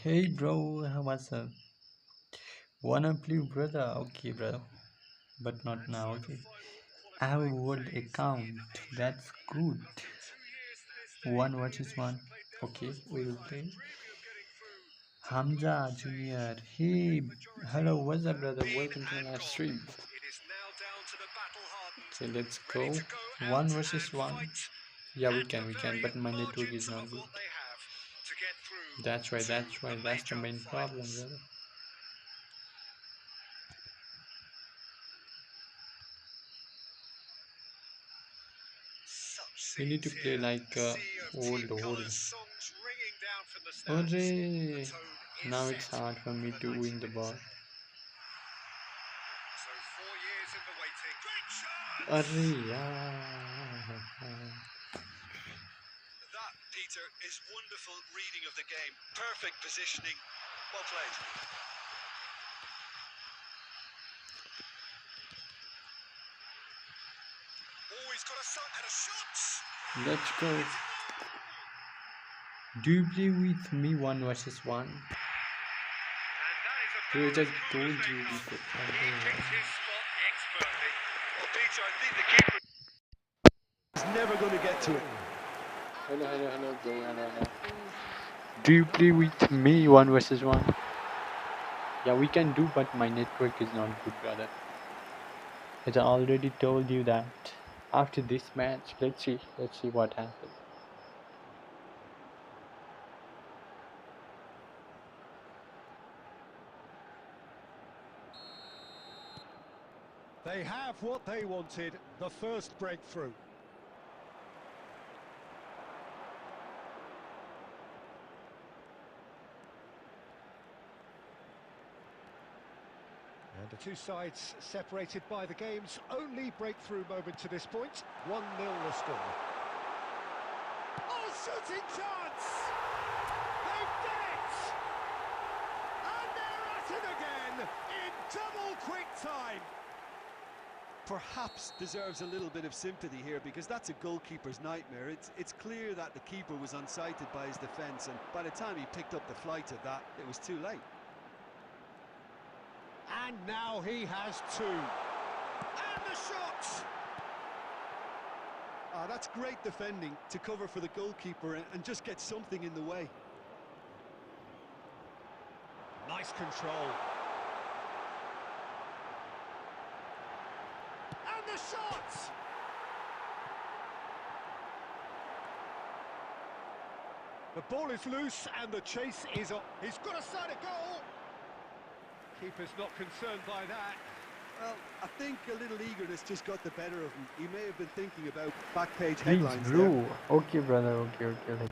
Hey bro, what's up? Wanna play brother? Okay brother, but not now, okay. I have a world account, that's good. One versus one. Okay, we will play. Hamza Junior. Hey, hello, what's up brother? Welcome to my stream. Okay, let's go. One versus one. Yeah, we can, but my network is not good. That's the main problem, brother. We need to play like old. Hooray! Now it's hard for me to win the ball. Hooray! Yeah. Let's go. Do you play with me one versus one? I just told you before. He's never going to get to it. Hello, bro. Hello. Do you play with me one versus one? Yeah, we can do, but my network is not good, brother. As I already told you that. After this match, let's see what happens. They have what they wanted, the first breakthrough. And the two sides separated by the game's only breakthrough moment to this point. 1-0 the score. Oh, shooting chance! They've done it! And they're at it again in double quick time. Perhaps deserves a little bit of sympathy here, because that's a goalkeeper's nightmare. It's clear that the keeper was unsighted by his defence, and by the time he picked up the flight of that, it was too late. And now he has two. And the shot! That's great defending to cover for the goalkeeper and just get something in the way. Nice control. And the shot! The ball is loose and the chase is on. He's got a sight of goal. Keeper's not concerned by that. Well, I think a little eagerness just got the better of him. He may have been thinking about back page Please, headlines bro. there. Okay, brother. Okay. Like.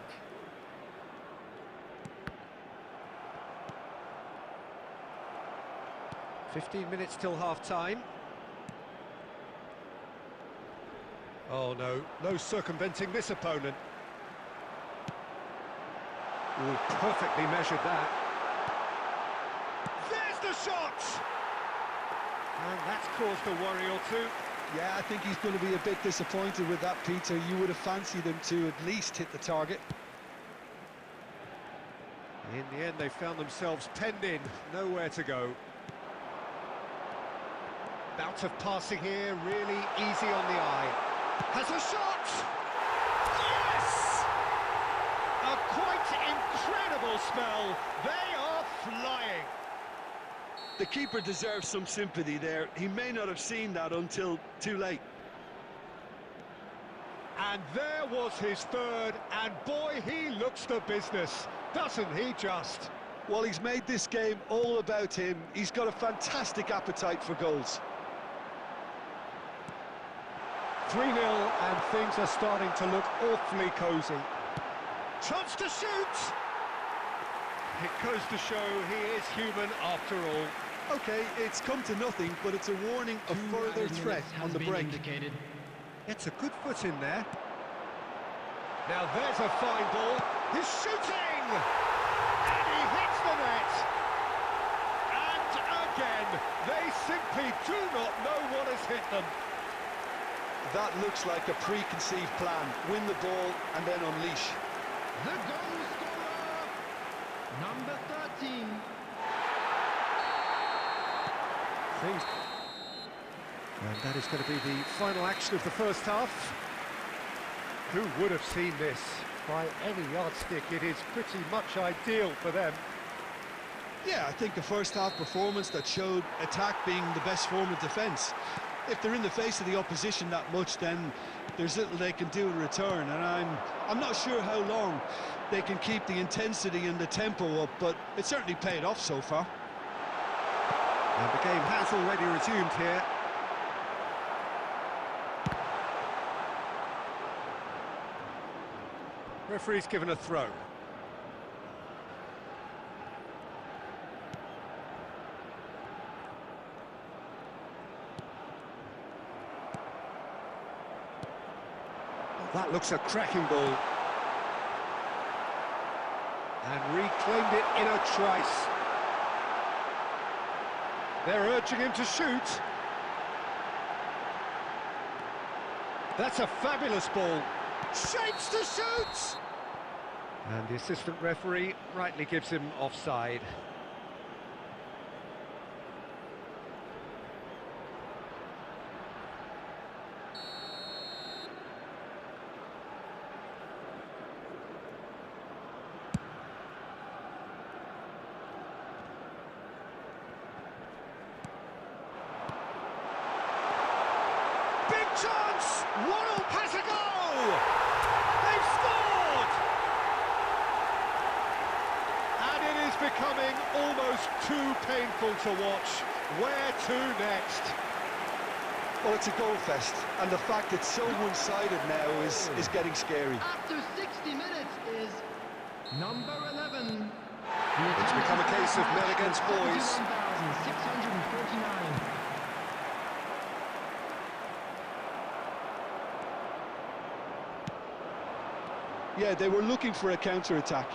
15 minutes till half-time. Oh, no circumventing this opponent. Oh, perfectly measured that. There's the shot! And that's caused a worry or two. Yeah, I think he's going to be a bit disappointed with that, Peter. You would have fancied him to at least hit the target. In the end, they found themselves penned in, nowhere to go. Bout of passing here, really easy on the eye. Has a shot! Yes! A quite incredible spell. They are flying. The keeper deserves some sympathy there. He may not have seen that until too late. And there was his third, and boy, he looks the business, doesn't he just? Well, he's made this game all about him. He's got a fantastic appetite for goals. 3-0, and things are starting to look awfully cosy. Chance to shoot! It goes to show he is human after all. Okay, it's come to nothing, but it's a warning of further threat on the break. It's a good foot in there. Now there's a fine ball. He's shooting! And he hits the net! And again, they simply do not know what has hit them. That looks like a preconceived plan. Win the ball and then unleash. The goal scorer, number 13. And that is going to be the final action of the first half. Who would have seen this? By any yardstick, it is pretty much ideal for them. Yeah, I think a first-half performance that showed attack being the best form of defence. If they're in the face of the opposition that much, then there's little they can do in return, and I'm not sure how long they can keep the intensity and the tempo up, but it certainly paid off so far. And the game has already resumed here. Referee's given a throw. That looks a cracking ball. And reclaimed it in a trice. They're urging him to shoot. That's a fabulous ball. Shapes to shoot! And the assistant referee rightly gives him offside. Big chance! Waddle has a go! They've scored! And it is becoming almost too painful to watch. Where to next? Well, it's a goal fest, and the fact it's so one-sided now is getting scary. After 60 minutes is number 11. It's become a case of men against boys. 649. Yeah, they were looking for a counter-attack.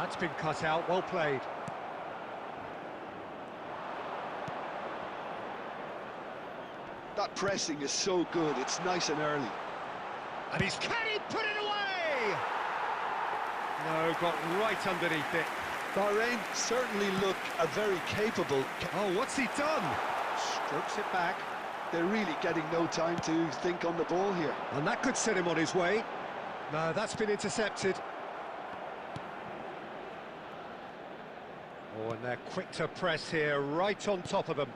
That's been cut out, well played. That pressing is so good, it's nice and early. And can he put it away? No, got right underneath it. Bahrain certainly look a very capable... Oh, what's he done? Strokes it back. They're really getting no time to think on the ball here. And that could set him on his way. No, that's been intercepted. Oh, and they're quick to press here, right on top of them.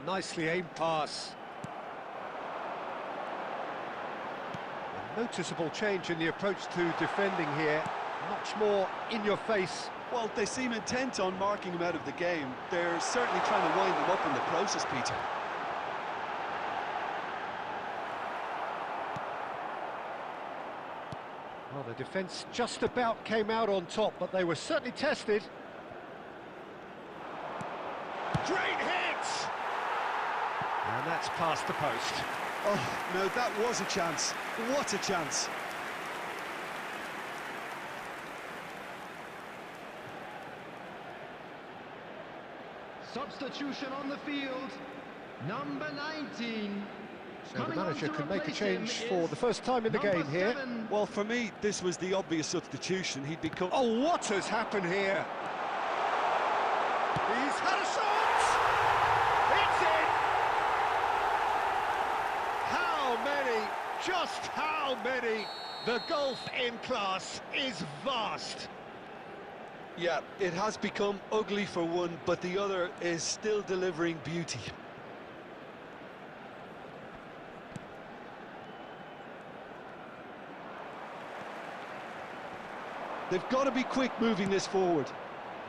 Nicely aimed pass. A noticeable change in the approach to defending here. Much more in your face. Well, they seem intent on marking him out of the game. They're certainly trying to wind him up in the process, Peter. Well, the defence just about came out on top, but they were certainly tested. Great hit! And that's past the post. Oh, no, that was a chance. What a chance. Substitution on the field. Number 19. So the manager can make a change for the first time in the game here. Well, for me, this was the obvious substitution. He'd become... Oh, what has happened here? He's had a shot! It's in! How many? Just how many? The gulf in class is vast. Yeah, it has become ugly for one, but the other is still delivering beauty. They've got to be quick moving this forward.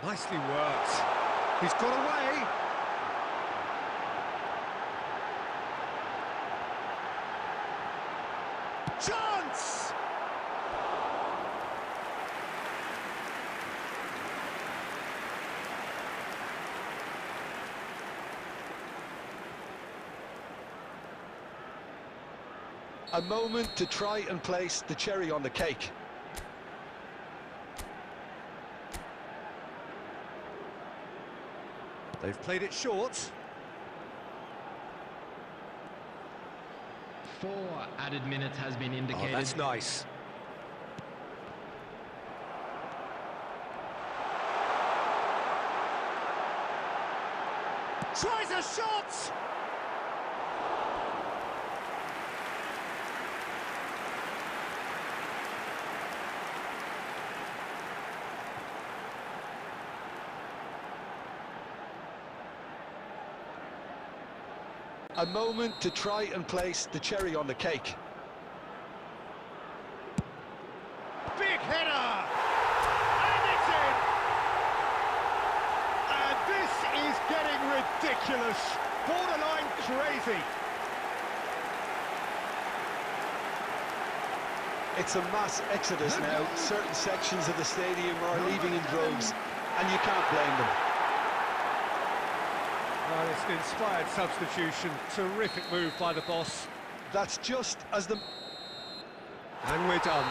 Nicely worked. He's got away. Chance! A moment to try and place the cherry on the cake. They've played it short. 4 added minutes has been indicated. Oh, that's nice. Tries a shot! A moment to try and place the cherry on the cake. Big header! And it's in! And this is getting ridiculous. Borderline crazy. It's a mass exodus now. Certain sections of the stadium are leaving in droves, and you can't blame them. Well, it's an inspired substitution. Terrific move by the boss. That's just as the... And we're done.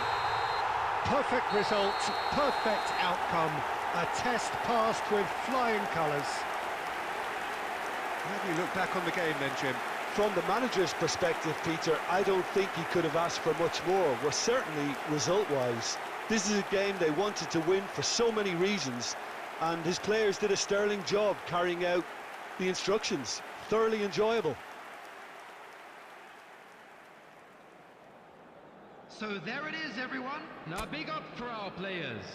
Perfect result, perfect outcome. A test passed with flying colours. How do you look back on the game then, Jim? From the manager's perspective, Peter, I don't think he could have asked for much more. Well, certainly result-wise. This is a game they wanted to win for so many reasons, and his players did a sterling job carrying out the instructions. Thoroughly enjoyable. So there it is, everyone. Now big up for our players.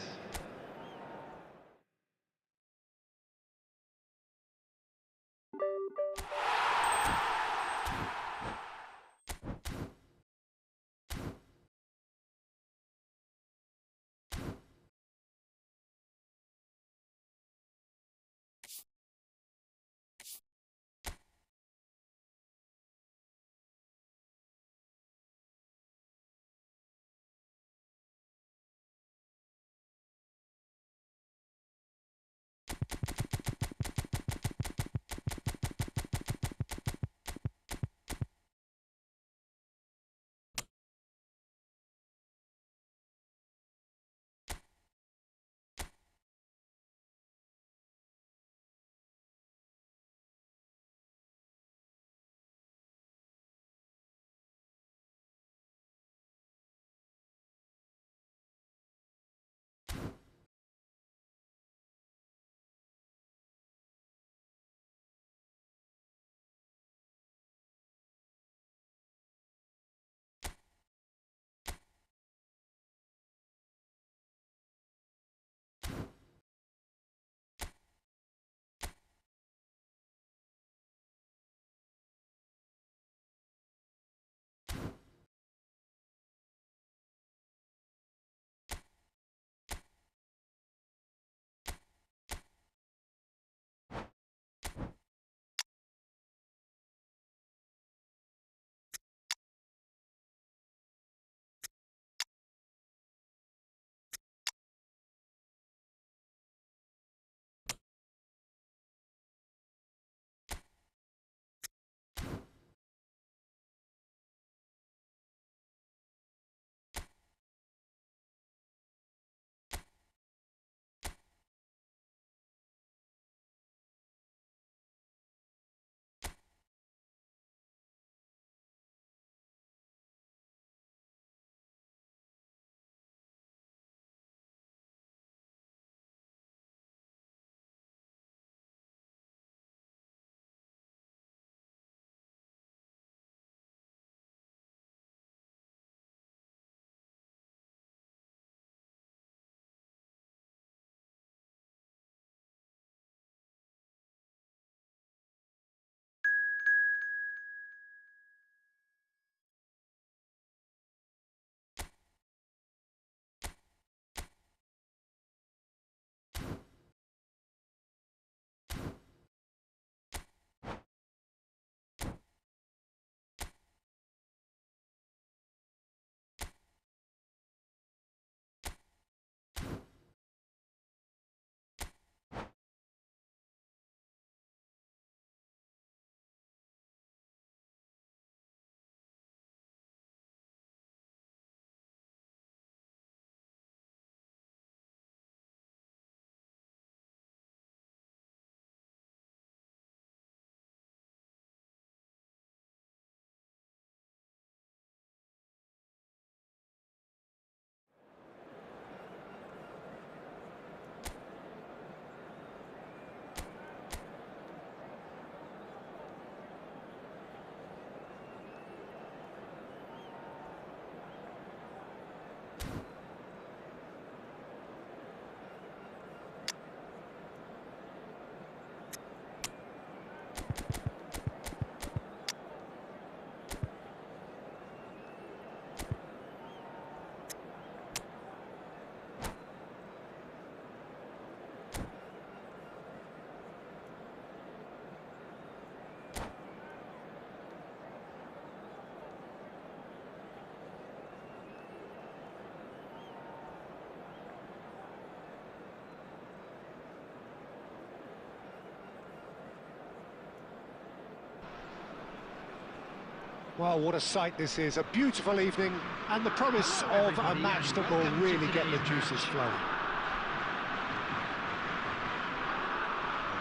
Well, what a sight this is. A beautiful evening and the promise Hello, of a everybody, match and that will welcome to really get the today's juices match. flowing.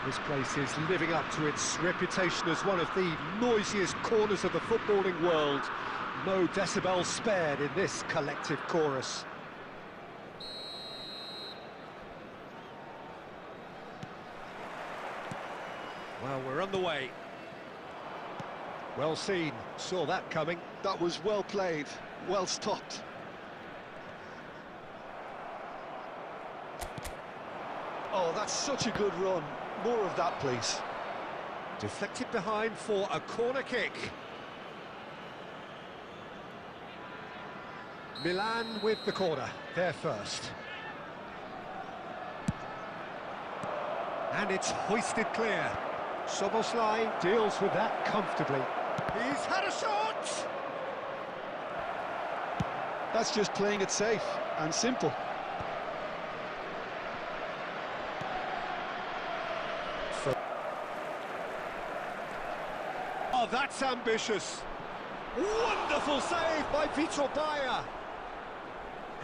This place is living up to its reputation as one of the noisiest corners of the footballing world. No decibels spared in this collective chorus. Well, we're on the way. Well seen, saw that coming. That was well played, well stopped. Oh, that's such a good run. More of that, please. Deflected behind for a corner kick. Milan with the corner, there first. And it's hoisted clear. Soboslai deals with that comfortably. He's had a shot! That's just playing it safe and simple. Oh, that's ambitious. Wonderful save by Vitor Bayer.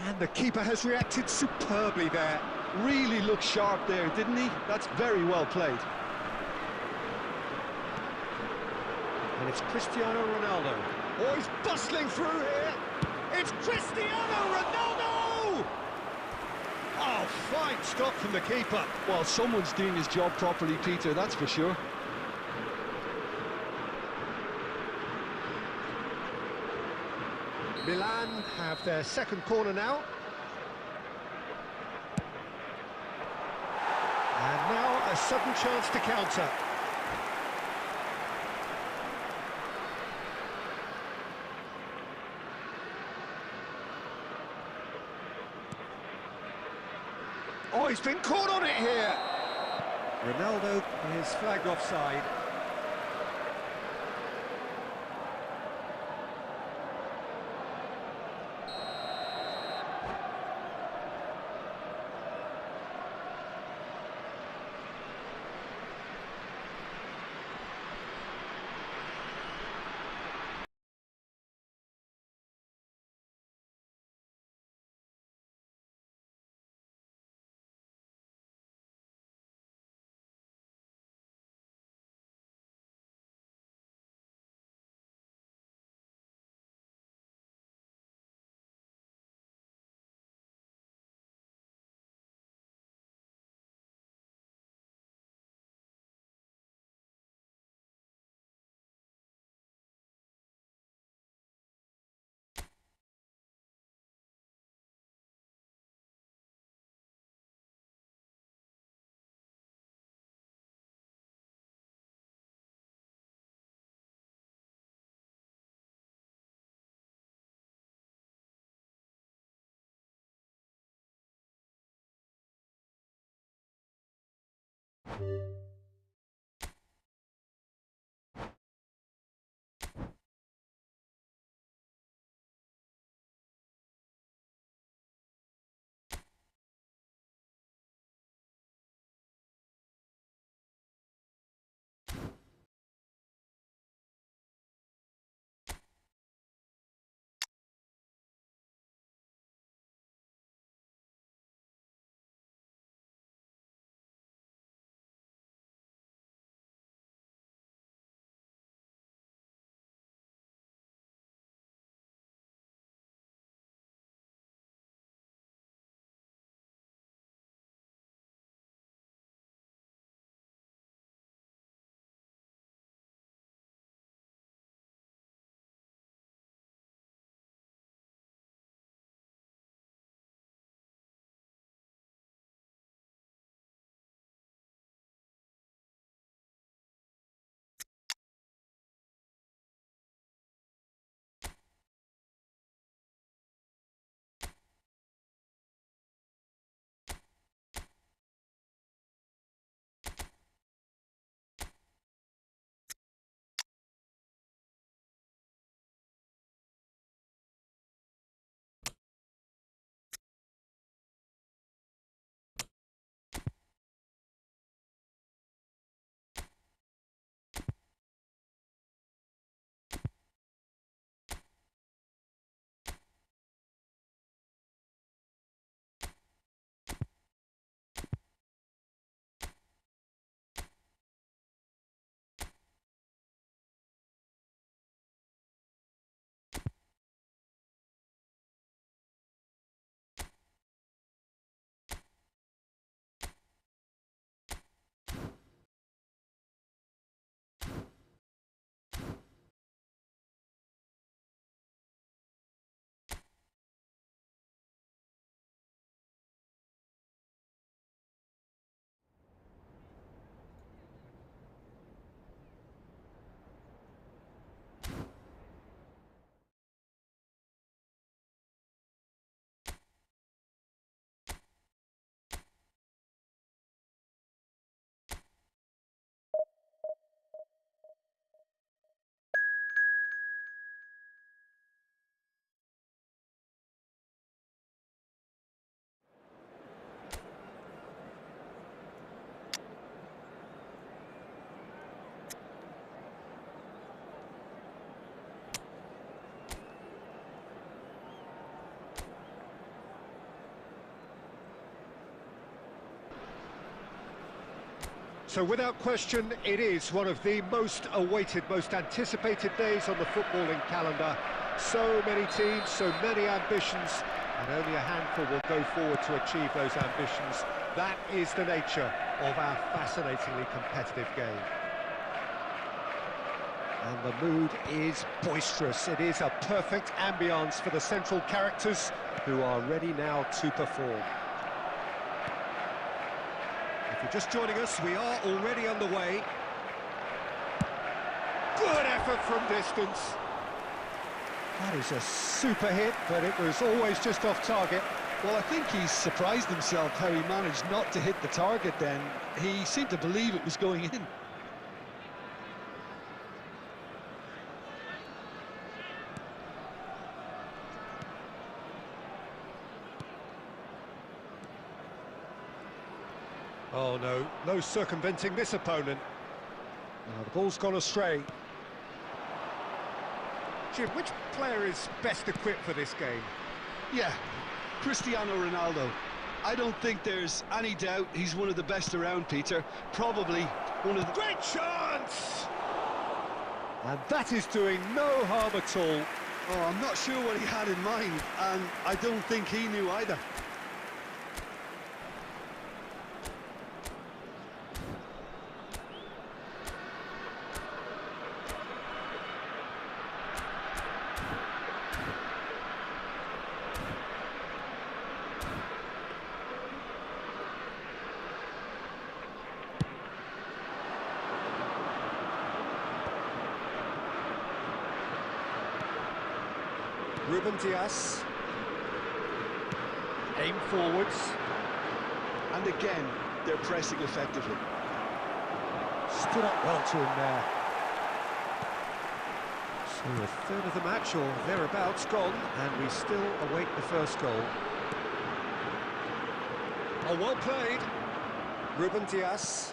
And the keeper has reacted superbly there. Really looked sharp there, didn't he? That's very well played. And it's Cristiano Ronaldo. Oh, he's bustling through here. It's Cristiano Ronaldo! Oh, fine stop from the keeper. Well, someone's doing his job properly, Peter, that's for sure. Milan have their second corner now. And now a sudden chance to counter. Oh, he's been caught on it here. Ronaldo is flagged offside. So without question, it is one of the most awaited, most anticipated days on the footballing calendar. So many teams, so many ambitions, and only a handful will go forward to achieve those ambitions. That is the nature of our fascinatingly competitive game. And the mood is boisterous. It is a perfect ambience for the central characters who are ready now to perform. If you're just joining us, we are already underway. Good effort from distance. That is a super hit, but it was always just off target. Well, I think he surprised himself how he managed not to hit the target then. He seemed to believe it was going in. Oh no, no circumventing this opponent. Now the ball's gone astray. Jim, which player is best equipped for this game? Yeah, Cristiano Ronaldo. I don't think there's any doubt he's one of the best around, Peter. Probably one of the... Great chance! And that is doing no harm at all. Oh, I'm not sure what he had in mind, and I don't think he knew either. Ruben Dias. Aim forwards. And again, they're pressing effectively. Stood up well to him there. So a third of the match or thereabouts gone, and we still await the first goal. Oh, well played. Ruben Dias.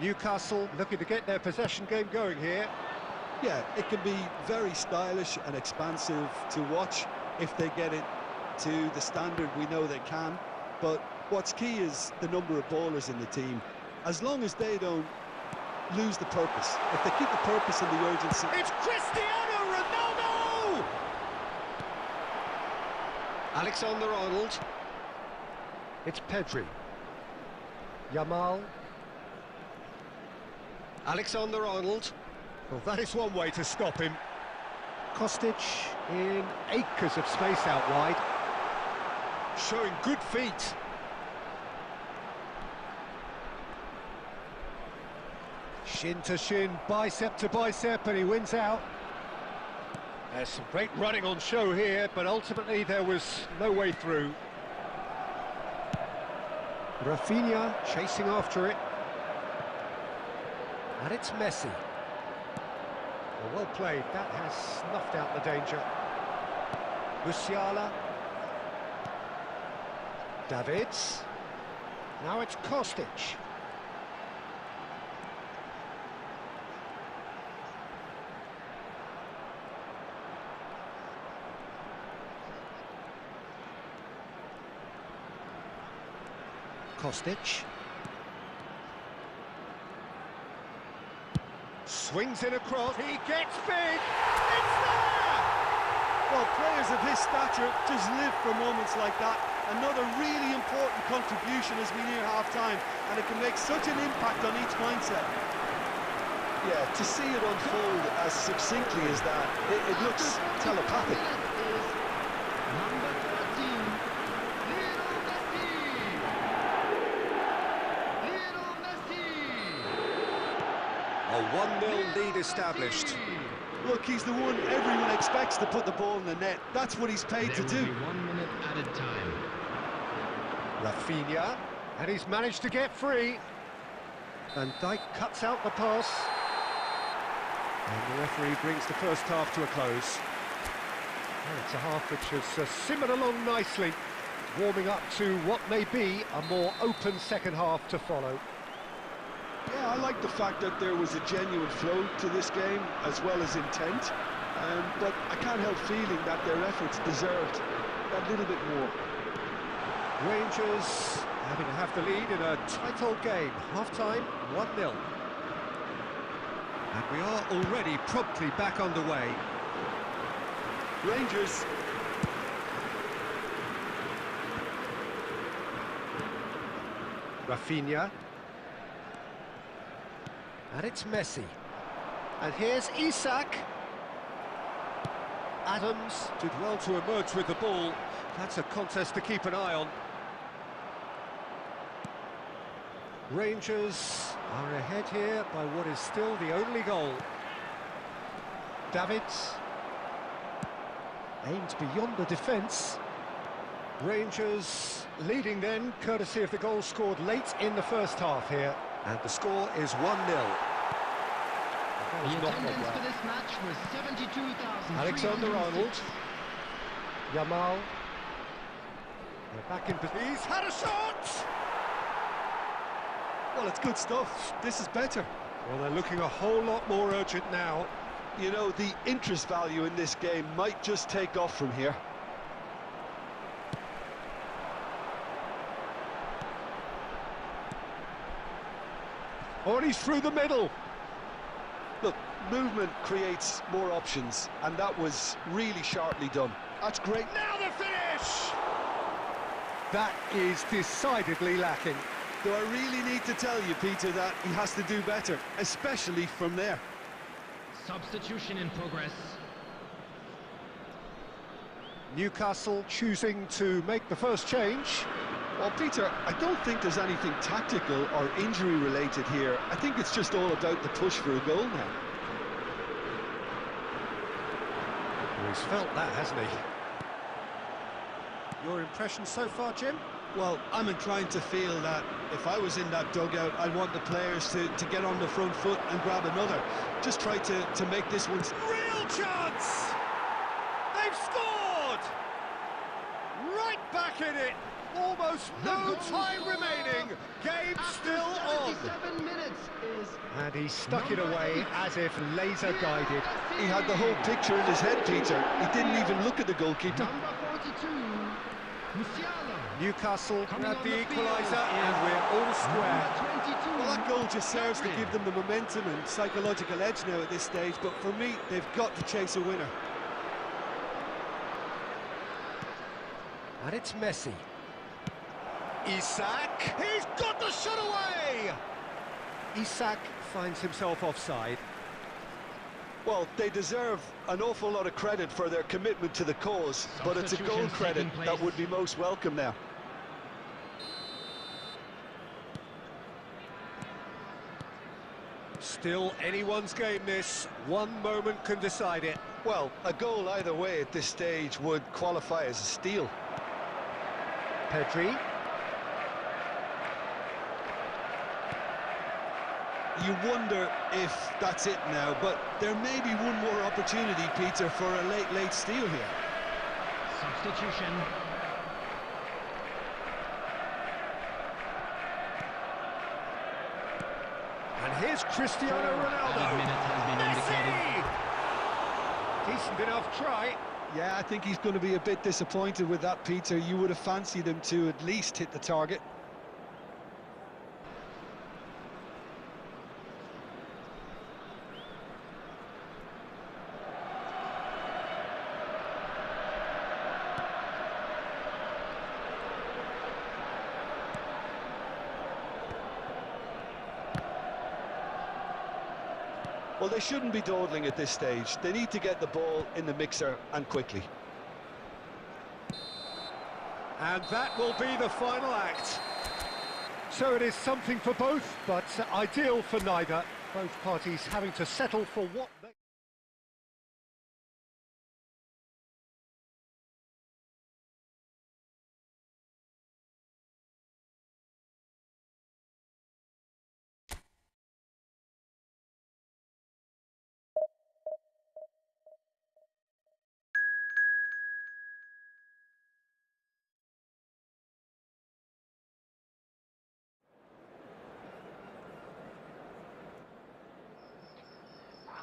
Newcastle looking to get their possession game going here. Yeah, it can be very stylish and expansive to watch if they get it to the standard we know they can. But what's key is the number of ballers in the team. As long as they don't lose the purpose, if they keep the purpose and the urgency... It's Cristiano Ronaldo! Alexander-Arnold. It's Pedri. Yamal. Alexander-Arnold. Well, that is one way to stop him. Kostic in acres of space out wide. Showing good feet. Shin to shin, bicep to bicep, and he wins out. There's some great running on show here, but ultimately there was no way through. Rafinha chasing after it. And it's Messi. Well played, that has snuffed out the danger. Musiala. Davids. Now it's Kostic. Kostic. Swings in across, he gets big, it's there! Well, players of his stature just live for moments like that. Another really important contribution as we near half-time, and it can make such an impact on each mindset. Yeah, to see it unfold as succinctly as that, it looks telepathic. Number 13, Lionel Messi. A 1-0 lead established. Look, he's the one everyone expects to put the ball in the net. That's what he's paid to do. There will be 1 minute added time. Rafinha, and he's managed to get free. Van Dijk cuts out the pass. And the referee brings the first half to a close. And it's a half which has simmered along nicely, warming up to what may be a more open second half to follow. Yeah, I like the fact that there was a genuine flow to this game, as well as intent. But I can't help feeling that their efforts deserved that little bit more. Rangers Happy to have the lead in a tight old game. Half-time, 1-0. And we are already promptly back underway. Rangers. Rafinha. And it's Messi. And here's Isak. Adams did well to emerge with the ball. That's a contest to keep an eye on. Rangers are ahead here by what is still the only goal. Davids aimed beyond the defence. Rangers leading then, courtesy of the goal scored late in the first half here. And the score is 1-0. The attendance for this match was 72,000. Alexander-Arnold. Yamal. They're back in. He's had a shot! Well, it's good stuff. This is better. Well, they're looking a whole lot more urgent now. You know, the interest value in this game might just take off from here. Oh, and he's through the middle. Look, movement creates more options, and that was really sharply done. That's great. Now the finish! That is decidedly lacking. Do I really need to tell you, Peter, that he has to do better, especially from there? Substitution in progress. Newcastle choosing to make the first change. Well, Peter, I don't think there's anything tactical or injury-related here. I think it's just all about the push for a goal now. Well, he's felt that, hasn't he? Your impression so far, Jim? Well, I'm inclined to feel that if I was in that dugout, I'd want the players to get on the front foot and grab another. Just try to make this one... Real chance! They've scored! Right back in it! Almost no time remaining. Game still on. 77 minutes is... And he stuck it away as if laser guided. He had the whole picture in his head, Peter. He didn't even look at the goalkeeper. Number 42, Musiala. Newcastle grab the equaliser and we're all square. Well, that goal just serves to give them the momentum and psychological edge now at this stage, but for me, they've got to chase a winner. And it's Messi. Isak, he's got the shot away! Isak finds himself offside. Well, they deserve an awful lot of credit for their commitment to the cause, but it's a goal credit that would be most welcome now. Still anyone's game this, one moment can decide it. Well, a goal either way at this stage would qualify as a steal. Pedri. You wonder if that's it now, but there may be one more opportunity, Peter, for a late steal here. Substitution. And here's Cristiano Ronaldo. 5 minutes has been indicated. Messi! Decent enough try. Yeah, I think he's going to be a bit disappointed with that, Peter. You would have fancied him to at least hit the target. Well, they shouldn't be dawdling at this stage. They need to get the ball in the mixer, and quickly. And that will be the final act. So it is something for both, but ideal for neither. Both parties having to settle for what they...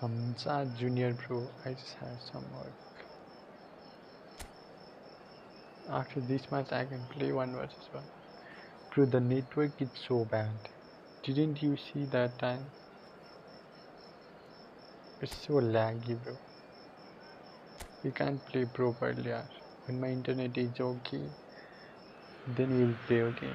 Hamza Junior Pro, I just had some work. After this match I can play 1 versus 1. Bro, the network is so bad. Didn't you see that time? It's so laggy, bro. We can't play properly, yaar. When my internet is okay, then we'll play, okay?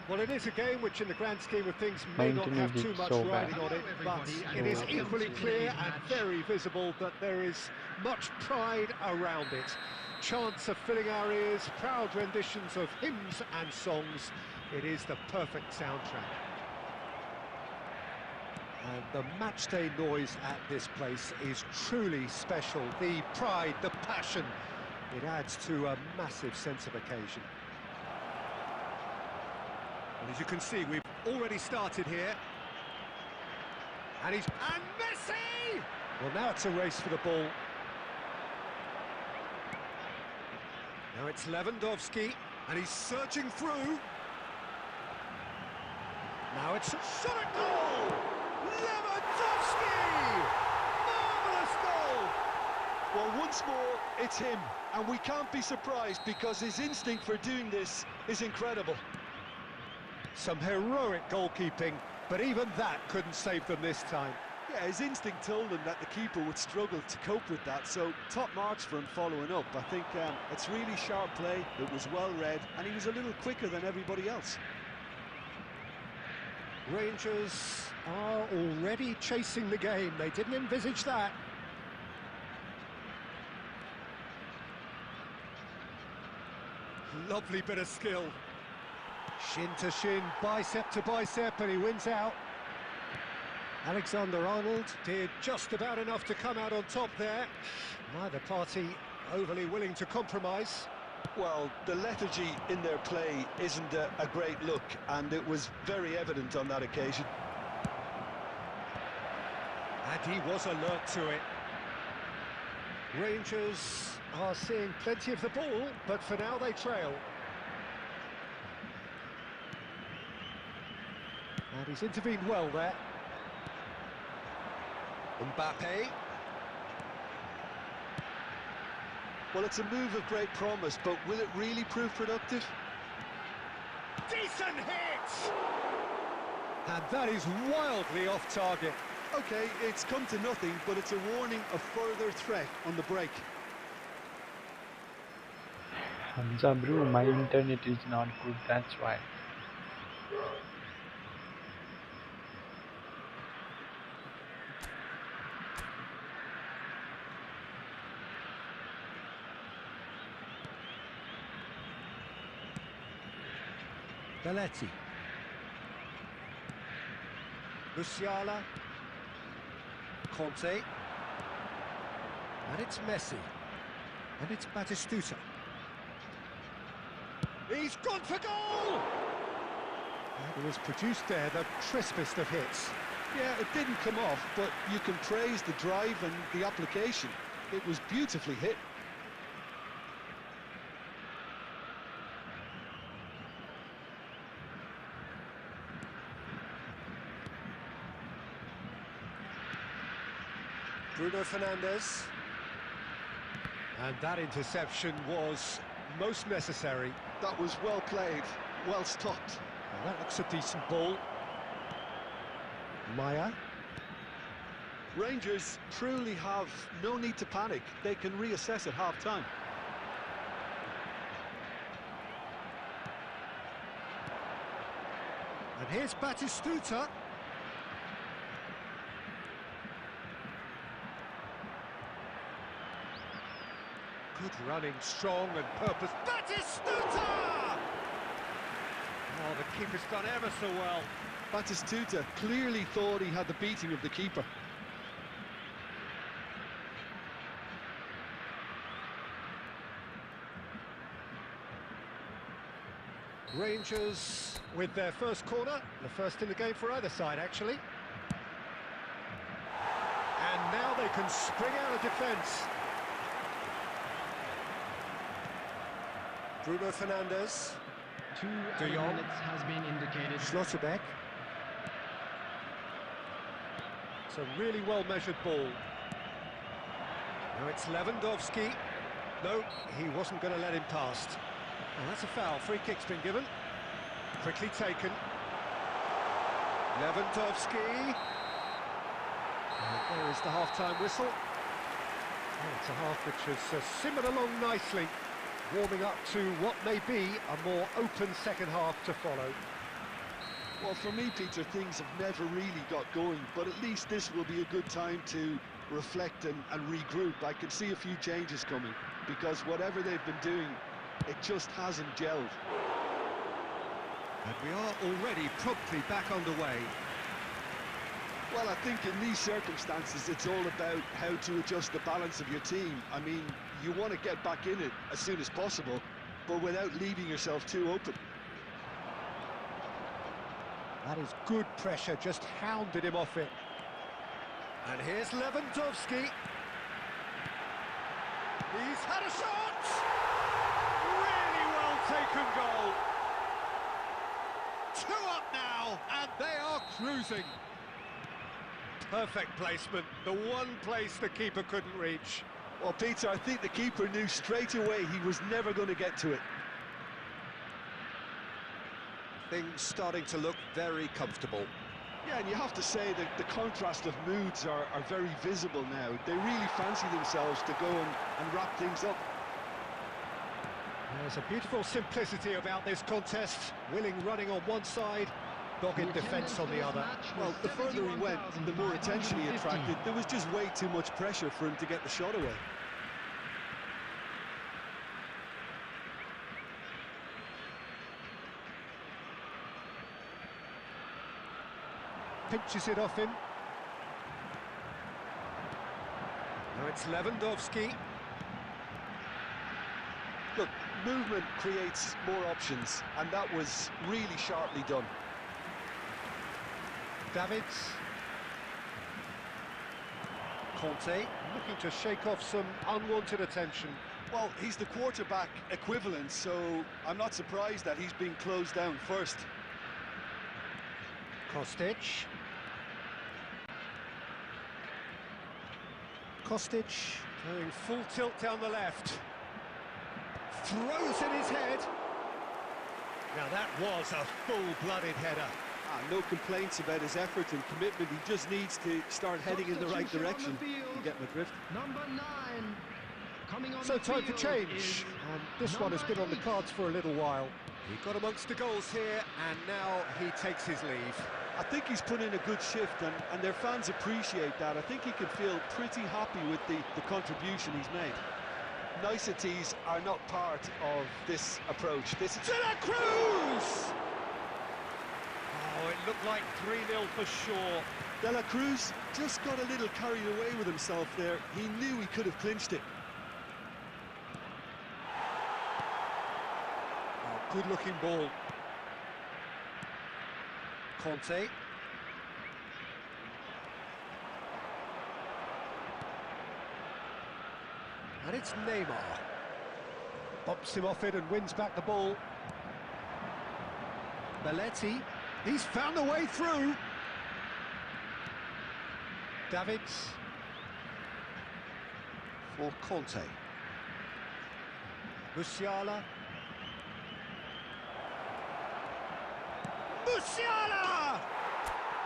Well, it is a game which, in the grand scheme of things, My may not have internet is too much so bad. riding on it, but everybody, it and is So equally welcome to clear today's and match. very visible that there is much pride around it. Chants are filling our ears, proud renditions of hymns and songs. It is the perfect soundtrack. And the matchday noise at this place is truly special. The pride, the passion, it adds to a massive sense of occasion. And as you can see, we've already started here. And Messi! Well, now it's a race for the ball. Now it's Lewandowski, and he's surging through. Now it's a shot at goal! Lewandowski! Marvellous goal! Well, once more, it's him, and we can't be surprised because his instinct for doing this is incredible. Some heroic goalkeeping, but even that couldn't save them this time. Yeah, his instinct told him that the keeper would struggle to cope with that, so top marks for him following up. I think it's really sharp play, it was well read, and he was a little quicker than everybody else. Rangers are already chasing the game. They didn't envisage that. Lovely bit of skill. Shin to shin, bicep to bicep, and he wins out. Alexander-Arnold did just about enough to come out on top there. Neither party overly willing to compromise. Well, the lethargy in their play isn't a great look, and it was very evident on that occasion. And he was alert to it. Rangers are seeing plenty of the ball, but for now they trail. And he's intervened well there. Mbappe. Well, it's a move of great promise, but will it really prove productive? Decent hit! And that is wildly off target. Okay, it's come to nothing, but it's a warning of further threat on the break. Hamza, bro, my internet is not good, that's why. Belletti. Musiala. Conte. And it's Messi. And it's Batistuta. He's gone for goal! And he has produced there the crispest of hits. Yeah, it didn't come off, but you can praise the drive and the application. It was beautifully hit. Bruno Fernandes. And that interception was most necessary. That was well played, well stopped. Well, that looks a decent ball. Maya. Rangers truly have no need to panic. They can reassess at half-time. And here's Batistuta. Good running, strong and purpose. Batistuta! Oh, the keeper's done ever so well. Batistuta clearly thought he had the beating of the keeper. Rangers with their first corner, the first in the game for either side, actually. And now they can spring out of defence. Bruno Fernandes. 2 De Jong. minutes has been indicated. Schlotterbeck. It's a really well-measured ball. Now it's Lewandowski. No, he wasn't going to let him past. And that's a foul. Free kick's been given. Quickly taken. Lewandowski. And there is the half-time whistle. Oh, it's a half which has simmered along nicely, warming up to what may be a more open second half to follow. Well, for me, Peter, things have never really got going, but at least this will be a good time to reflect and regroup. I can see a few changes coming, because whatever they've been doing, it just hasn't gelled. And we are already promptly back underway. Well, I think in these circumstances, it's all about how to adjust the balance of your team. I mean, you want to get back in it as soon as possible, but without leaving yourself too open. That is good pressure, just hounded him off it. And here's Lewandowski. He's had a shot! Really well taken goal. 2 up now, and they are cruising. Perfect placement, the one place the keeper couldn't reach. Well, Peter, I think the keeper knew straight away he was never going to get to it. Things starting to look very comfortable. Yeah, and you have to say that the contrast of moods are very visible now. They really fancy themselves to go and wrap things up. There's a beautiful simplicity about this contest. Willing running on one side, dogged defence on the other. Well, the further he went, the more attention he attracted. There was just way too much pressure for him to get the shot away. Pinches it off him. Now it's Lewandowski. Look, movement creates more options, and that was really sharply done. Davids. Conte looking to shake off some unwanted attention. Well, he's the quarterback equivalent, so I'm not surprised that he's been closed down first. Kostic. Kostic going full tilt down the left. Throws in his head. Now that was a full-blooded header. No complaints about his effort and commitment. He just needs to start heading in the right direction. You get my drift? Number 9. Coming on So the time for field change. is And this one has been on the number cards for a little while. He got amongst the goals here, and now he takes his leave. I think he's put in a good shift, and their fans appreciate that. I think he can feel pretty happy with the contribution he's made. Niceties are not part of this approach. This is De La Cruz! Oh, it looked like 3-0 for sure. De La Cruz just got a little carried away with himself there. He knew he could have clinched it. Oh, good-looking ball. Conte. And it's Neymar. Bumps him off it and wins back the ball. Belletti. He's found a way through. Davids. For Conte. Musiala. Musiala!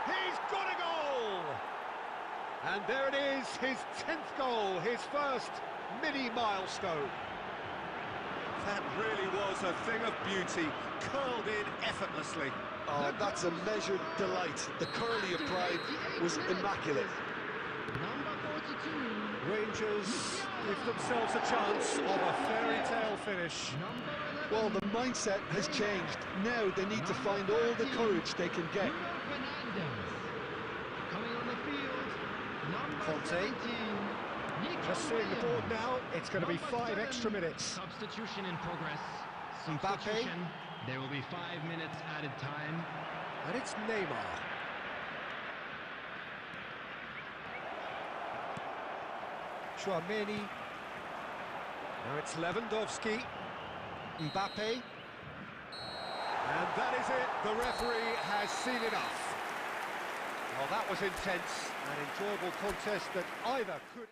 He's got a goal! And there it is, his 10th goal, his first mini milestone. That really was a thing of beauty, curled in effortlessly. Oh, that's a measured delight. The curl he applied was immaculate. number 42. Rangers give themselves a chance of a fairy tale finish. Number 11. Well, the mindset has changed. Now they need to find all the courage they can get. Coming on the field, number Conte. 17. Just seeing the board now, it's going to be Number 5 7. extra minutes. Substitution in progress. Mbappe. Substitution. There will be 5 minutes added time. And it's Neymar. Chouameni. Now it's Lewandowski. Mbappe. And that is it. The referee has seen enough. Well, that was intense. An enjoyable contest that either could...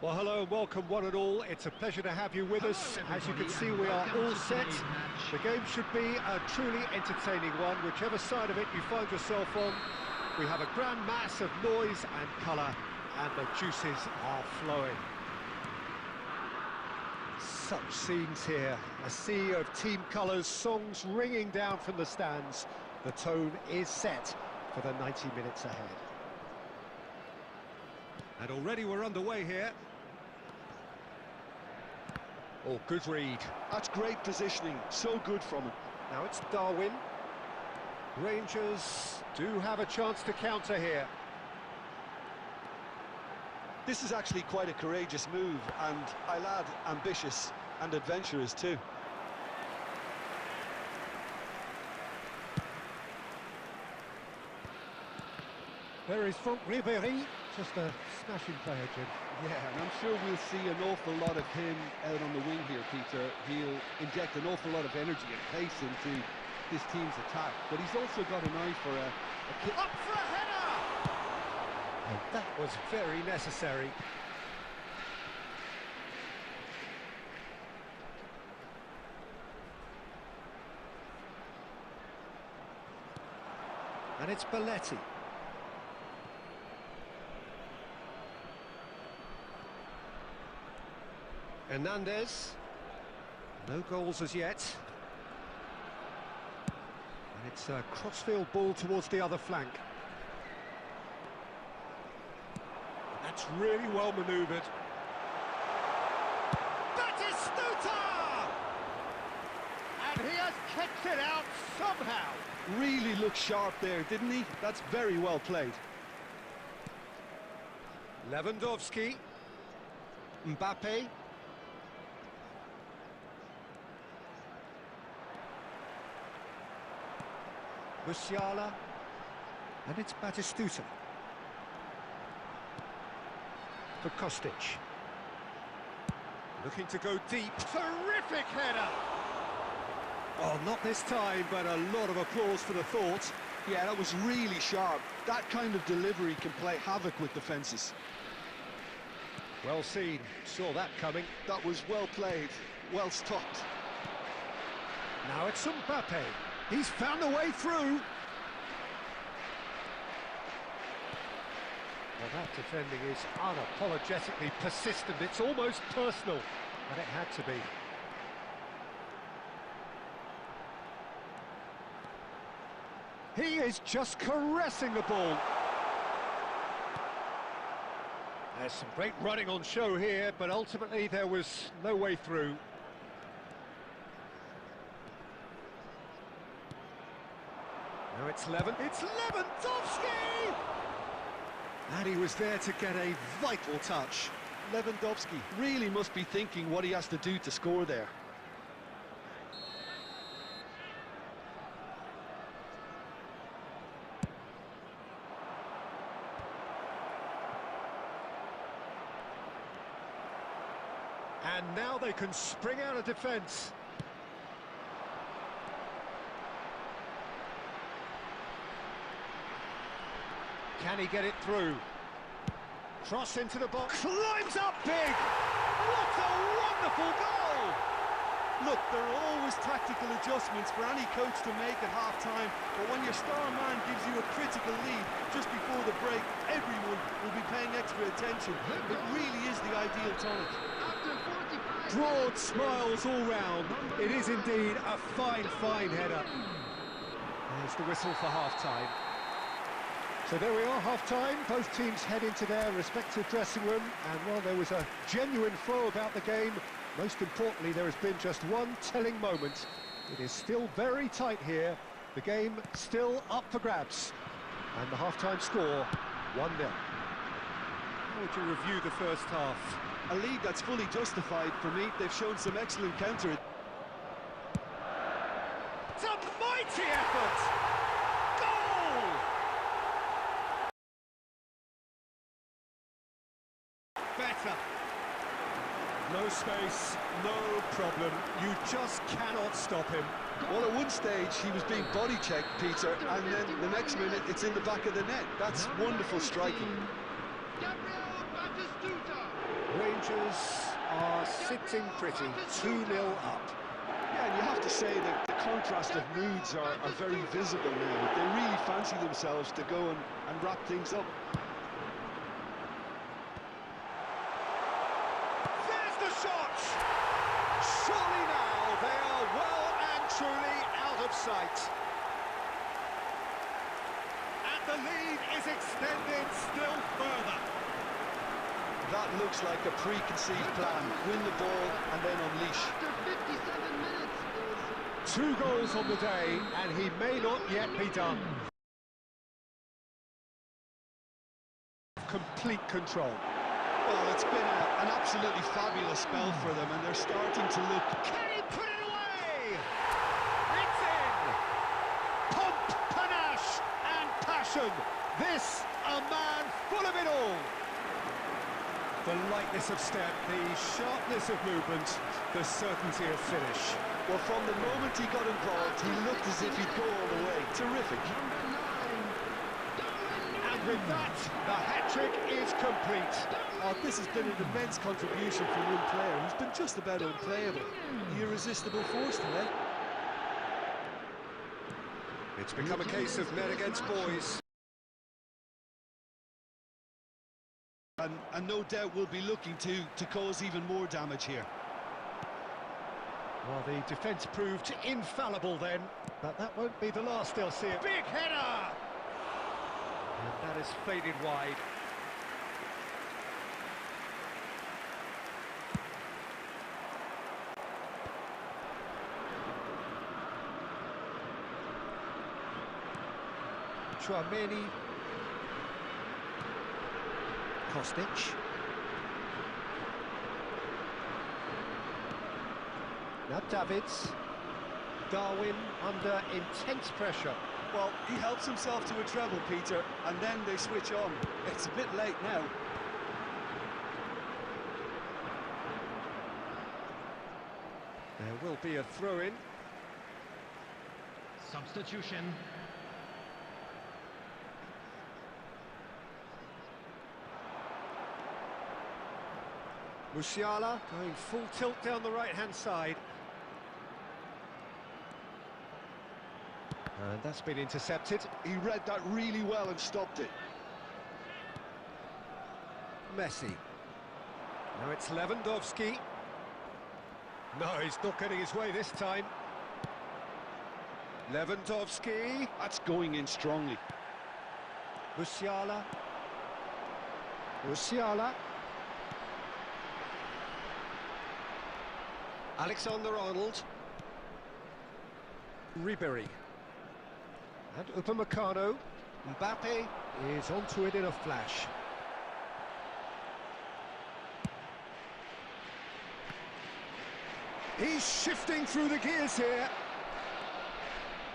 Well, hello and welcome one and all. It's a pleasure to have you with us. As you can see, we are all set. The game should be a truly entertaining one, whichever side of it you find yourself on. We have a grand mass of noise and colour, and the juices are flowing. Such scenes here, a sea of team colours, songs ringing down from the stands. The tone is set for the 90 minutes ahead. And already we're underway here. Oh, good read. That's great positioning, so good from him. Now it's Darwin. Rangers do have a chance to counter here. This is actually quite a courageous move, and I'll add ambitious and adventurous too. There is Franck Ribéry, just a smashing player, Jim. Yeah, and I'm sure we'll see an awful lot of him out on the wing here, Peter. He'll inject an awful lot of energy and pace into this team's attack, but he's also got an eye for a kick. Up for a header! And that was very necessary. And it's Belletti. Hernandez, no goals as yet. And it's a crossfield ball towards the other flank. That's really well manoeuvred. Batistuta! And he has kicked it out somehow. Really looked sharp there, didn't he? That's very well played. Lewandowski. Mbappe. Musiala, and it's Batistuta for Kostic. Looking to go deep. Terrific header! Oh, not this time, but a lot of applause for the thought. Yeah, that was really sharp. That kind of delivery can play havoc with defences. Well seen, saw that coming. That was well played, well stopped. Now it's Mbappe. He's found a way through. Well, that defending is unapologetically persistent. It's almost personal, and it had to be. He is just caressing the ball. There's some great running on show here, but ultimately there was no way through. Now it's Lewandowski! And he was there to get a vital touch. Lewandowski really must be thinking what he has to do to score there. And now they can spring out of defence. Can he get it through? Cross into the box. Climbs up big! What a wonderful goal! Look, there are always tactical adjustments for any coach to make at half-time, but when your star man gives you a critical lead just before the break, everyone will be paying extra attention. It really is the ideal tonic. Broad smiles all round. It is indeed a fine, fine header. There's the whistle for half-time. So there we are, half-time. Both teams head into their respective dressing room, and while there was a genuine flow about the game, most importantly, there has been just one telling moment. It is still very tight here. The game still up for grabs. And the half-time score, 1-0. How would you review the first half? A lead that's fully justified for me. They've shown some excellent counter. It's a mighty effort! Goal! Better. No space, no problem. You just cannot stop him. Well, at one stage, he was being body checked, Peter, and then the next minute, it's in the back of the net. That's wonderful striking. Rangers Rangers are sitting pretty, 2-0 up. Yeah, and you have to say that the contrast of moods are very visible now. They really fancy themselves to go and wrap things up. There's the shot! Surely now they are well and truly out of sight. And the lead is extended still further. That looks like a preconceived plan. Win the ball and then unleash. After 57 minutes is 2 goals on the day, and he may not yet be done. Complete control. Well, it's been an absolutely fabulous spell for them, and they're starting to look... Can he put it away? It's in! Pomp, panache, and passion. This, a man full of it all. The lightness of step, the sharpness of movement, the certainty of finish. Well, from the moment he got involved, he looked as if he'd go all the way. Terrific. And with that, the hat-trick is complete. Oh, this has been an immense contribution from one player who's been just about unplayable. The irresistible force today. It's become a case of men against boys. And no doubt we'll be looking to cause even more damage here. Well, the defence proved infallible then, but that won't be the last they'll see. Big header! And that is faded wide. Chouameni. Kostic. Now Davids. Darwin under intense pressure. Well, he helps himself to a treble, Peter, and then they switch on. It's a bit late now. There will be a throw-in. substitution. Musiala going full tilt down the right-hand side. And that's been intercepted. He read that really well and stopped it. Messi. Now it's Lewandowski. No, he's not getting his way this time. Lewandowski. That's going in strongly. Musiala. Musiala. Alexander-Arnold. Ribéry. And Upamecano. Mbappe is onto it in a flash. He's shifting through the gears here.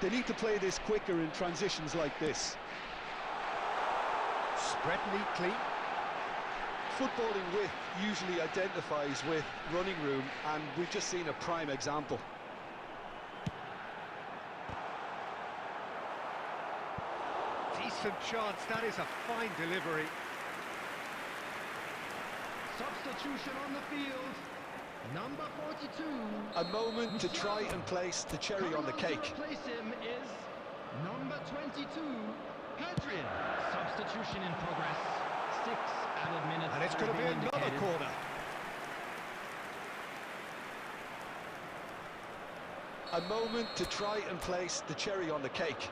They need to play this quicker in transitions like this. Spread neatly. Footballing width usually identifies with running room, and we've just seen a prime example. Decent chance, that is a fine delivery. Substitution on the field. Number 42. A moment to try and place the cherry on the cake. To replace him is number 22, Hadrian. Substitution in progress. 6 added minutes. And it's going to be another corner. A moment to try and place the cherry on the cake.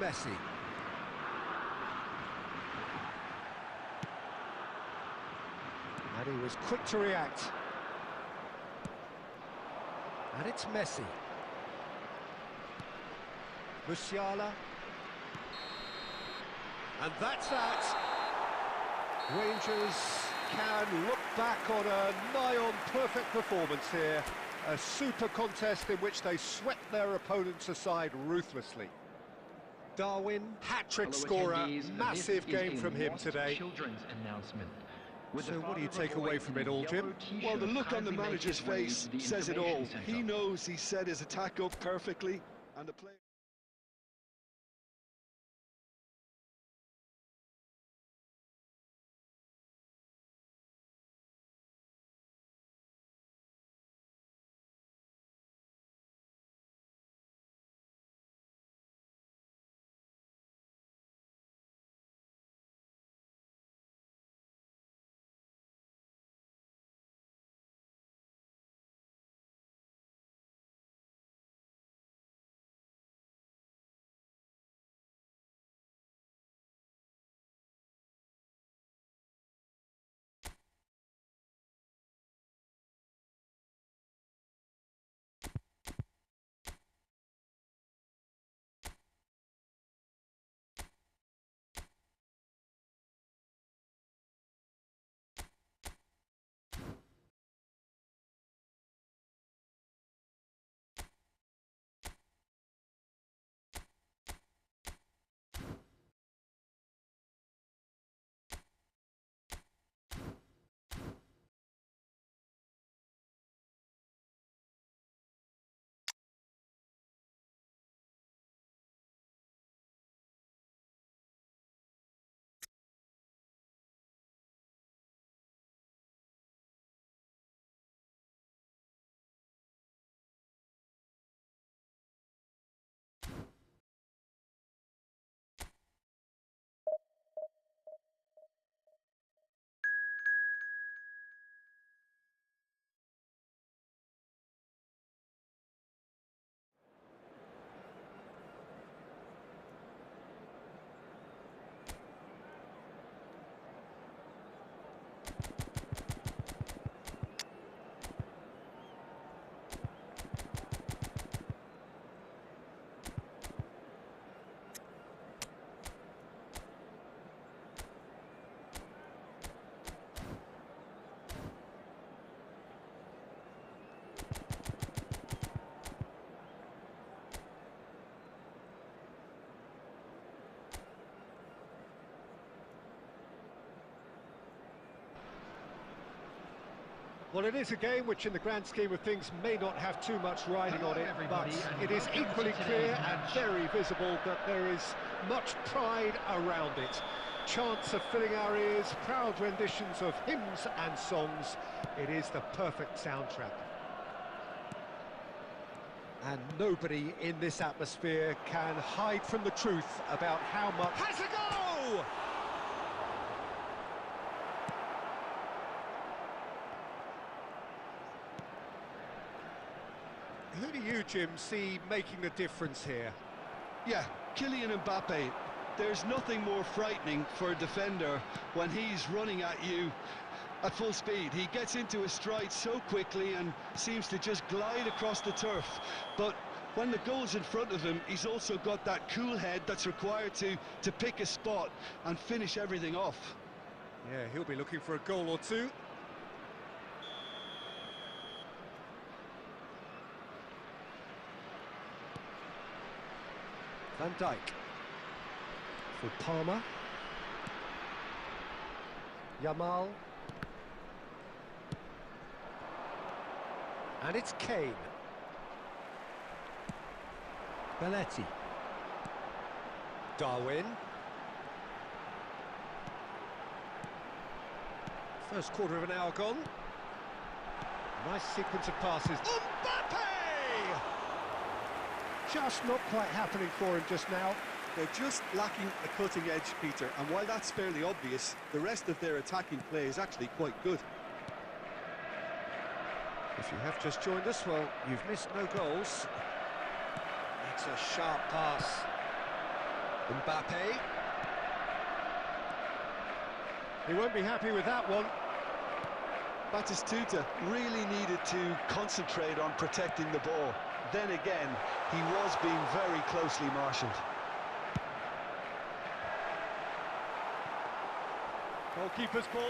Messi. And he was quick to react. And it's Messi. Musiala. And that's that. Rangers can look back on a nigh-on perfect performance here. A super contest in which they swept their opponents aside ruthlessly. Darwin, hat-trick scorer, massive game from him today. Children's announcement. So what do you take away from it all, Jim? Well, the look on the manager's face says it all. He knows he set his attack up perfectly, and the play. Well, it is a game which, in the grand scheme of things, may not have too much riding Hello, on it, everybody, but and it is welcome to equally today's clear and match. very visible that there is much pride around it. Chants are filling our ears, proud renditions of hymns and songs. It is the perfect soundtrack. And nobody in this atmosphere can hide from the truth about how much... Has a go! Who do you, Jim, see making the difference here? Yeah, Kylian Mbappe. There's nothing more frightening for a defender when he's running at you at full speed. He gets into a stride so quickly and seems to just glide across the turf. But when the goal's in front of him, he's also got that cool head that's required to pick a spot and finish everything off. Yeah, he'll be looking for a goal or two. Van Dijk for Palmer. Yamal. And it's Kane. Belletti. Darwin. First quarter of an hour gone. Nice sequence of passes. Mbappe! Just not quite happening for him just now. They're just lacking a cutting edge, Peter, and while that's fairly obvious, the rest of their attacking play is actually quite good. If you have just joined us, well, you've missed no goals. It's a sharp pass. Mbappe. He won't be happy with that one. Batistuta really needed to concentrate on protecting the ball. Then again, he was being very closely marshalled. Goalkeeper's ball.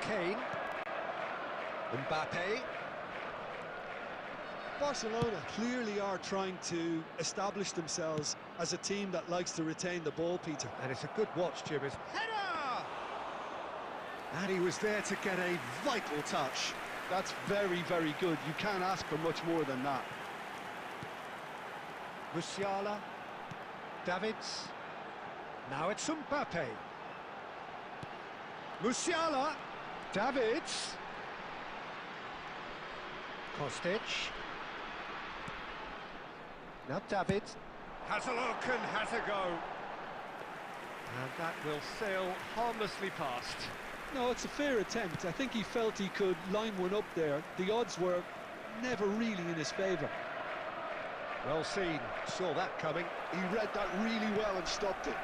Kane. Mbappe. Barcelona clearly are trying to establish themselves as a team that likes to retain the ball, Peter. And it's a good watch, Jim. Header! And he was there to get a vital touch. That's very, very good. You can't ask for much more than that. Musiala, Davids, now it's Mbappe. Musiala, Davids, Kostic. Now Davids has a look and has a go. And that will sail harmlessly past. No, it's a fair attempt. I think he felt he could line one up there. The odds were never really in his favour. Well seen, saw that coming. He read that really well and stopped it.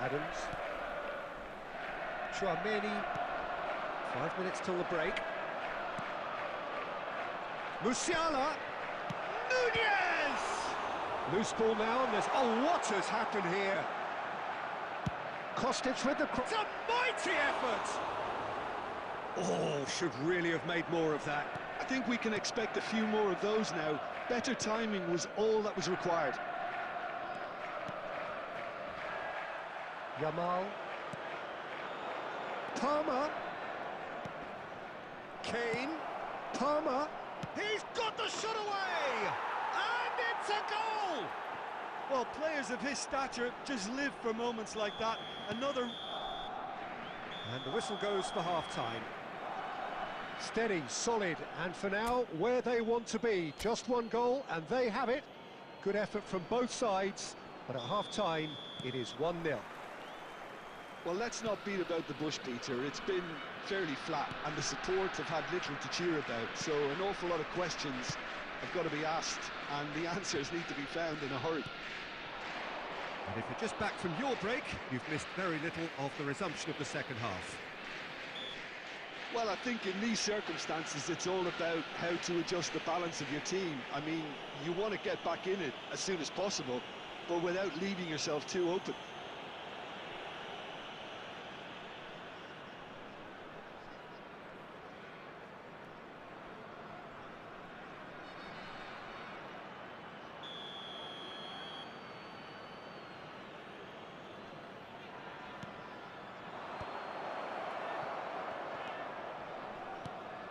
Adams. Chouameni. 5 minutes till the break. Musiala. Nunez! Loose ball now, and there's... Oh, what has happened here? Kostic with the cross. It's a mighty effort! Oh, should really have made more of that. I think we can expect a few more of those now. Better timing was all that was required. Yamal. Palmer. Kane. Palmer. He's got the shot away! And it's a goal! Well, players of his stature just live for moments like that. Another... And the whistle goes for half-time. Steady, solid, and for now, where they want to be. Just one goal, and they have it. Good effort from both sides, but at half-time, it is 1-0. Well, let's not beat about the bush, Peter. It's been fairly flat, and the support have had little to cheer about, so an awful lot of questions have got to be asked, and the answers need to be found in a hurry. And if you're just back from your break, you've missed very little of the resumption of the second half. Well, I think in these circumstances, it's all about how to adjust the balance of your team. I mean, you want to get back in it as soon as possible, but without leaving yourself too open.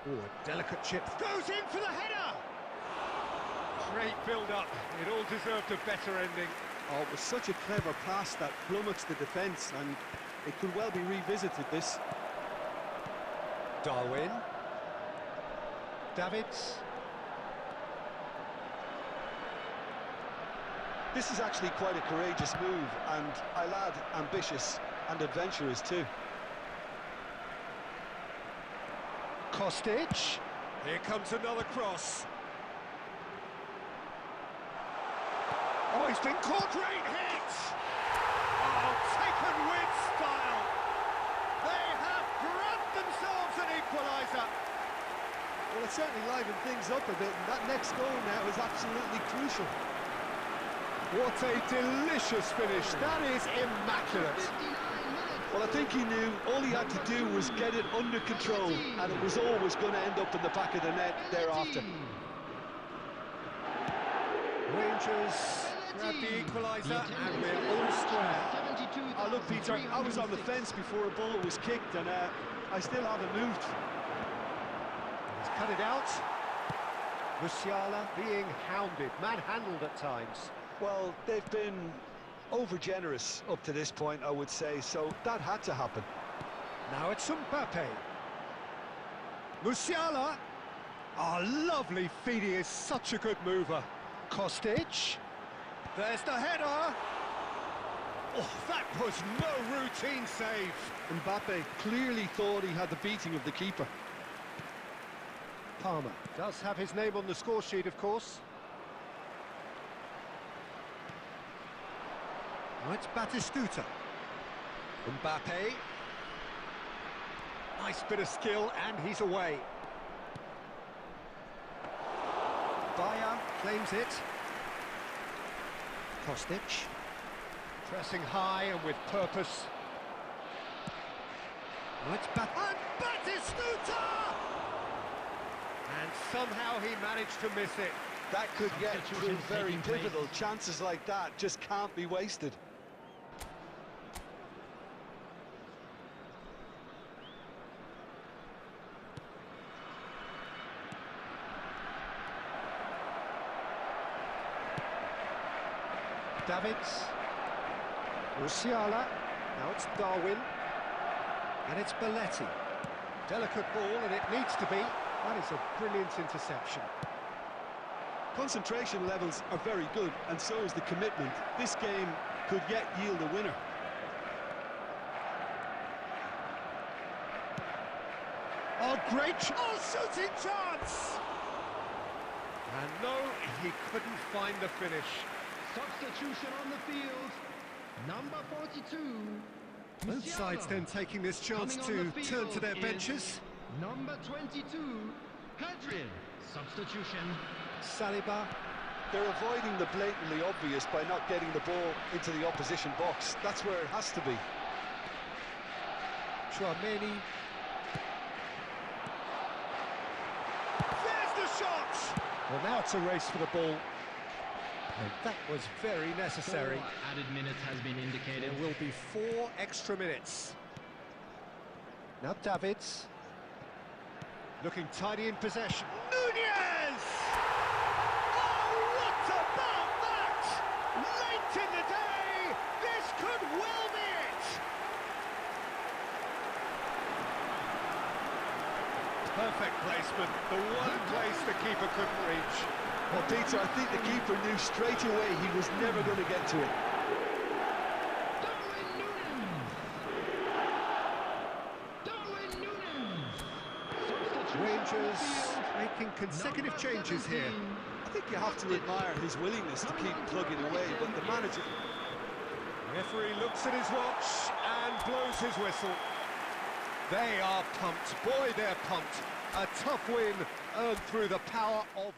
Oh, a delicate chip. Goes in for the header! Great build-up. It all deserved a better ending. Oh, it was such a clever pass that flummoxed the defence, and it could well be revisited, this. Darwin. Davids. This is actually quite a courageous move, and I'll add ambitious and adventurous too. Kostic. Here comes another cross. Oh, he's been caught. Great hit! Oh, taken with style. They have grabbed themselves an equaliser. Well, it certainly livened things up a bit, and that next goal now is absolutely crucial. What a delicious finish. That is immaculate. Well, I think he knew all he had to do was get it under control, and it was always going to end up in the back of the net thereafter. Rangers grab the equaliser, and we're all square. Oh, look, Peter, I was on the fence before a ball was kicked, and I still haven't moved. He's cut it out. Musiala being hounded, manhandled at times. Well, they've been over-generous up to this point, I would say, so that had to happen. Now it's Mbappe. Musiala. Oh, lovely feed, he is such a good mover. Kostic. There's the header. Oh, that was no routine save. Mbappe clearly thought he had the beating of the keeper. Palmer does have his name on the score sheet, of course. Now it's Batistuta. Mbappe. Nice bit of skill, and he's away. Bayer claims it. Kostic. Pressing high and with purpose. Now it's and Batistuta! And somehow he managed to miss it. That could yet prove very pivotal. Chances like that just can't be wasted. Davids. Musiala. Now it's Darwin. And it's Belletti. Delicate ball, and it needs to be. That is a brilliant interception. Concentration levels are very good, and so is the commitment. This game could yet yield a winner. Oh, great! Oh, shooting chance! And no, he couldn't find the finish. Substitution on the field. Number 42. Both Musiala. sides then taking this chance Coming on to the turn to field their is benches. Number 22. Hadrian. Substitution. Saliba. They're avoiding the blatantly obvious by not getting the ball into the opposition box. That's where it has to be. Chouameni. There's the shot! Well, now it's a race for the ball. And that was very necessary. 4 added minutes has been indicated. There will be 4 extra minutes. Now Davids. Looking tidy in possession. Nunez! Oh, what about that? Late in the day, this could well be it. Perfect placement, the one place the keeper couldn't reach. Well, Peter, I think the keeper knew straight away he was never going to get to it. Darwin Núñez. Darwin Núñez. Substitution on the Rangers field. making consecutive Number changes here. 17. I think you have to admire his willingness to keep plugging away, but the manager... Referee looks at his watch and blows his whistle. They are pumped. Boy, they're pumped. A tough win earned through the power of will.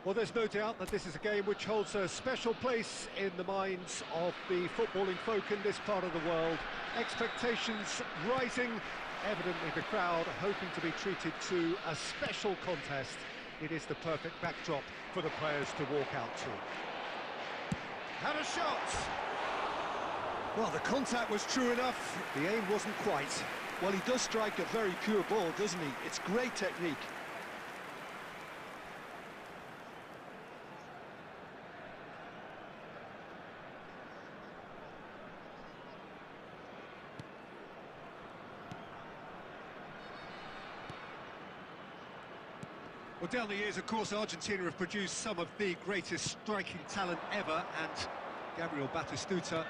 Well, there's no doubt that this is a game which holds a special place in the minds of the footballing folk in this part of the world. Expectations rising, evidently the crowd hoping to be treated to a special contest. It is the perfect backdrop for the players to walk out to. Had a shot! Well, the contact was true enough, the aim wasn't quite. Well, he does strike a very pure ball, doesn't he? It's great technique. Well, down the years, of course, Argentina have produced some of the greatest striking talent ever, and Gabriel Batistuta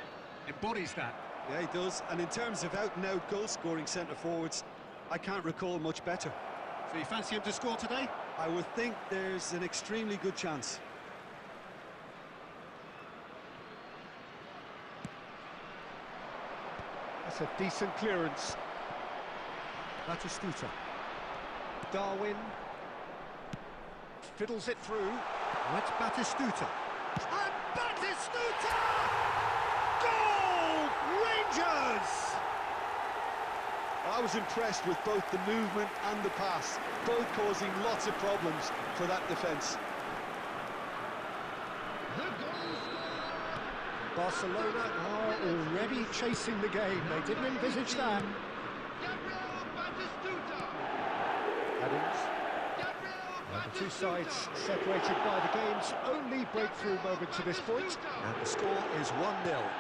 embodies that. Yeah, he does. And in terms of out-and-out goal-scoring centre-forwards, I can't recall much better. So you fancy him to score today? I would think there's an extremely good chance. That's a decent clearance. Batistuta. Darwin. Fiddles it through. That's Batistuta. And Batistuta! Goal! Rangers! I was impressed with both the movement and the pass, both causing lots of problems for that defence. Barcelona are already chasing the game. They didn't envisage that. Adams. And the two sides separated by the game's only breakthrough moment to this point. And the score is 1-0.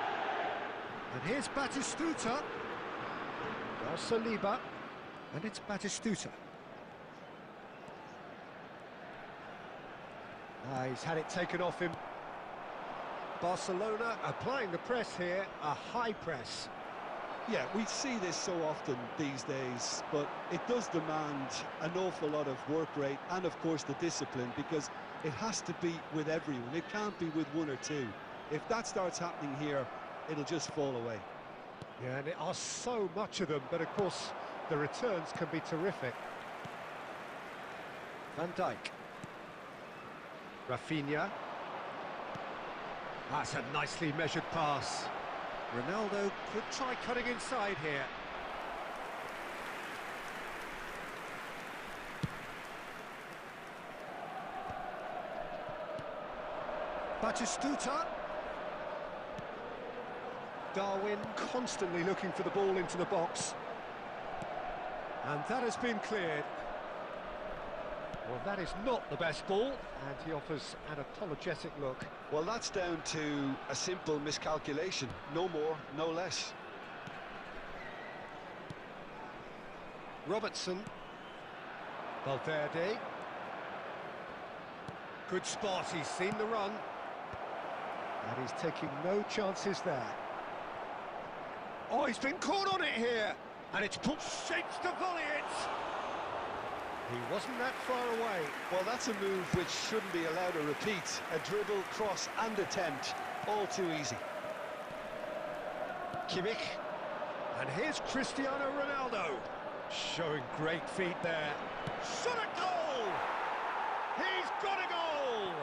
And here's Batistuta. Now Saliba. And it's Batistuta. He's had it taken off him. Barcelona applying the press here, a high press. Yeah, we see this so often these days, but it does demand an awful lot of work rate and, of course, the discipline, because it has to be with everyone. It can't be with one or two. If that starts happening here, it'll just fall away. Yeah, and there are so much of them, but of course, the returns can be terrific. Van Dijk. Rafinha. That's a nicely measured pass. Ronaldo could try cutting inside here. Batistuta. Darwin constantly looking for the ball into the box. And that has been cleared. Well, that is not the best ball, and he offers an apologetic look. Well, that's down to a simple miscalculation. No more, no less. Robertson. Valverde. Good spot, he's seen the run. And he's taking no chances there. Oh, he's been caught on it here. And it's put shapes to volley it. He wasn't that far away. Well, that's a move which shouldn't be allowed to repeat. A dribble, cross and attempt, all too easy. Kimmich. And here's Cristiano Ronaldo. Showing great feet there. Shot a goal! He's got a goal!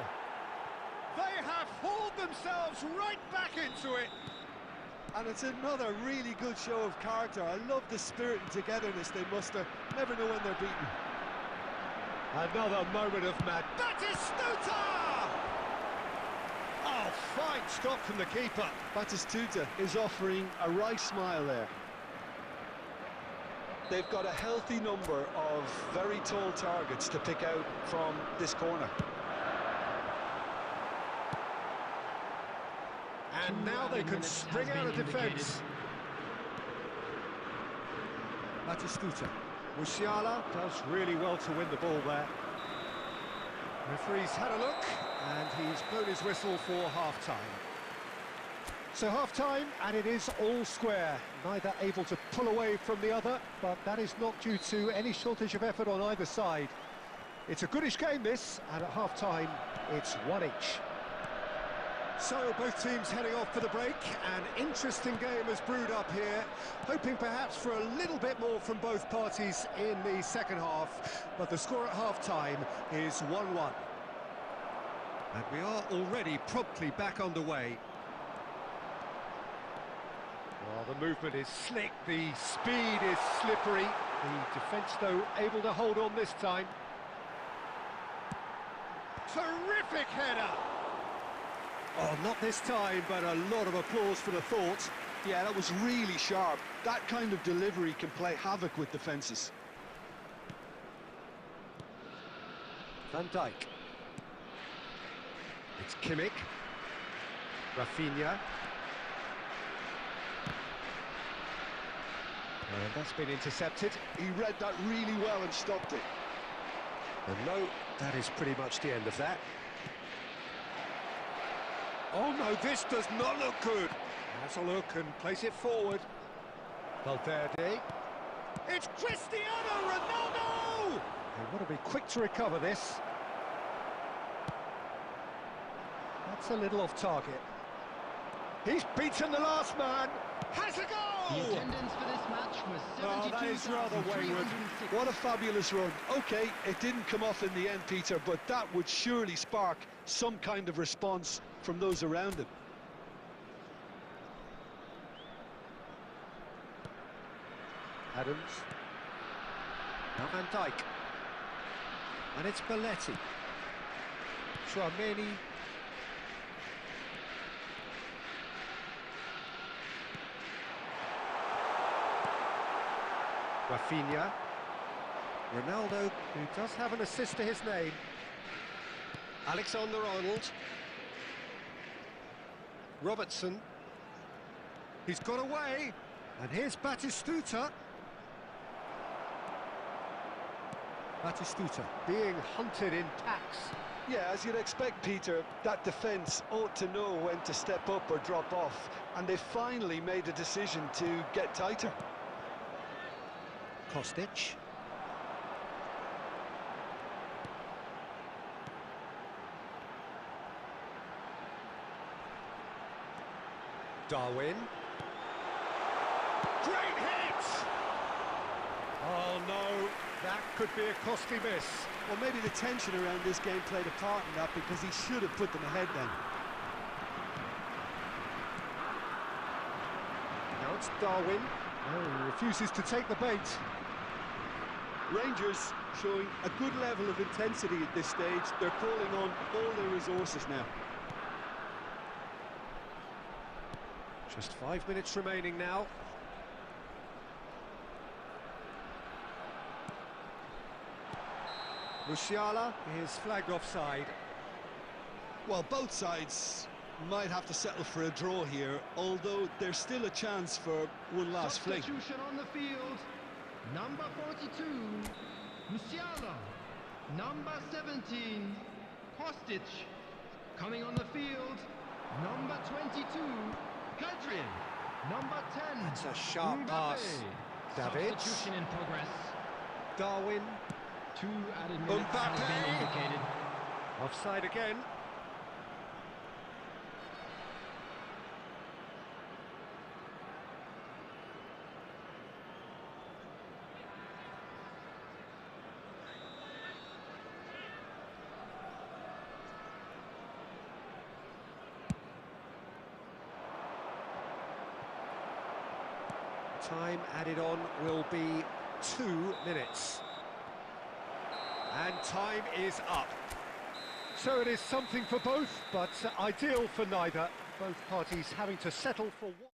They have hauled themselves right back into it. And it's another really good show of character. I love the spirit and togetherness they muster. Never know when they're beaten. Another moment of mad. Batistuta! Oh, fine stop from the keeper. Batistuta is offering a right smile there. They've got a healthy number of very tall targets to pick out from this corner. And now they can spring out of defence. Batistuta. Musiala does really well to win the ball there. Referee's had a look, and he's blown his whistle for half-time. So half-time, and it is all square. Neither able to pull away from the other, but that is not due to any shortage of effort on either side. It's a goodish game, this, and at half-time, it's one each. So both teams heading off for the break. An interesting game has brewed up here, hoping perhaps for a little bit more from both parties in the second half, but the score at half-time is 1-1. And we are already promptly back underway. Well, the movement is slick, the speed is slippery. The defence, though, able to hold on this time. Terrific header! Oh, not this time, but a lot of applause for the thought. Yeah, that was really sharp. That kind of delivery can play havoc with defences. Van Dijk. It's Kimmich. Rafinha. And that's been intercepted. He read that really well and stopped it. And no, that is pretty much the end of that. Oh no, this does not look good. Has a look and place it forward. Valverde. It's Cristiano Ronaldo! They want to be quick to recover this. That's a little off target. He's beaten the last man. Has a The goal! attendance for this match was Oh, that is rather wayward. 72,306. What a fabulous run. OK, it didn't come off in the end, Peter, but that would surely spark some kind of response from those around him. Adams. Now Van Dijk. And it's Belletti. Chouameni. Rafinha. Ronaldo, who does have an assist to his name. Alexander-Arnold. Robertson. He's got away. And here's Batistuta. Batistuta being hunted in packs. Yeah, as you'd expect, Peter, that defence ought to know when to step up or drop off, and they finally made a decision to get tighter. Kostic. Darwin. Great hit! Oh no, that could be a costly miss. Well, maybe the tension around this game played a part in that, because he should have put them ahead then. Now it's Darwin. Oh, he refuses to take the bait. Rangers showing a good level of intensity at this stage. They're calling on all their resources now. Just 5 minutes remaining now. Musiala is flagged offside. Well, both sides might have to settle for a draw here, although there's still a chance for one last fling. Substitution on the field. Number 42, Musiala. Number 17, Kostic. Coming on the field, number 22, Hadrian. Number 10, It's a sharp Mbappe. pass. David. Substitution in progress. Darwin. 2 added minutes have been Mbappe. indicated. Offside again. Time added on will be 2 minutes. And time is up. So it is something for both, but ideal for neither. Both parties having to settle for one.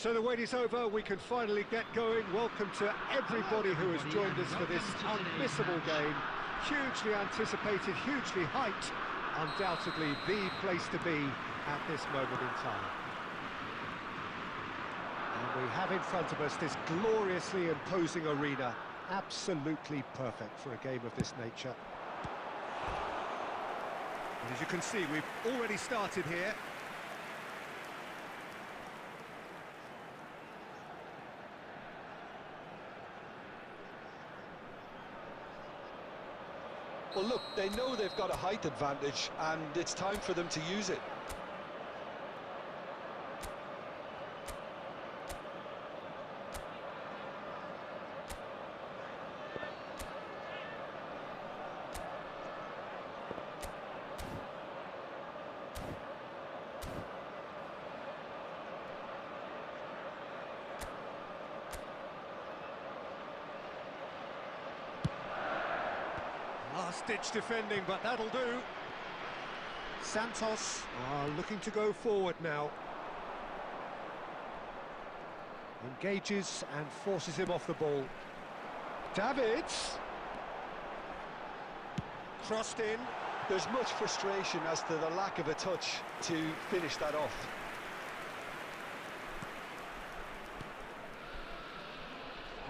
So the wait is over, we can finally get going. Welcome to everybody who has joined us for this unmissable game. Hugely anticipated, hugely hyped. Undoubtedly the place to be at this moment in time. And we have in front of us this gloriously imposing arena. Absolutely perfect for a game of this nature. And as you can see, we've already started here. Well, look, they know they've got a height advantage, and it's time for them to use it. Last-ditch defending, but that'll do. Santos are looking to go forward now. Engages and forces him off the ball. Davids. Crossed in. There's much frustration as to the lack of a touch to finish that off.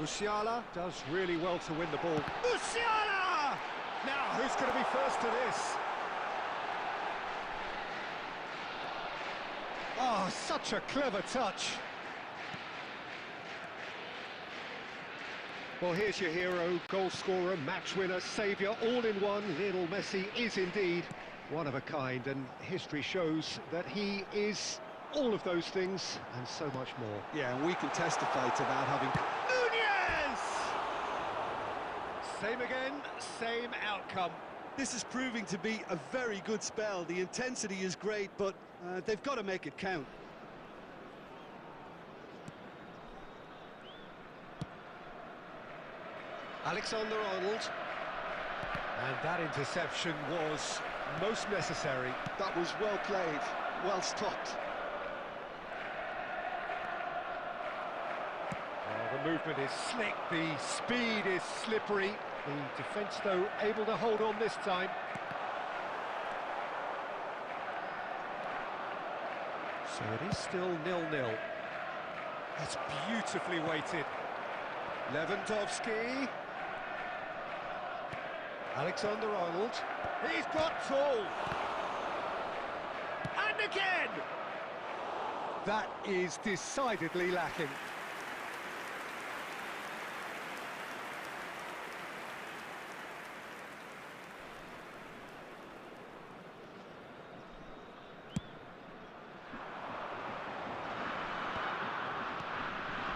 Musiala does really well to win the ball. Musiala! Now, who's going to be first to this? Oh, such a clever touch. Well, here's your hero, goal scorer, match winner, saviour, all in one. Lionel Messi is indeed one of a kind, and history shows that he is all of those things and so much more. Yeah, and we can testify to that, having... Same again, same outcome. This is proving to be a very good spell. The intensity is great, but they've got to make it count. Alexander-Arnold. And that interception was most necessary. That was well played, well stopped. The movement is slick, the speed is slippery. The defence, though, able to hold on this time. So it is still 0-0. That's beautifully weighted. Lewandowski. Alexander-Arnold. He's got tall. And again! That is decidedly lacking.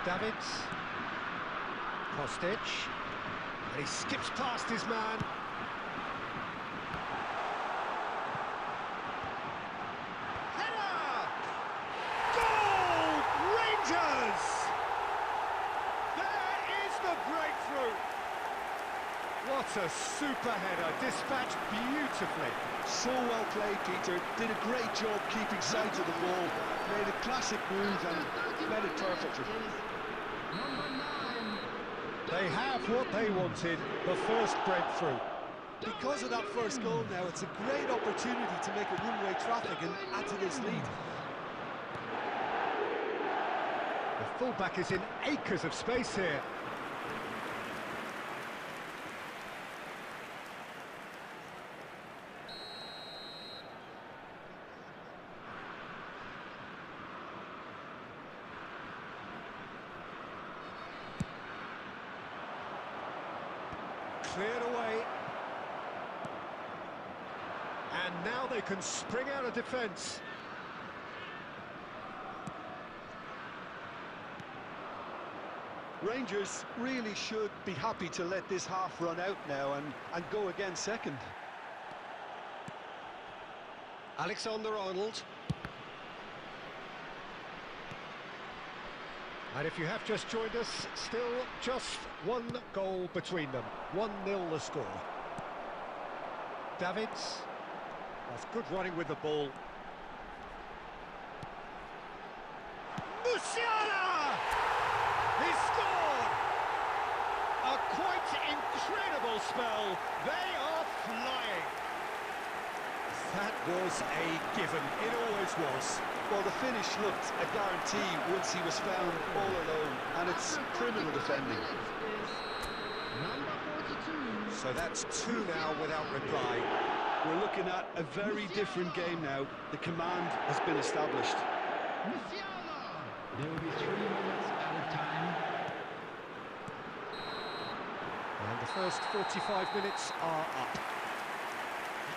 Davids, Kostic, and he skips past his man. Header! Goal! Rangers! There is the breakthrough. What a super header, dispatched beautifully. So well played, Peter. Did a great job keeping sight of the ball. Made a classic move and met it perfectly. They have what they wanted, the first breakthrough. Because of that first goal now, it's a great opportunity to make a one-way traffic and add to this lead. The fullback is in acres of space here. Cleared away. And now they can spring out of defence. Rangers really should be happy to let this half run out now and go again second. Alexander-Arnold. And if you have just joined us, still just one goal between them. 1-0 the score. Davids. That's good running with the ball. Musiala! He scored! A quite incredible spell. They are flying. That was a given. It always was. Well, the finish looked a guarantee once he was found all alone, and it's criminal defending. So that's 2 now without reply. We're looking at a very different game now. The command has been established. There will be 3 minutes out of time. And the first 45 minutes are up.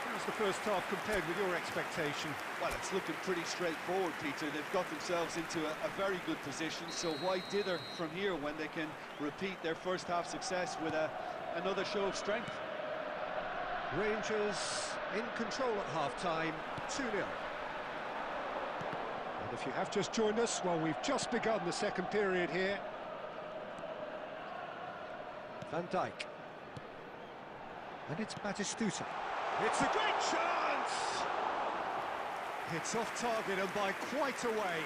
How's the first half compared with your expectation? Well, it's looking pretty straightforward, Peter. They've got themselves into a very good position, so why dither from here when they can repeat their first half success with another show of strength? Rangers in control at half-time, 2-0. And if you have just joined us, well, we've just begun the second period here. Van Dijk. And it's Batistuta. It's a great chance! It's off target and by quite a way.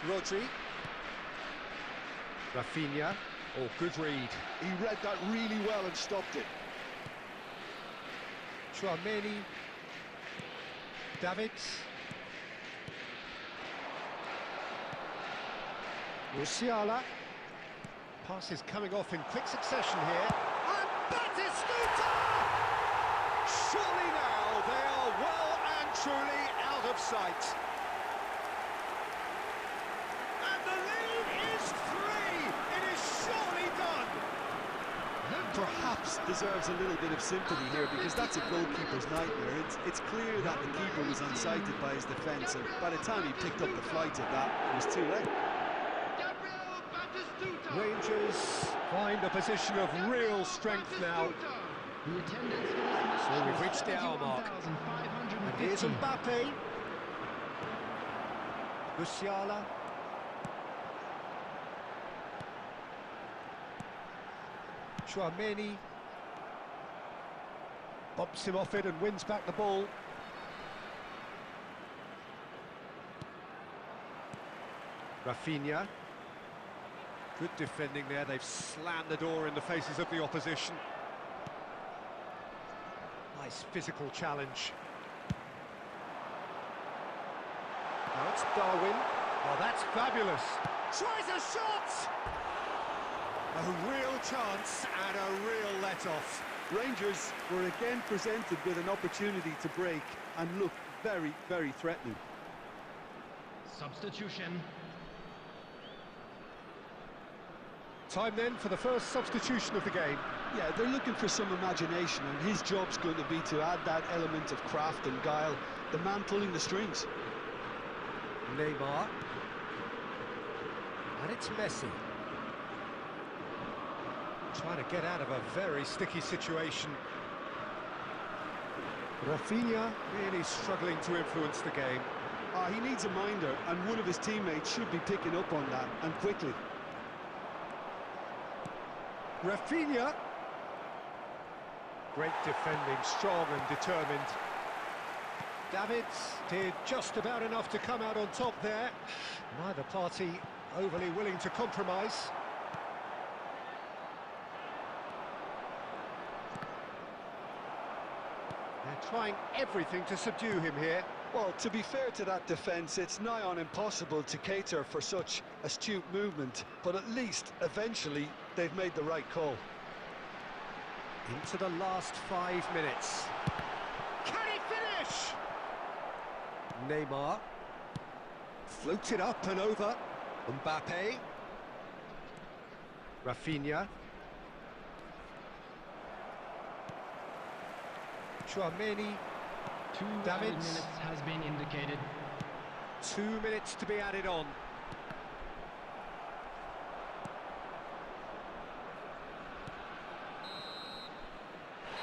Rodri. Rafinha. Oh, good read. He read that really well and stopped it. Chouameni. Davids. Musiala. Pass is coming off in quick succession here. And Batistuta! Surely now they are well and truly out of sight. And the lead is 3! It is surely done! Perhaps deserves a little bit of sympathy here because that's a goalkeeper's nightmare. It's clear that the keeper was unsighted by his defence, and by the time he picked up the flight at that, it was too late. Rangers find a position of real strength now. So we've reached the hour mark. And here's Mbappe. Musiala. Chouameni. Bumps him off it and wins back the ball. Rafinha. Good defending there, they've slammed the door in the faces of the opposition. Nice physical challenge. Now it's Darwin. Oh, that's fabulous. Tries a shot! A real chance and a real let-off. Rangers were again presented with an opportunity to break and look very, very threatening. Substitution. Time then for the first substitution of the game. Yeah, they're looking for some imagination, and his job's going to be to add that element of craft and guile, the man pulling the strings. Neymar. And it's Messi. Trying to get out of a very sticky situation. Rafinha really struggling to influence the game. He needs a minder, and one of his teammates should be picking up on that, and quickly. Rafinha. Great defending, strong and determined. Davids did just about enough to come out on top there. Neither party overly willing to compromise. They're trying everything to subdue him here. Well, to be fair to that defence, it's nigh on impossible to cater for such astute movement, but at least, eventually, they've made the right call. Into the last 5 minutes. Can he finish? Neymar. Floats it up and over. Mbappe. Rafinha. Chouameni. 2 Davids. minutes has been indicated. 2 minutes to be added on.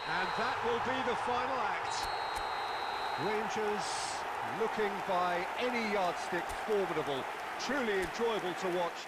And that will be the final act. Rangers looking by any yardstick formidable. Truly enjoyable to watch.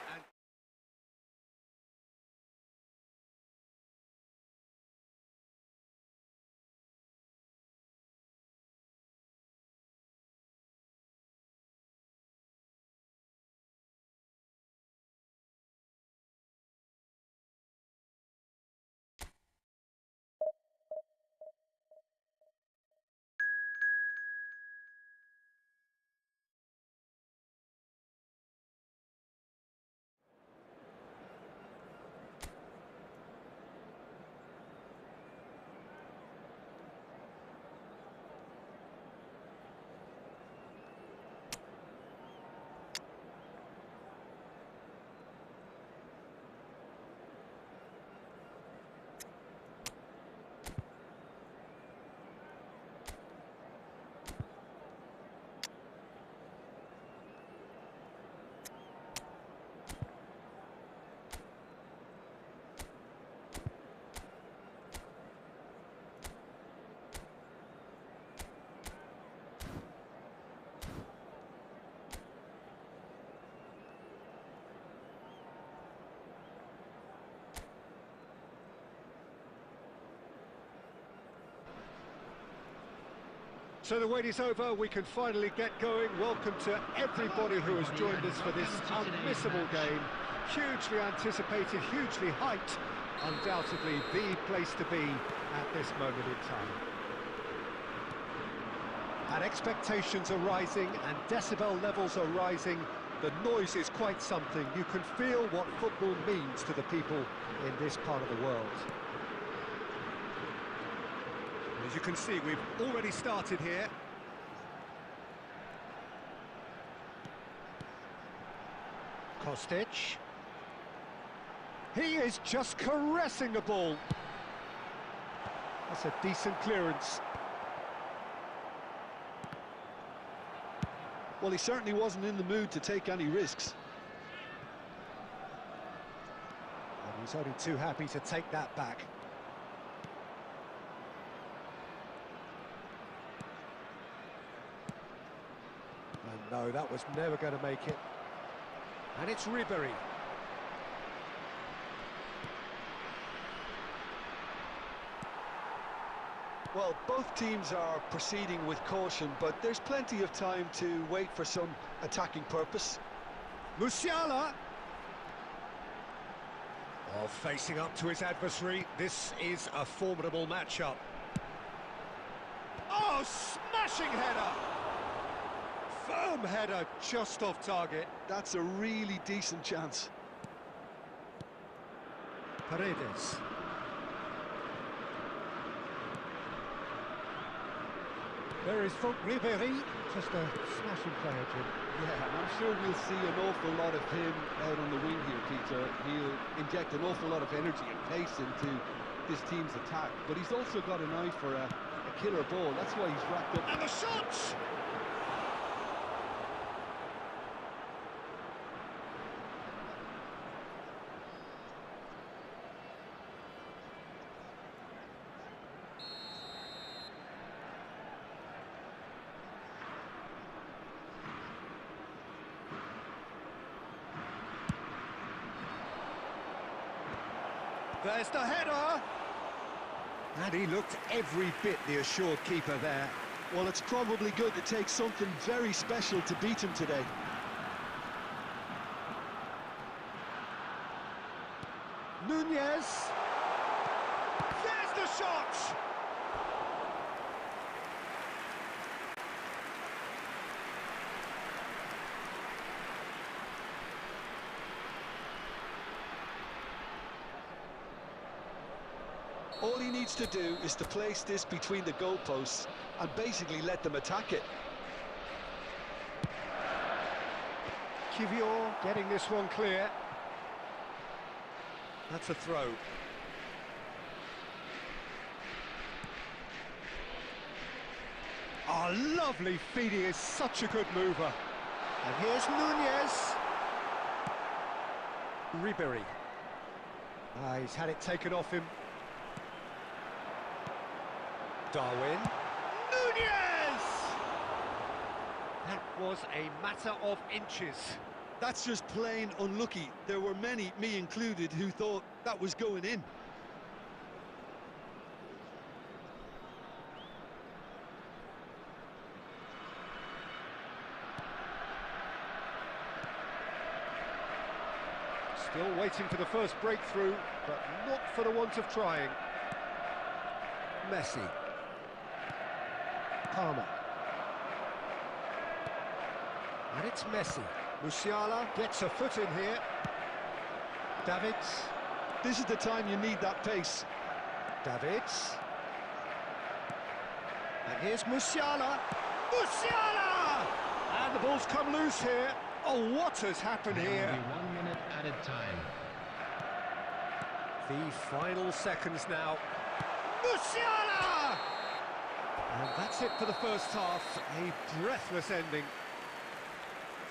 So the wait is over, we can finally get going. Welcome to everybody who has joined us for this unmissable game. Hugely anticipated, hugely hyped. Undoubtedly the place to be at this moment in time. And expectations are rising and decibel levels are rising. The noise is quite something. You can feel what football means to the people in this part of the world. As you can see, we've already started here. Kostic. He is just caressing the ball. That's a decent clearance. Well, he certainly wasn't in the mood to take any risks. And he's only too happy to take that back. And no, that was never going to make it. And it's Ribéry. Well, both teams are proceeding with caution, but there's plenty of time to wait for some attacking purpose. Musiala! Oh, facing up to his adversary, this is a formidable matchup. Oh, smashing header! Firm header, just off target. That's a really decent chance. Paredes. There is Ribéry, just a smashing player, Jim. Yeah, and I'm sure we'll see an awful lot of him out on the wing here, Peter. He'll inject an awful lot of energy and pace into this team's attack, but he's also got an eye for a killer ball. That's why he's racked up. And the shots! There's the header! And he looked every bit the assured keeper there. Well, it's probably going to take something very special to beat him today. Nunez! There's the shot! All he needs to do is to place this between the goalposts and basically let them attack it. Kivior getting this one clear. That's a throw. Oh, lovely feed. He is such a good mover. And here's Nunez. Ribéry. He's had it taken off him. Darwin. Nunez! That was a matter of inches. That's just plain unlucky. There were many, me included, who thought that was going in. Still waiting for the first breakthrough, but not for the want of trying. Messi. Palmer. And it's Messi. Musiala gets a foot in here. Davids. This is the time you need that pace. Davids. And here's Musiala. Musiala! And the ball's come loose here. Oh, what has happened here? Only 1 minute added time. The final seconds now. Musiala! And that's it for the first half. A breathless ending.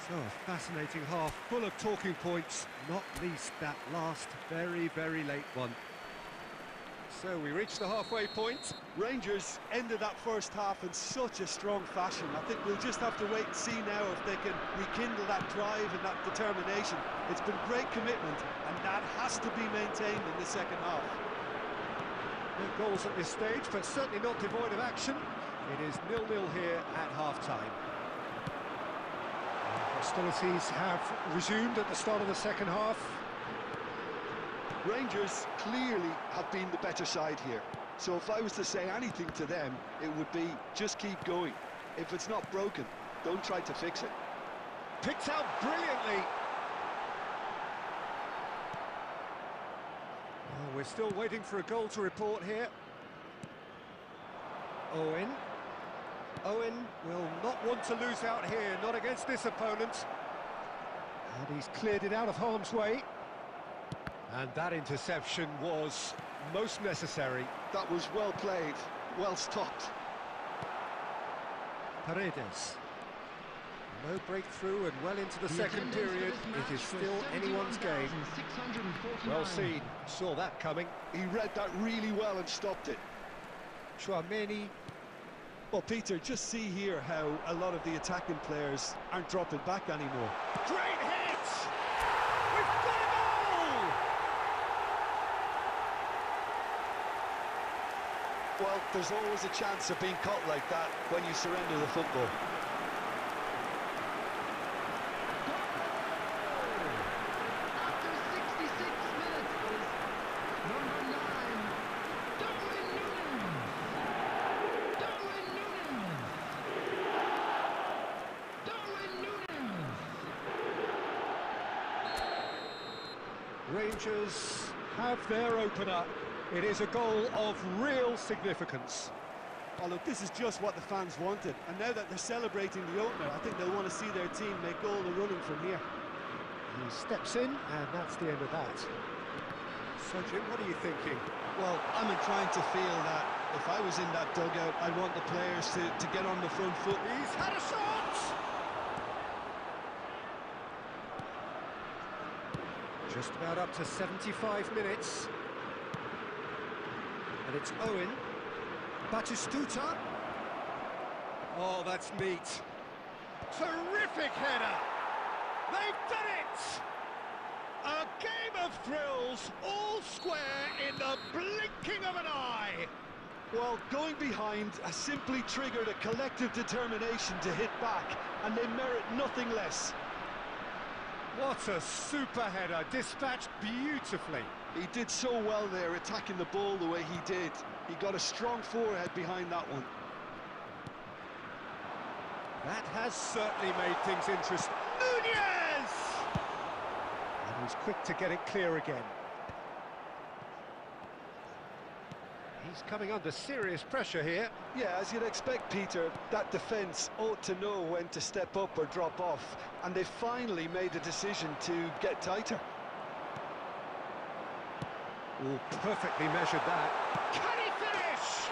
So a fascinating half, full of talking points, not least that last very, very late one. So we reached the halfway point. Rangers ended that first half in such a strong fashion. I think we'll just have to wait and see now if they can rekindle that drive and that determination. It's been great commitment, and that has to be maintained in the second half. No goals at this stage, but certainly not devoid of action. It is 0-0 here at half-time. Hostilities have resumed at the start of the second half. Rangers clearly have been the better side here. So if I was to say anything to them, it would be just keep going. If it's not broken, don't try to fix it. Picked out brilliantly. Oh, we're still waiting for a goal to report here. Owen. Owen will not want to lose out here, not against this opponent. And he's cleared it out of harm's way. And that interception was most necessary. That was well played, well stopped. Paredes. No breakthrough and well into the second period. It is still anyone's game. Well seen, saw that coming. He read that really well and stopped it. Chouameni. Well, Peter, just see here how a lot of the attacking players aren't dropping back anymore. Great hit! We've got a goal! Well, there's always a chance of being caught like that when you surrender the football. After 66 minutes is number 9, Darwin Núñez. Darwin Núñez. Darwin Núñez. Rangers have their opener. It is a goal of real significance. Oh, look, this is just what the fans wanted. And now that they're celebrating the opener, I think they'll want to see their team make all the running from here. He steps in, and that's the end of that. So, Jim, what are you thinking? Well, I'm inclined to feel that if I was in that dugout, I'd want the players to get on the front foot. He's had a shot! Just about up to 75 minutes. And it's Owen. Batistuta. Oh, that's neat. Terrific header! They've done it! A game of thrills, all square in the blinking of an eye. Well, going behind has simply triggered a collective determination to hit back, and they merit nothing less. What a super header, dispatched beautifully. He did so well there, attacking the ball the way he did. He got a strong forehead behind that one. That has certainly made things interesting. Núñez! And he's quick to get it clear again. He's coming under serious pressure here. Yeah, as you'd expect, Peter, that defence ought to know when to step up or drop off, and they finally made a decision to get tighter. Oh, perfectly measured that. Can he finish?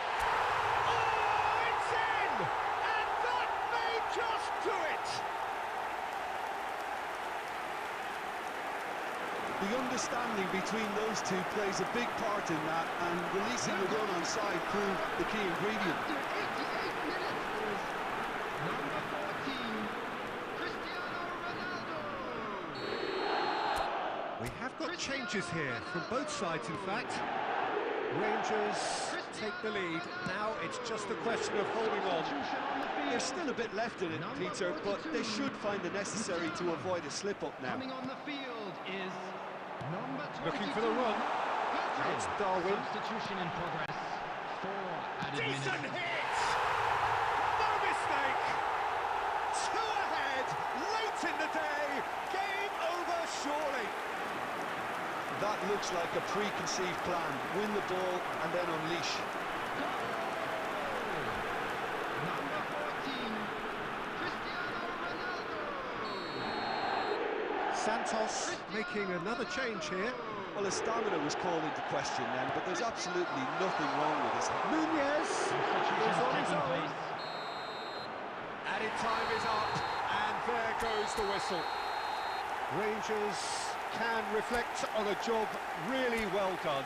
Oh, it's in! And that may just do it! The understanding between those two plays a big part in that, and releasing the run on side proved the key ingredient. After 88 minutes is number 14, Cristiano Ronaldo. We have got changes here from both sides, in fact. Rangers take the lead. Now it's just a question of holding on. There's still a bit left in it, Peter, but they should find the necessary to avoid a slip-up now. Coming on the field is number 22. Looking for the run. It's Darwin. Substitution in progress. 4 added Decent minutes. hit! No mistake! 2 ahead, late in the day. Game over, surely. That looks like a preconceived plan. Win the ball and then unleash. Number 14, Cristiano Ronaldo. Santos making another change here. Well, his stamina was called into question then, but there's absolutely nothing wrong with his head. Núñez is on his Taking own. place. Added time is up, and there goes the whistle. Rangers can reflect on a job really well done.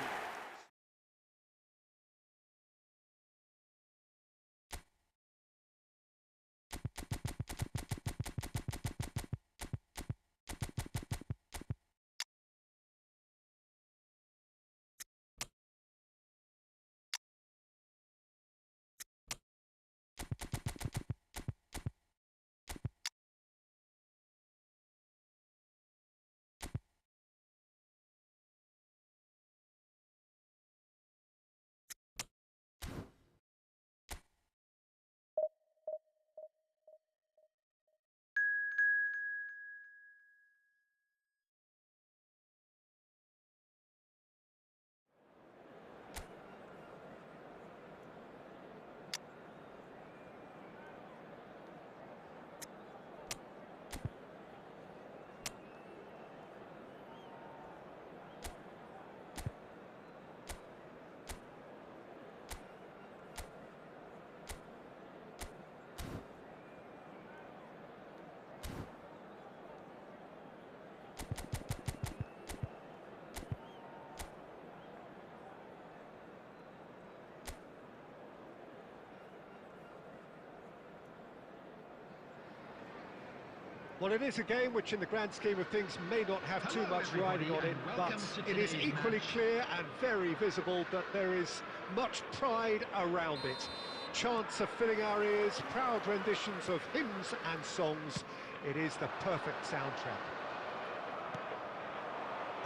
Well, it is a game which, in the grand scheme of things, may not have too Hello, much riding on everybody, it, and but welcome to it is today's equally match. clear and very visible that there is much pride around it. Chants are filling our ears, proud renditions of hymns and songs. It is the perfect soundtrack.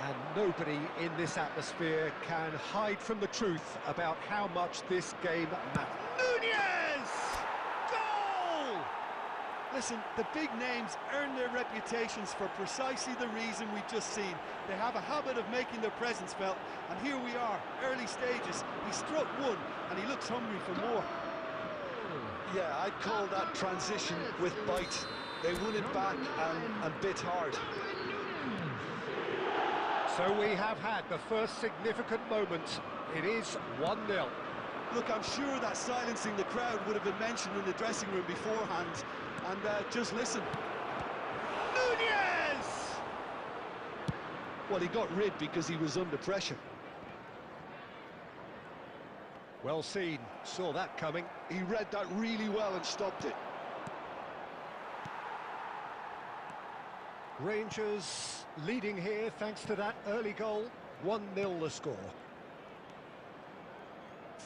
And nobody in this atmosphere can hide from the truth about how much this game matters. Nunez! Goal! Listen, the big names earn their reputations for precisely the reason we've just seen. They have a habit of making their presence felt, and here we are, early stages. He struck one, and he looks hungry for more. Yeah, I'd call that transition with bite. They won it back and bit hard. So we have had the first significant moment. It is 1-0. Look, I'm sure that silencing the crowd would have been mentioned in the dressing room beforehand. And just listen. Nunez! Well, he got rid because he was under pressure. Well seen, saw that coming. He read that really well and stopped it. Rangers leading here thanks to that early goal. 1-0 the score.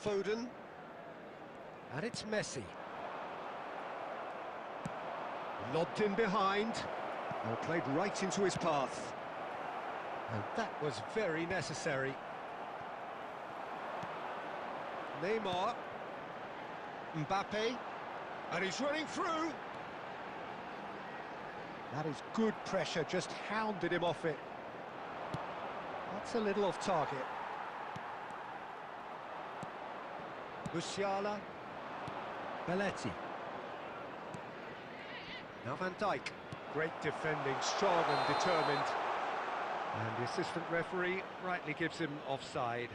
Foden. And it's Messi. Lobbed in behind. And played right into his path. And that was very necessary. Neymar. Mbappe. And he's running through. That is good pressure, just hounded him off it. That's a little off target. Musiala. Belletti. Now Van Dijk. Great defending, strong and determined. And the assistant referee rightly gives him offside.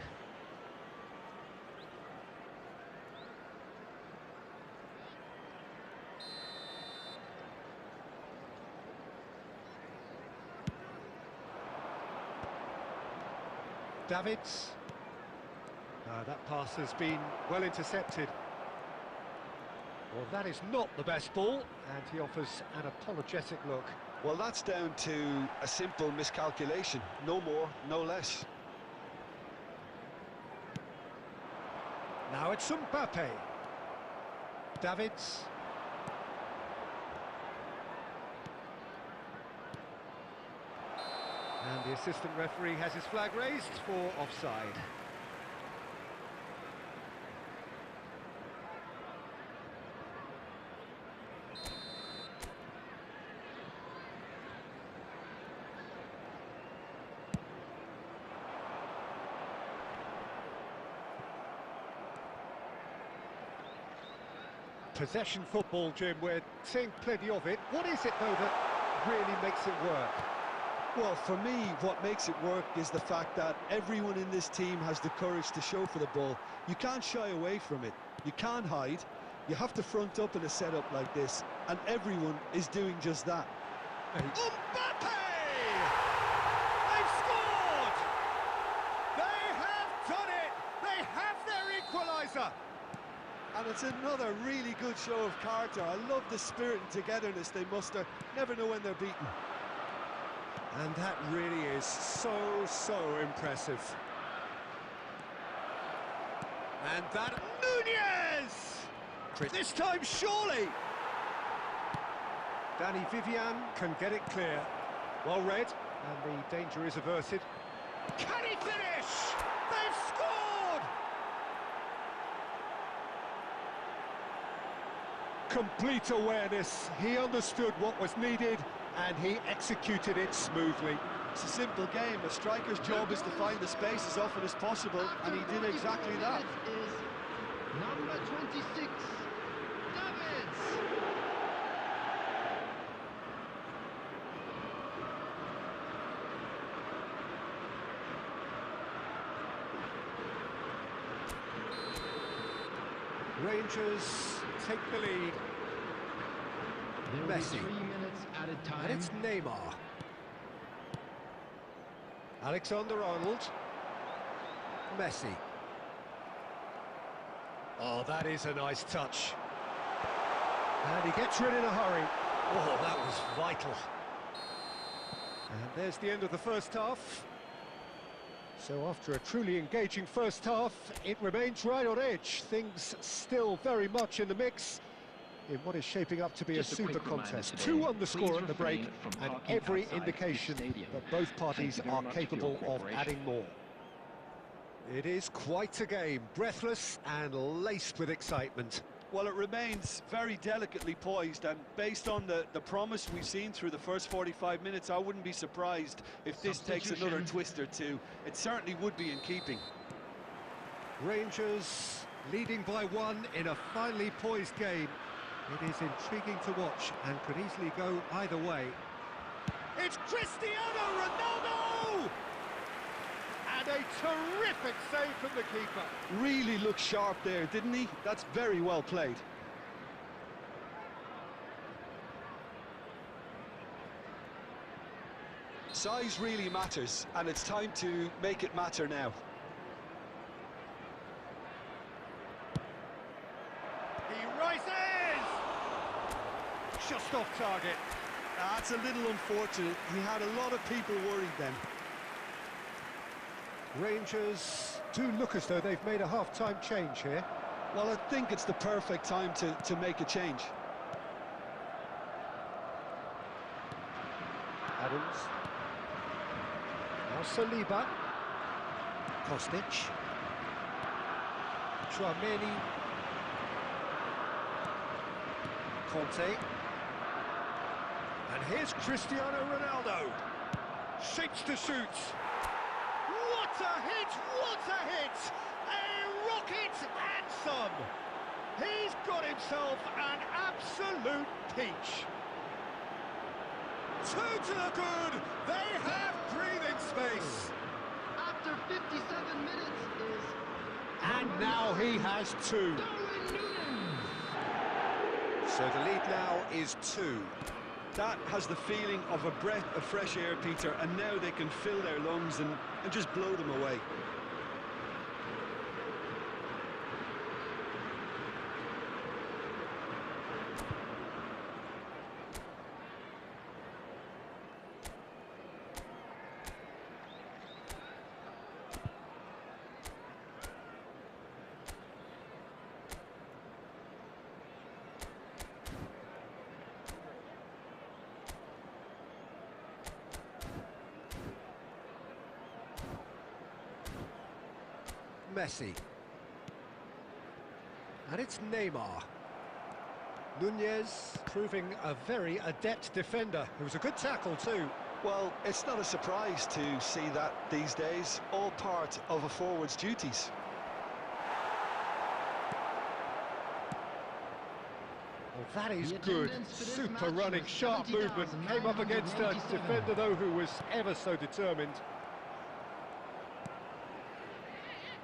Davids. That pass has been well intercepted. Well, that is not the best ball, and he offers an apologetic look. Well, that's down to a simple miscalculation. No more, no less. Now it's Mbappe. Davids. And the assistant referee has his flag raised for offside. Possession football, Jim, we're seeing plenty of it. What is it, though, that really makes it work? Well, for me, what makes it work is the fact that everyone in this team has the courage to show for the ball. You can't shy away from it. You can't hide. You have to front up in a setup like this, and everyone is doing just that. Mbappe! They've scored! They have done it! They have their equaliser! And it's another really good show of character. I love the spirit and togetherness they muster. Never know when they're beaten. And that really is so impressive. And that Nunez! This time, surely! Danny Vivian can get it clear. Well read, and the danger is averted. Can he finish? They've scored! Complete awareness. He understood what was needed, and he executed it smoothly. It's a simple game. A striker's job is to find the space as often as possible, and he did exactly that. Is number 26, Davids. Rangers take the lead. There will be Messi. 3 minutes added time. And it's Neymar. Alexander-Arnold. Messi. Oh, that is a nice touch. And he gets rid in a hurry. Oh, that was vital. And there's the end of the first half. So after a truly engaging first half, it remains right on edge. Things still very much in the mix in what is shaping up to be Just a a quick super reminder contest. today, 2 on the please score at the break, refrain from and parking every outside indication the stadium. that both parties Thank you very are much for your capable of cooperation. adding more. It is quite a game, breathless and laced with excitement. Well, it remains very delicately poised, and based on the promise we've seen through the first 45 minutes, I wouldn't be surprised if this takes another twist or two. It certainly would be in keeping. Rangers leading by 1 in a finely poised game. It is intriguing to watch and could easily go either way. It's Cristiano Ronaldo! And a terrific save from the keeper. Really looked sharp there, didn't he? That's very well played. Size really matters, and it's time to make it matter now. He rises! Just off target. That's a little unfortunate. He had a lot of people worried then. Rangers do look as though they've made a half-time change here. Well, I think it's the perfect time to make a change. Adams. Now Saliba. Kostic. Tchouameni. Conte. And here's Cristiano Ronaldo. Shapes to shoot. What a hit! What a hit! A rocket and some! He's got himself an absolute peach. 2 to the good! They have breathing space! After 57 minutes is... And now he has 2. So the lead now is 2. That has the feeling of a breath of fresh air, Peter, and now they can fill their lungs and just blow them away. Messi. And it's Neymar. Nunez proving a very adept defender. It was a good tackle too. Well, it's not a surprise to see that these days, all part of a forward's duties. Well, that is The good. attendance for this Super match running, was sharp movement. Came up against a 70,987. defender, though, who was ever so determined.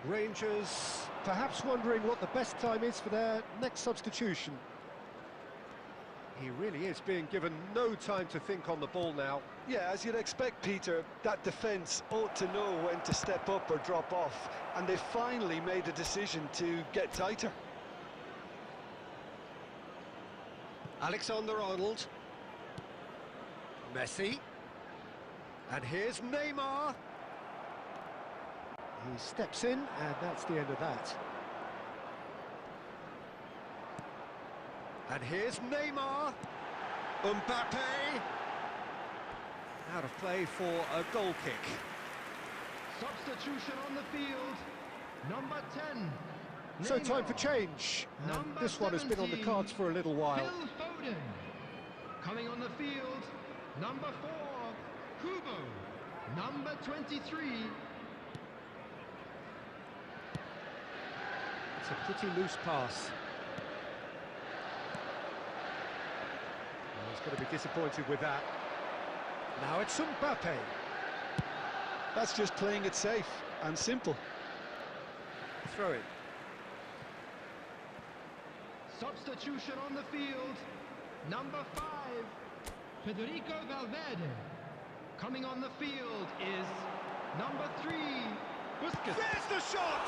Rangers perhaps wondering what the best time is for their next substitution. He really is being given no time to think on the ball now. Yeah, as you'd expect, Peter, that defence ought to know when to step up or drop off, and they finally made a decision to get tighter. Alexander-Arnold. Messi. And here's Neymar. He steps in, and that's the end of that. And here's Neymar. Mbappe. Out of play for a goal kick. Substitution on the field. Number 10. So time Neymar. for change. And Number this one has been on the 17, cards for a little while. Phil Foden. Coming on the field. Number 4. Kubo. Number 23. It's a pretty loose pass. Well, he's going to be disappointed with that. Now it's Mbappe. That's just playing it safe and simple. Throw it. Substitution on the field. Number 5. Federico Valverde. Coming on the field is number 3. Busquets. There's the shot!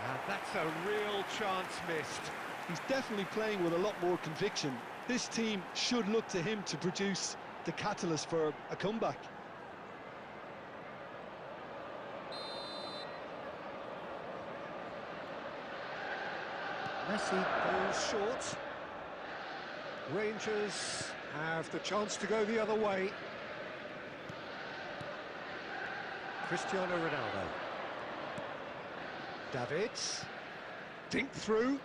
And that's a real chance missed. He's definitely playing with a lot more conviction, This team should look to him to produce the catalyst for a comeback. Messi goes short. Rangers have the chance to go the other way. Cristiano Ronaldo. Davids. Dink through.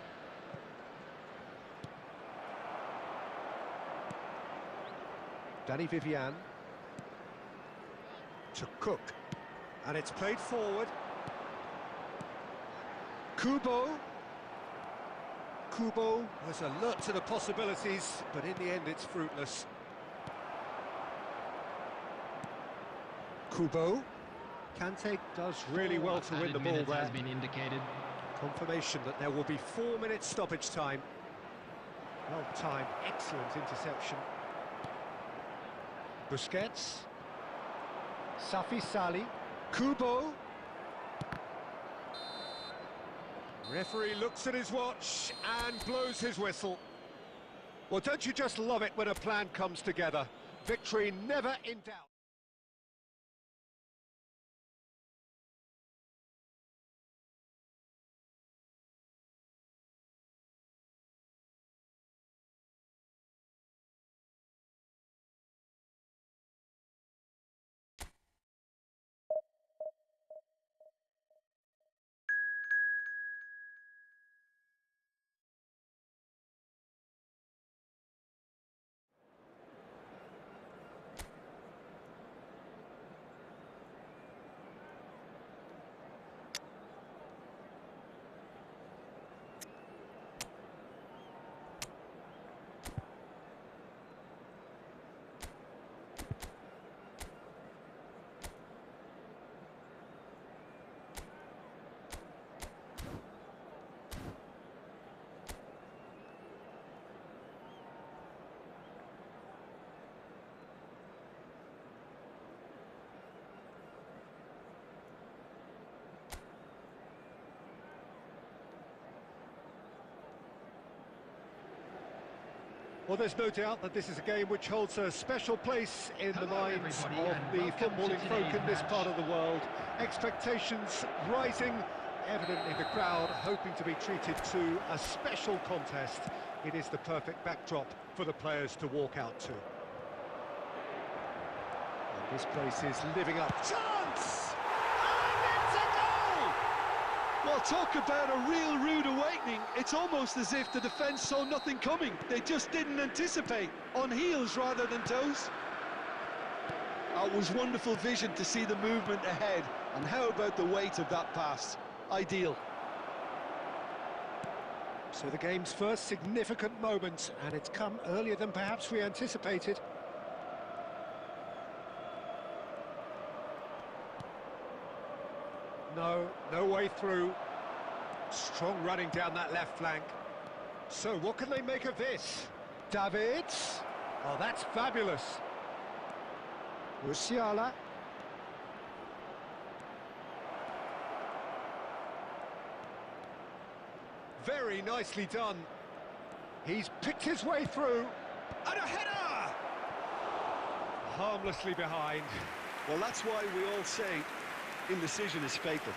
Danny Vivian. To Cook. And it's played forward. Kubo. Kubo was alert to the possibilities, but in the end it's fruitless. Kubo. Kante does really well to win the ball Minutes there. has been indicated. Confirmation that there will be 4 minutes stoppage time. Well timed, excellent interception. Busquets. Safi Sali. Kubo. Referee looks at his watch and blows his whistle. Well, don't you just love it when a plan comes together? Victory never in doubt. Well, there's no doubt that this is a game which holds a special place in the Hello, minds everybody, of and the welcome to footballing folk today's in this match. part of the world. Expectations rising, evidently the crowd hoping to be treated to a special contest. It is the perfect backdrop for the players to walk out to. And this place is living up. Chance! And it's a goal! Well, talk about a real rude awakening. It's almost as if the defence saw nothing coming. They just didn't anticipate, on heels rather than toes. It was wonderful vision to see the movement ahead. And how about the weight of that pass? Ideal. So the game's first significant moment, and it's come earlier than perhaps we anticipated. No way through. Strong running down that left flank. So what can they make of this? Davids. Oh, that's fabulous. Musiala. Very nicely done. He's picked his way through. And a header! Harmlessly behind. Well, that's why we all say indecision is fatal.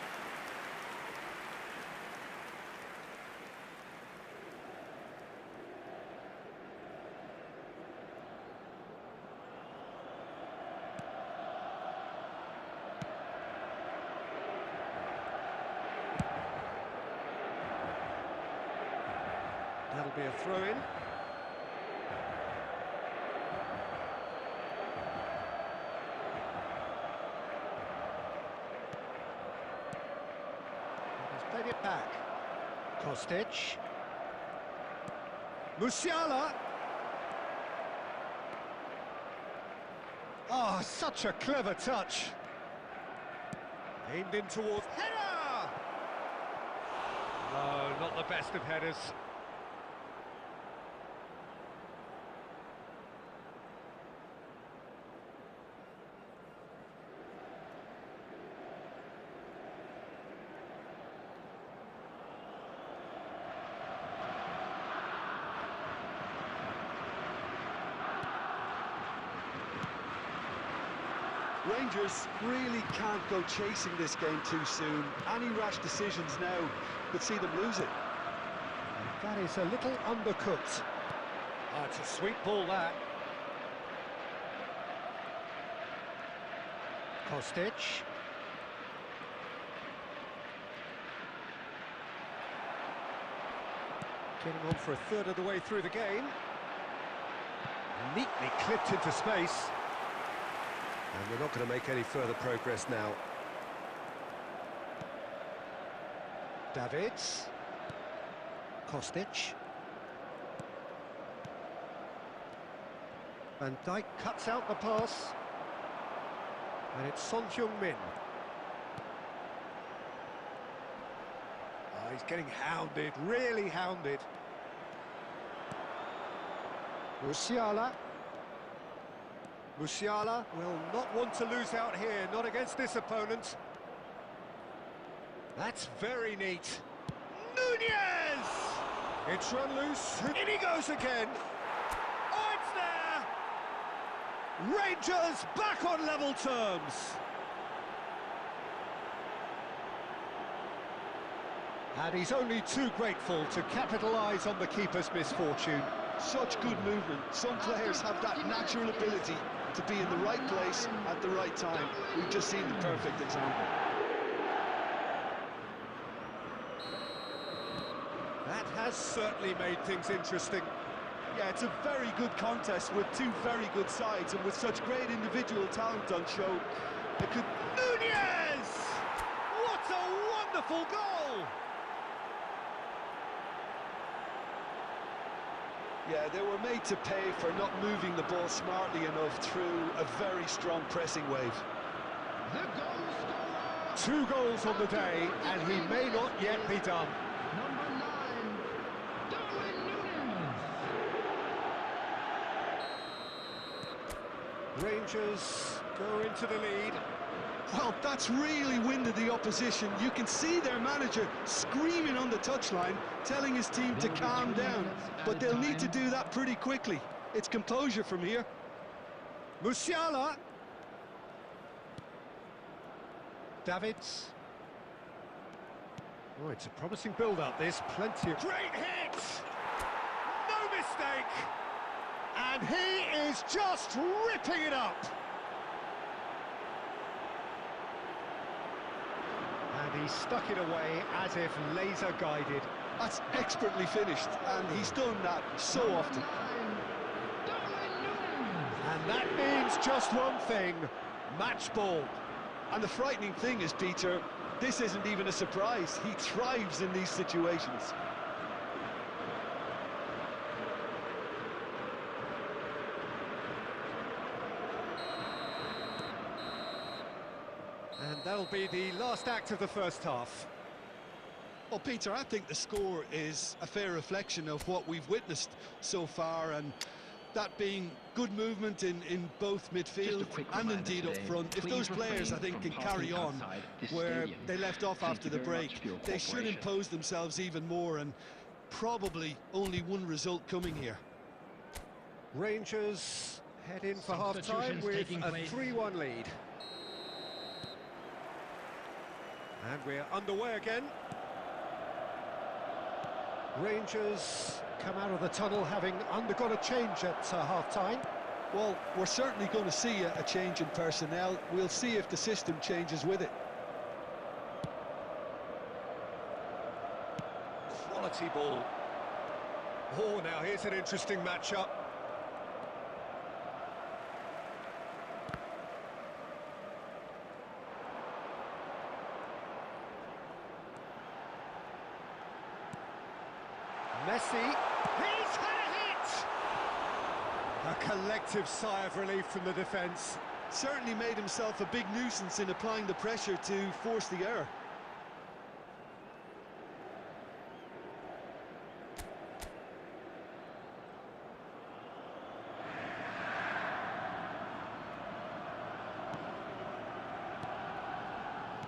That'll be a throw-in. He's played it back. Kostic. Musiala. Oh, such a clever touch. Aimed in towards... Header! No, not the best of headers. Rangers really can't go chasing this game too soon. Any rash decisions now could see them lose it. That is a little undercooked. Oh, it's a sweet ball, that. Kostic. Getting on for a third of the way through the game. Neatly clipped into space. And we're not going to make any further progress now. Davids. Kostic. Van Dijk cuts out the pass. And it's Son Heung-min. Oh, he's getting hounded, really hounded. Musiala. Musiala will not want to lose out here, not against this opponent. That's very neat. Nunez! It's run loose, in he goes again. Oh, it's there! Rangers back on level terms. And he's only too grateful to capitalise on the keeper's misfortune. Such good movement. Some players have that natural ability to be in the right place at the right time. We've just seen the perfect example. That has certainly made things interesting. Yeah, it's a very good contest with two very good sides, and with such great individual talent on show, it could... Nunez! What a wonderful goal! Yeah, they were made to pay for not moving the ball smartly enough through a very strong pressing wave. The goal scorer! 2 goals on the day, and he may not yet be done. Number 9, Darwin Núñez. Rangers go into the lead. Well, that's really winded the opposition. You can see their manager screaming on the touchline, telling his team to calm down. But they'll need to do that pretty quickly. It's composure from here. Musiala. Davids. Oh, it's a promising build-up, this. Plenty of... Great hit! No mistake! And he is just ripping it up! And he stuck it away as if laser-guided. That's expertly finished, and he's done that so often. And that means just one thing, match ball. And the frightening thing is, Peter, this isn't even a surprise. He thrives in these situations. And that'll be the last act of the first half. Well, Peter, I think the score is a fair reflection of what we've witnessed so far, and that being good movement in both midfield and indeed up front. If those players, I think, can carry on where they left off after the break, they should impose themselves even more, and probably only one result coming here. Rangers head in for half-time with a 3-1 lead. And we're underway again. Rangers come out of the tunnel having undergone a change at half-time. Well, we're certainly going to see a change in personnel. We'll see if the system changes with it. Quality ball. Oh, now here's an interesting matchup. Messi, he's had a hit! A collective sigh of relief from the defence. Certainly made himself a big nuisance in applying the pressure to force the error.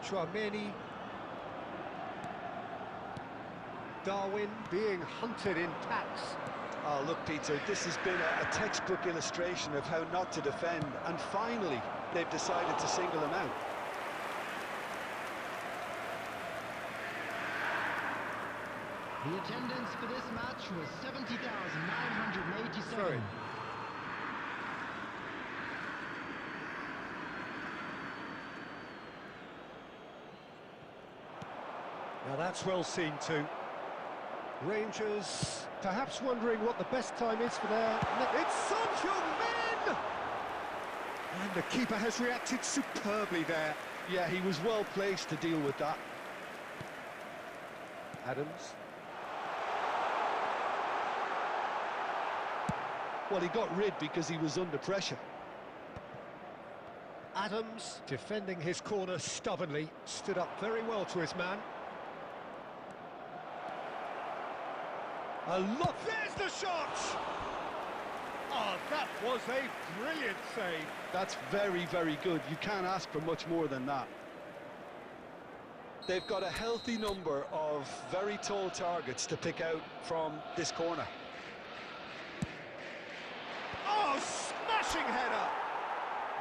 Chouameni. Darwin being hunted in packs. Oh, look, Peter, this has been a textbook illustration of how not to defend, and finally they've decided to single him out. The attendance for this match was 70,987. Throw-in. Now that's well seen too. Rangers perhaps wondering what the best time is for their... It's Son Heung-min! And the keeper has reacted superbly there. Yeah, he was well placed to deal with that. Adams. Well, he got rid because he was under pressure. Adams, defending his corner stubbornly, stood up very well to his man. A look, there's the shot! Oh, that was a brilliant save. That's very, very good. You can't ask for much more than that. They've got a healthy number of very tall targets to pick out from this corner. Oh, smashing header!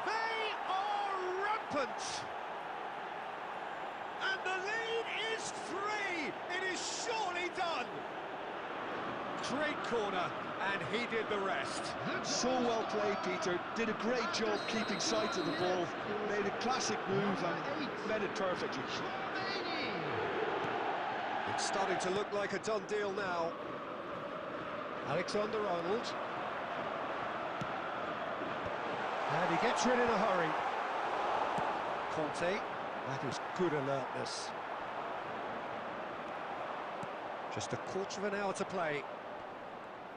They are rampant! And the lead is free! It is surely done! Great corner, and he did the rest. So well played, Peter. Did a great job keeping sight of the ball. Made a classic move and met it perfectly. It's starting to look like a done deal now. Alexander-Arnold. And he gets rid in a hurry. Conte, that is good alertness. Just a quarter of an hour to play.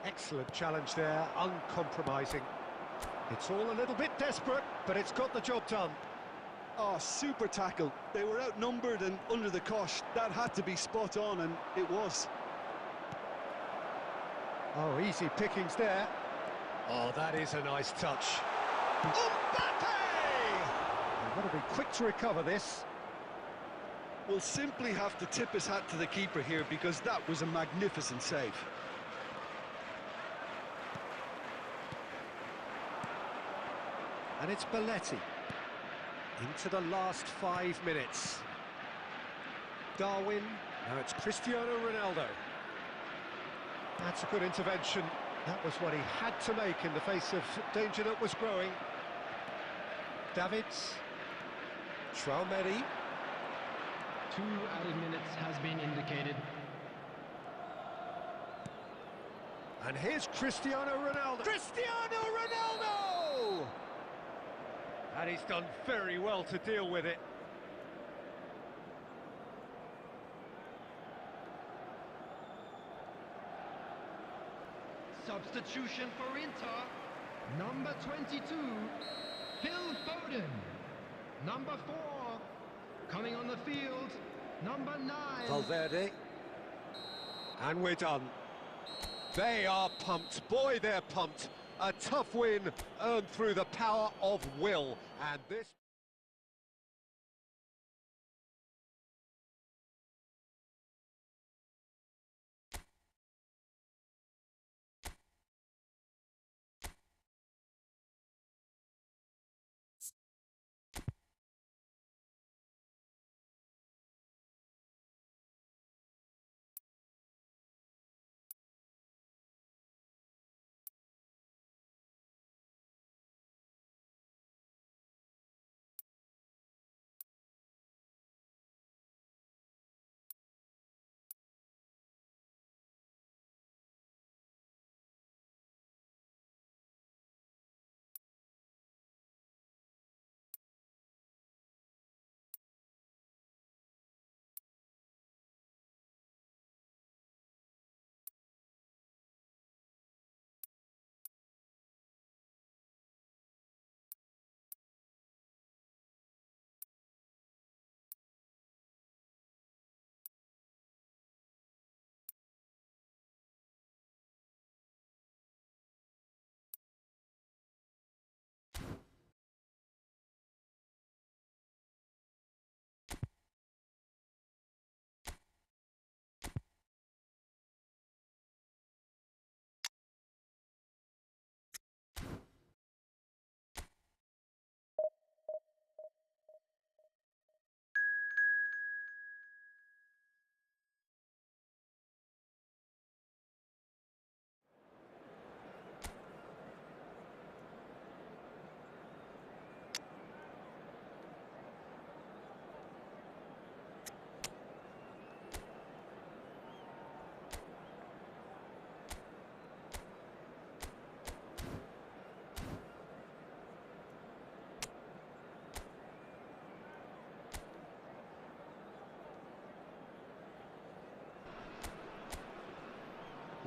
Excellent challenge there, uncompromising. It's all a little bit desperate, but it's got the job done. Oh, super tackle. They were outnumbered and under the cosh. That had to be spot on, and it was. Oh, easy pickings there. Oh, that is a nice touch. Mbappe! They've got to be quick to recover this. We'll simply have to tip his hat to the keeper here because that was a magnificent save. And it's Belletti. Into the last 5 minutes. Darwin. Now it's Cristiano Ronaldo. That's a good intervention. That was what he had to make in the face of danger that was growing. Davids. Traumeri. 2 added minutes has been indicated. And here's Cristiano Ronaldo. Cristiano Ronaldo! And he's done very well to deal with it. Substitution for Inter. Number 22, Phil Foden. Number 4, coming on the field, number 9. Valverde. And we're done. They are pumped. Boy, they're pumped. A tough win earned through the power of will. And this...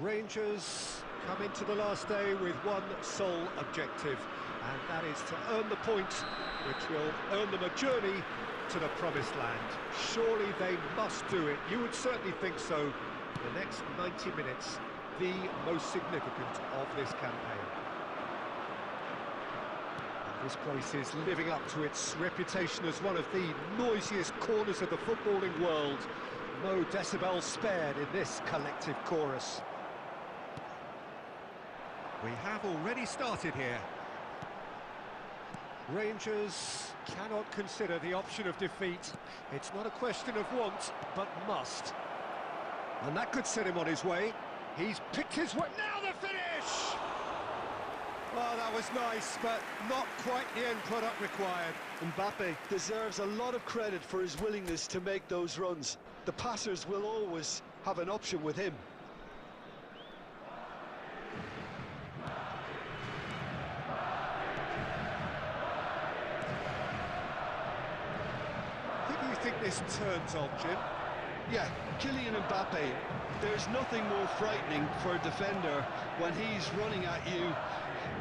Rangers come into the last day with one sole objective, and that is to earn the point, which will earn them a journey to the promised land. Surely they must do it. You would certainly think so. The next 90 minutes, the most significant of this campaign. And this place is living up to its reputation as one of the noisiest corners of the footballing world. No decibels spared in this collective chorus. We have already started here. Rangers cannot consider the option of defeat. It's not a question of want, but must. And that could set him on his way. He's picked his way. Now the finish! Well, that was nice, but not quite the end product required. Mbappe deserves a lot of credit for his willingness to make those runs. The passers will always have an option with him. Who do you think this turns on, Jim? Yeah, Kylian Mbappe. There's nothing more frightening for a defender when he's running at you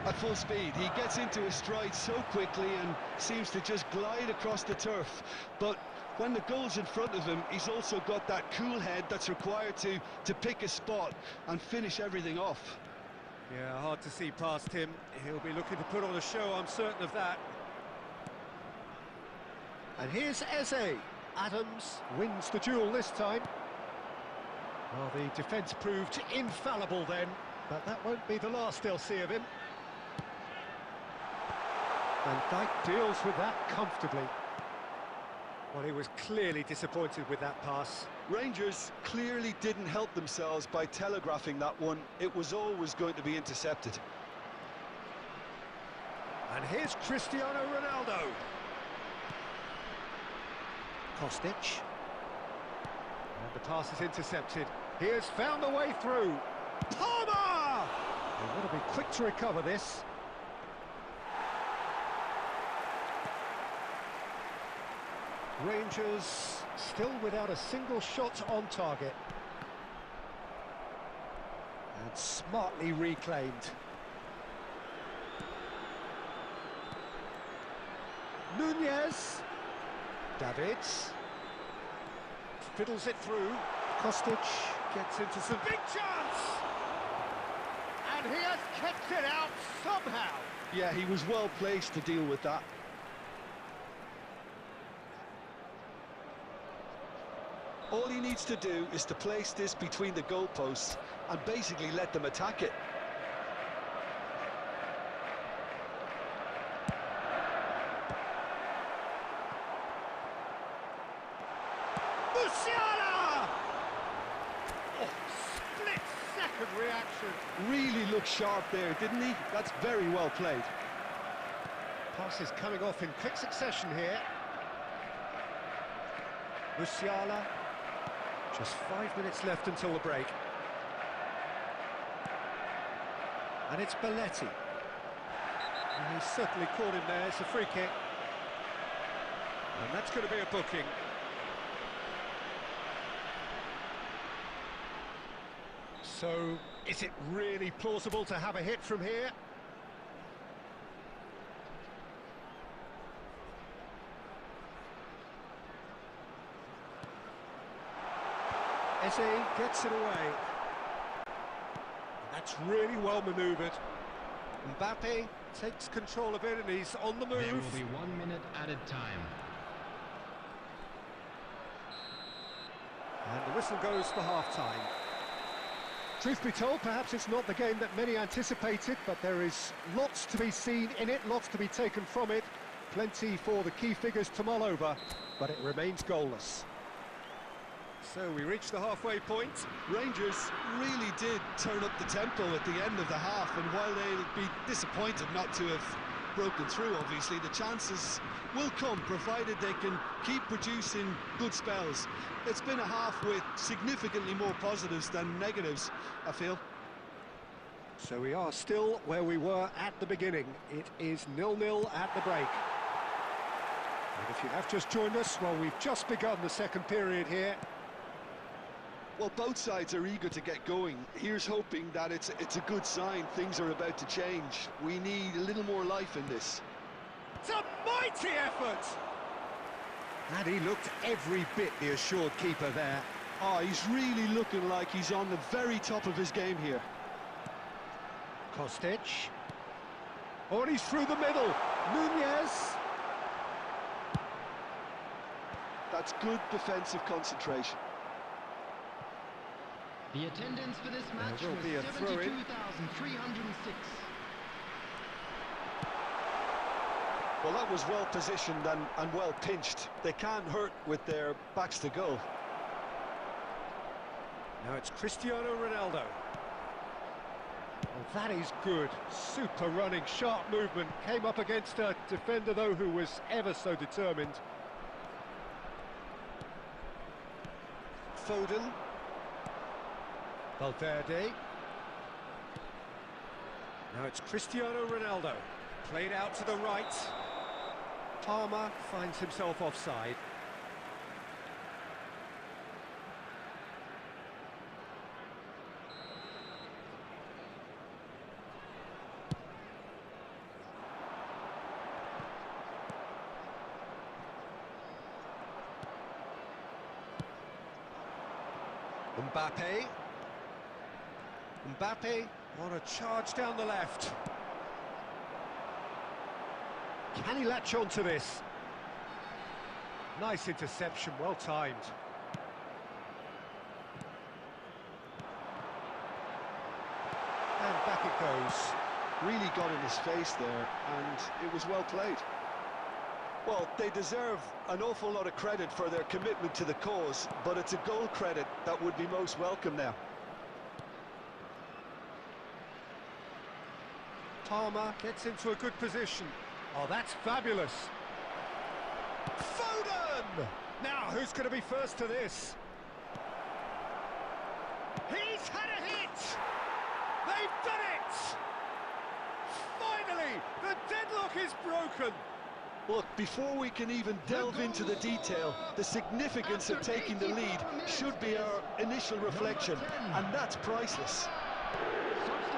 at full speed. He gets into his stride so quickly and seems to just glide across the turf. But when the goal's in front of him, he's also got that cool head that's required to pick a spot and finish everything off. Yeah, hard to see past him. He'll be looking to put on a show, I'm certain of that. And here's Eze. Adams wins the duel this time. Well, the defence proved infallible then, but that won't be the last they'll see of him. Van Dijk deals with that comfortably. Well, he was clearly disappointed with that pass. Rangers clearly didn't help themselves by telegraphing that one. It was always going to be intercepted. And here's Cristiano Ronaldo. Kostic. And the pass is intercepted. He has found a way through. Palmer! They've got to be quick to recover this. Rangers still without a single shot on target. And smartly reclaimed. Nunez. Davids. Fiddles it through. Kostic gets into some big chance! And he has kept it out somehow. Yeah, he was well placed to deal with that. All he needs to do is to place this between the goalposts and basically let them attack it. Musiala! Oh, split-second reaction. Really looked sharp there, didn't he? That's very well played. Pass is coming off in quick succession here. Musiala. Just 5 minutes left until the break. And it's Belletti. And he's certainly caught him there. It's a free kick. And that's going to be a booking. So, is it really plausible to have a hit from here? Eze gets it away. That's really well manoeuvred. Mbappe takes control of it and he's on the move. There will be 1 minute added time. And the whistle goes for half-time. Truth be told, perhaps it's not the game that many anticipated, but there is lots to be seen in it, lots to be taken from it. Plenty for the key figures to mull over, but it remains goalless. So we reach the halfway point. Rangers really did turn up the tempo at the end of the half, and while they'll be disappointed not to have broken through, obviously, the chances will come, provided they can keep producing good spells. It's been a half with significantly more positives than negatives, I feel. So we are still where we were at the beginning. It is 0-0 at the break. And if you have just joined us, well, we've just begun the second period here. Well, both sides are eager to get going. Here's hoping that it's a good sign. Things are about to change. We need a little more life in this. It's a mighty effort! And he looked every bit the assured keeper there. Oh, he's really looking like he's on the very top of his game here. Kostic. Oh, and he's through the middle. Nunez. That's good defensive concentration. The attendance for this match will was be a throw-in. 72,306. Well, that was well positioned and well pinched. They can't hurt with their backs to goal. Now it's Cristiano Ronaldo. Oh, that is good. Super running, sharp movement. Came up against a defender, though, who was ever so determined. Foden. Valverde. Now it's Cristiano Ronaldo. Played out to the right. Palmer finds himself offside. Mbappe on a charge down the left. Can he latch on to this? Nice interception, well timed. And back it goes. Really got in his face there, and it was well played. Well, they deserve an awful lot of credit for their commitment to the cause, but it's a goal credit that would be most welcome now. Palmer gets into a good position. Oh, that's fabulous. Foden! Now, who's going to be first to this? He's had a hit! They've done it! Finally, the deadlock is broken. Look, before we can even delve into the detail, the significance of taking the lead should be our initial reflection, and that's priceless.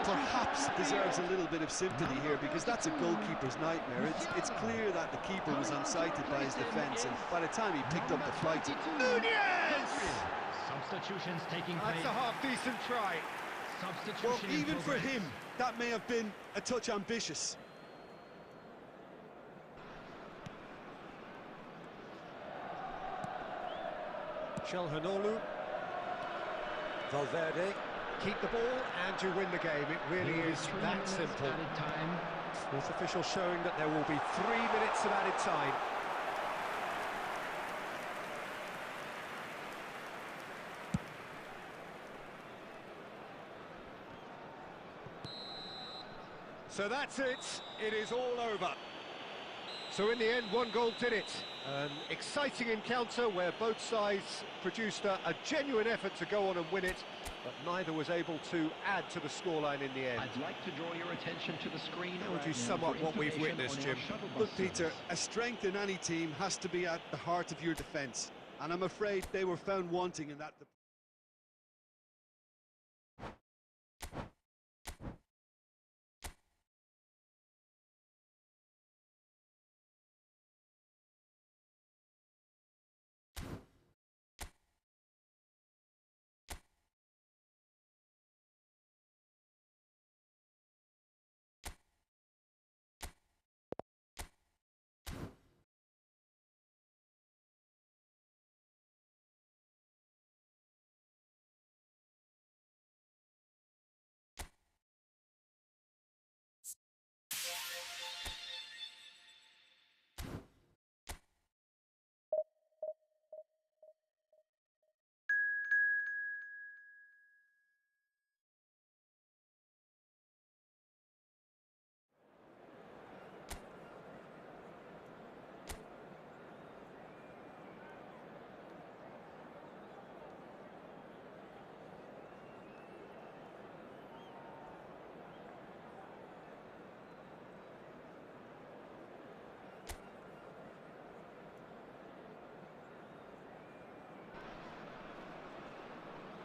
Perhaps deserves a little bit of sympathy here, because that's a goalkeeper's nightmare. It's clear that the keeper was unsighted by his defence, and by the time he picked up the flight... Nunez! Substitutions taking place. That's a half-decent try. Substitution Well, in even for progress. him, that may have been a touch ambitious. Chelhanoglu. Valverde. Keep the ball and you win the game. It really is that simple. Added time. Fourth official showing that there will be 3 minutes of added time. So that's it. It is all over. So in the end, one goal did it. An exciting encounter where both sides produced a genuine effort to go on and win it, but neither was able to add to the scoreline in the end. I'd like to draw your attention to the screen. How would you right sum now up for what we've information witnessed, on your Jim? shuttle bus Look, Peter, service. a strength in any team has to be at the heart of your defence, and I'm afraid they were found wanting in that department.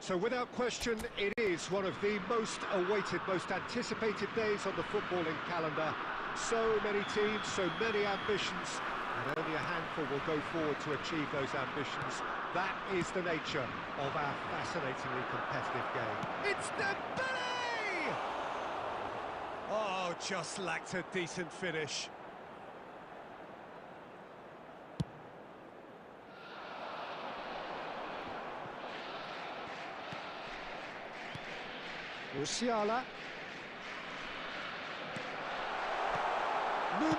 So without question, it is one of the most awaited, most anticipated days on the footballing calendar. So many teams, so many ambitions, and only a handful will go forward to achieve those ambitions. That is the nature of our fascinatingly competitive game. It's Dembele! Oh, just lacked a decent finish. Musiala.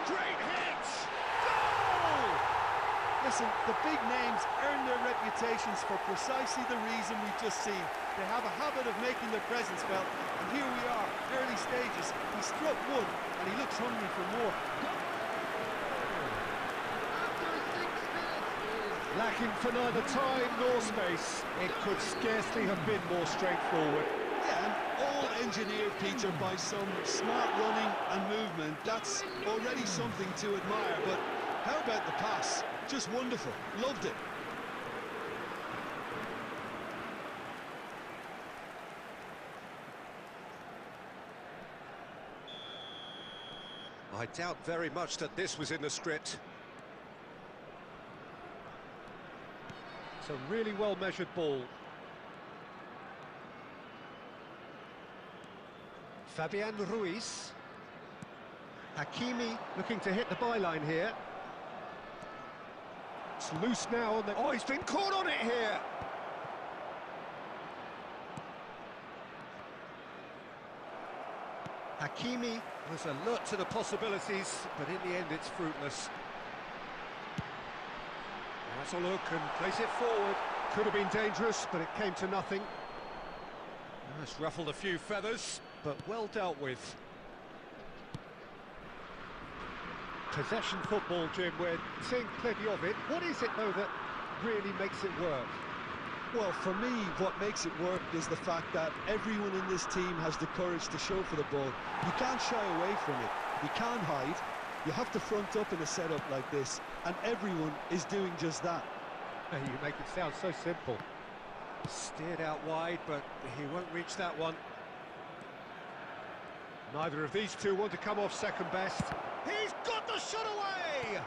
Great hit! Goal! Listen, the big names earn their reputations for precisely the reason we've just seen. They have a habit of making their presence felt, and here we are, early stages. He struck one, and he looks hungry for more. Lacking for neither time nor space. It could scarcely have been more straightforward. Yeah, and all engineered, Peter, by some smart running and movement. That's already something to admire, but how about the pass? Just wonderful. Loved it. I doubt very much that this was in the script. It's a really well-measured ball. Fabian Ruiz. Hakimi looking to hit the byline here. It's loose now on the... Oh, he's been caught on it here! Hakimi was alert to the possibilities, but in the end it's fruitless. That's a look and place it forward. Could have been dangerous, but it came to nothing. It's ruffled a few feathers, but well dealt with. Possession football, Jim, we're seeing plenty of it. What is it, though, that really makes it work? Well, for me, what makes it work is the fact that everyone in this team has the courage to show for the ball. You can't shy away from it. You can't hide. You have to front up in a setup like this, and everyone is doing just that. You make it sound so simple. Steered out wide, but he won't reach that one. Neither of these two want to come off second best. He's got the shot away!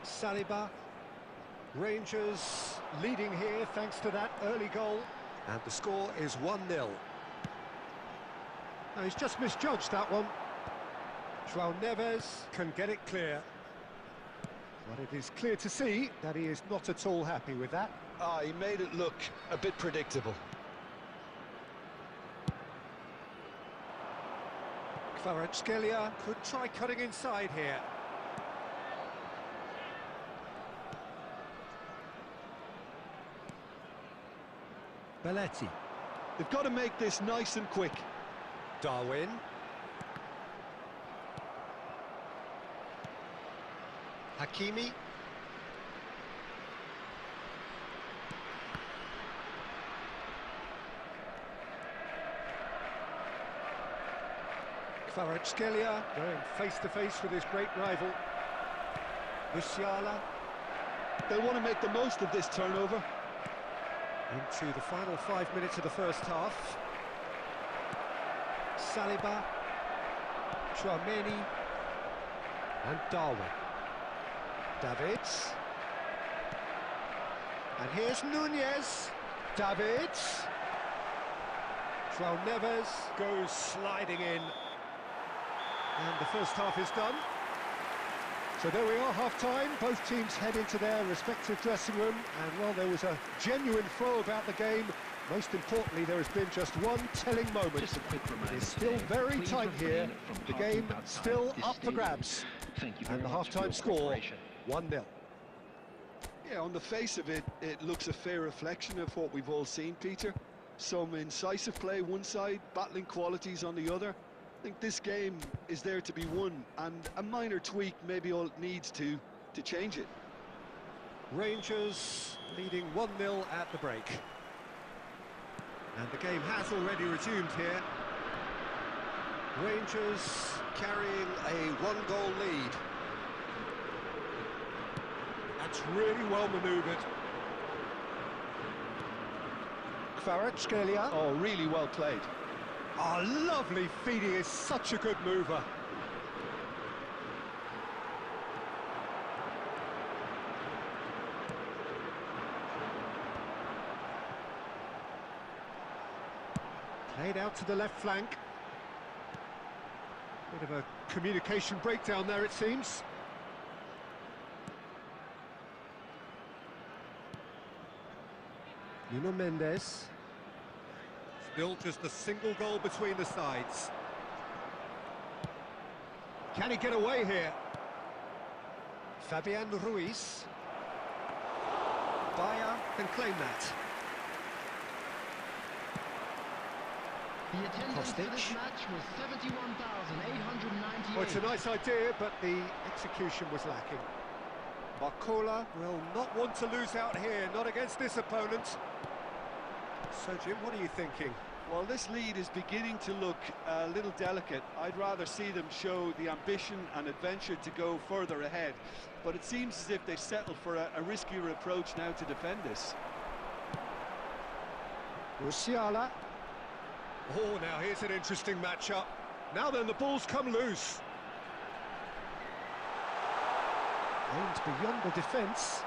Saliba. Rangers leading here thanks to that early goal. And the score is 1-0. Now, he's just misjudged that one. João Neves can get it clear. But it is clear to see that he is not at all happy with that. He made it look a bit predictable. Kvaratskhelia could try cutting inside here. Belletti. They've got to make this nice and quick. Darwin. Hakimi. Kvaratskhelia going face-to-face with his great rival. Musiala. They'll want to make the most of this turnover. Into the final 5 minutes of the first half. Saliba. Tchouaméni. And Darwin. Davids. And here's Nunez. Davids. João Neves goes sliding in. And the first half is done. So there we are, half-time. Both teams head into their respective dressing room. And, well, there was a genuine flow about the game. Most importantly, there has been just one telling moment. Just a quick reminder. It is still very tight here. The game still up for grabs. Thank you And very the much for half-time your score, cooperation. 1-0. Yeah, on the face of it, it looks a fair reflection of what we've all seen, Peter. Some incisive play one side, battling qualities on the other. I think this game is there to be won, and a minor tweak maybe all it needs to change it. Rangers leading 1-0 at the break. And the game has already resumed here. Rangers carrying a one-goal lead. That's really well manoeuvred. Kvaratskhelia. Oh, really well played. Oh, lovely feed, he is such a good mover. Played out to the left flank. Bit of a communication breakdown there, it seems. Nuno Mendes. Still just a single goal between the sides. Can he get away here? Fabian Ruiz. Bayer can claim that. The attendance for this Kostic. match was 71,898. Well, it's a nice idea, but the execution was lacking. Barcola will not want to lose out here, not against this opponent. So, Jim, what are you thinking? Well, this lead is beginning to look a little delicate. I'd rather see them show the ambition and adventure to go further ahead. But it seems as if they settle for a riskier approach now to defend this. Musiala. Oh, now here's an interesting matchup. Now then, the ball's come loose. Aimed beyond the defence.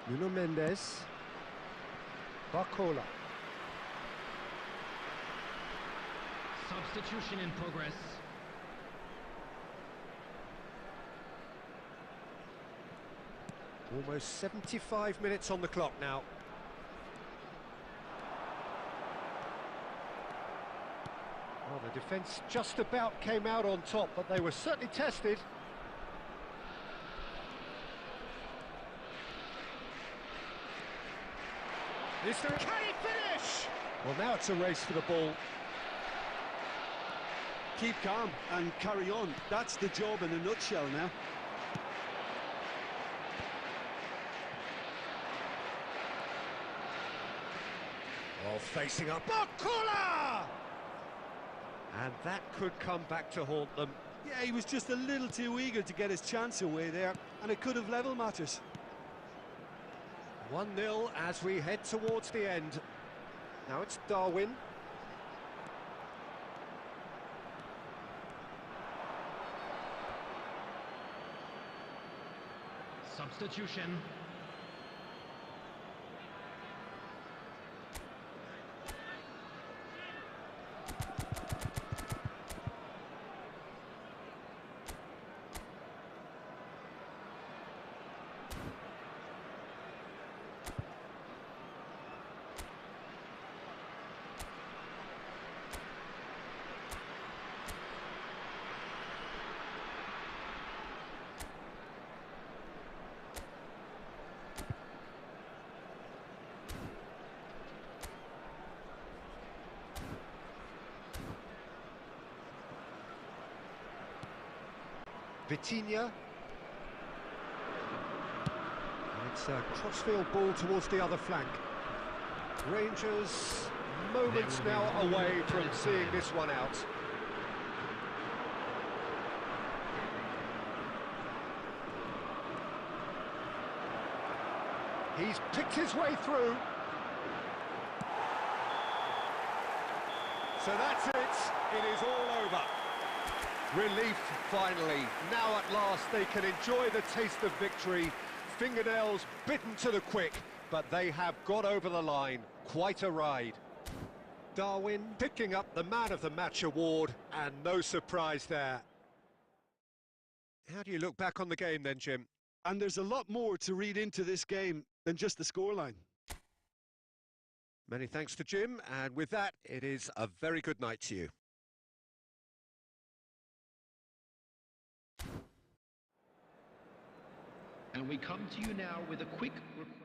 Nuno Mendes. Barcola. Substitution in progress. Almost 75 minutes on the clock now. Well, the defence just about came out on top, but they were certainly tested. Is there... Can he finish? Well, now it's a race for the ball. Keep calm and carry on. That's the job in a nutshell now. Oh, facing up. Barcola! And that could come back to haunt them. Yeah, he was just a little too eager to get his chance away there, and it could have level matters. 1-0 as we head towards the end. Now it's Darwin. Substitution. Vitinha. And it's a crossfield ball towards the other flank. Rangers moments now away from seeing this one out. He's picked his way through. So that's it. It is all over. Relief, finally. Now at last they can enjoy the taste of victory. Fingernails bitten to the quick, but they have got over the line. Quite a ride. Darwin picking up the Man of the Match award, and no surprise there. How do you look back on the game then, Jim? And there's a lot more to read into this game than just the scoreline. Many thanks to Jim, and with that, it is a very good night to you. And we come to you now with a quick request.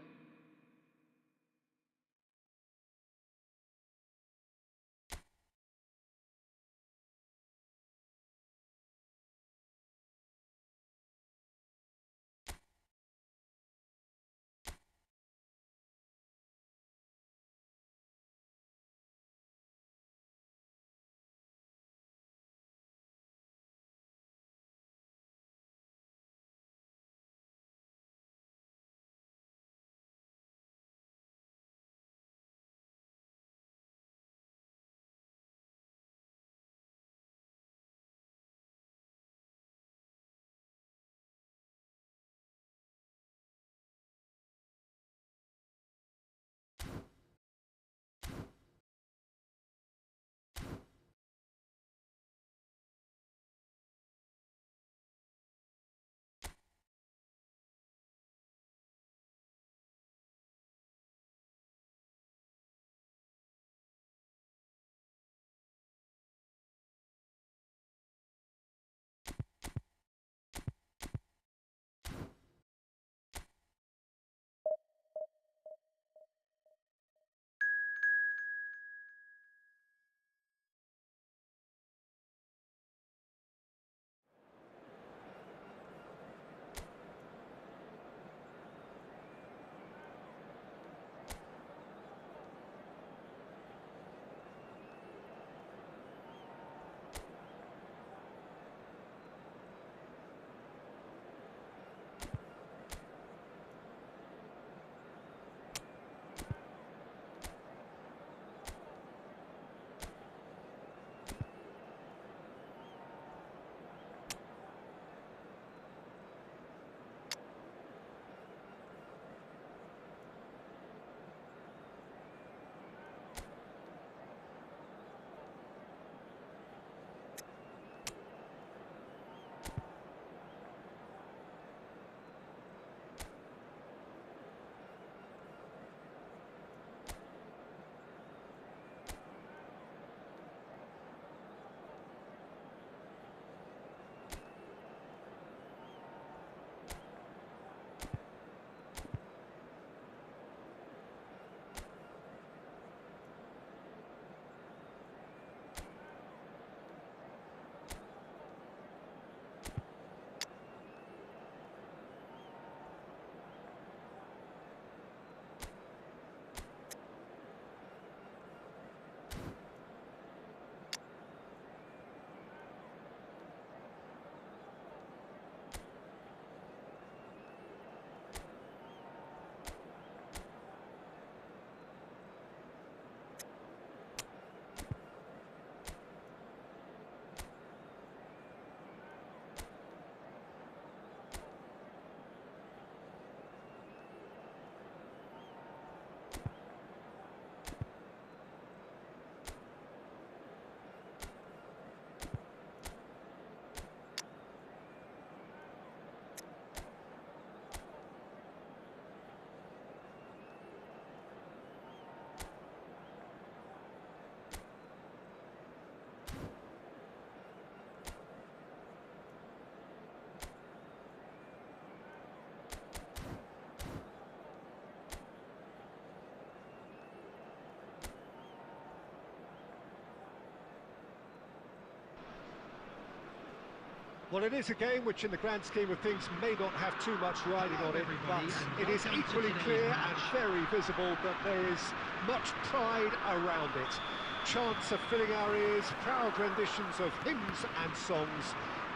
Well, it is a game which, in the grand scheme of things, may not have too much riding on it, but it is equally clear and very visible that there is much pride around it. Chants are filling our ears, proud renditions of hymns and songs.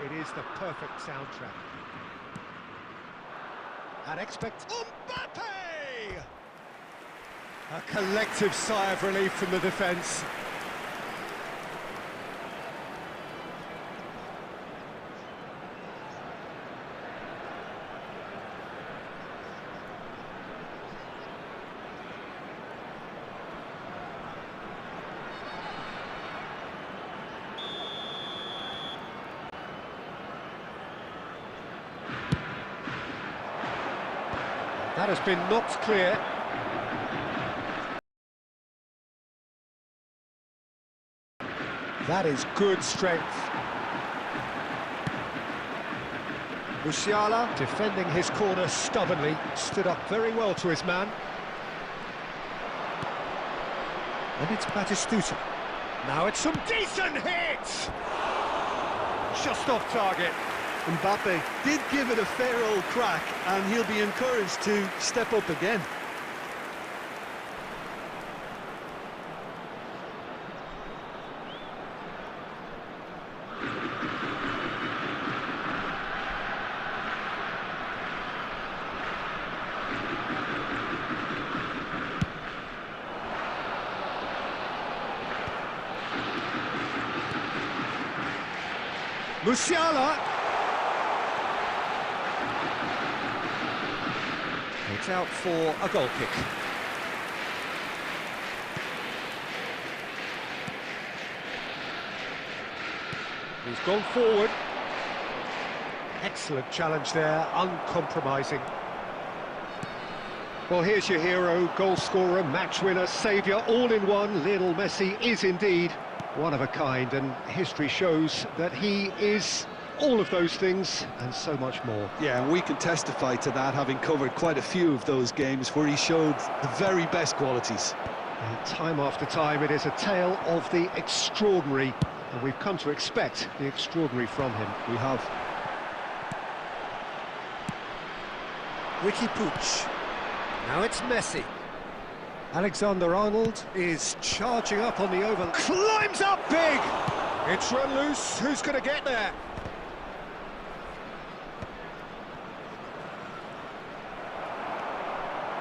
It is the perfect soundtrack. And expect Mbappe! A collective sigh of relief from the defence. That has been knocked clear. That is good strength. Musiala, defending his corner stubbornly, stood up very well to his man. And it's Batistuta. Now it's some decent hits! Just off target. Mbappe did give it a fair old crack, and he'll be encouraged to step up again. Musiala. It's out for a goal kick. He's gone forward. Excellent challenge there, uncompromising. Well, here's your hero, goal scorer, match winner, saviour, all in one. Lionel Messi is indeed one of a kind, and history shows that he is all of those things and so much more. Yeah, and we can testify to that, having covered quite a few of those games where he showed the very best qualities. And time after time, it is a tale of the extraordinary, and we've come to expect the extraordinary from him. We have. Ricky Puig. Now it's Messi. Alexander-Arnold is charging up on the overlap. Climbs up big! It's run loose. Who's going to get there?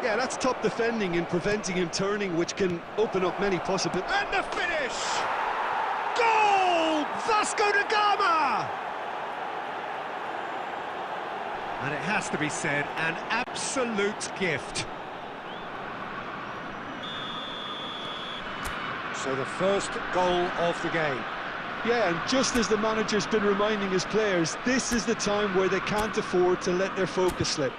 Yeah, that's top defending and preventing him turning, which can open up many possibilities. And the finish! Goal! Vasco da Gama! And it has to be said, an absolute gift. So the first goal of the game. Yeah, and just as the manager's been reminding his players, this is the time where they can't afford to let their focus slip.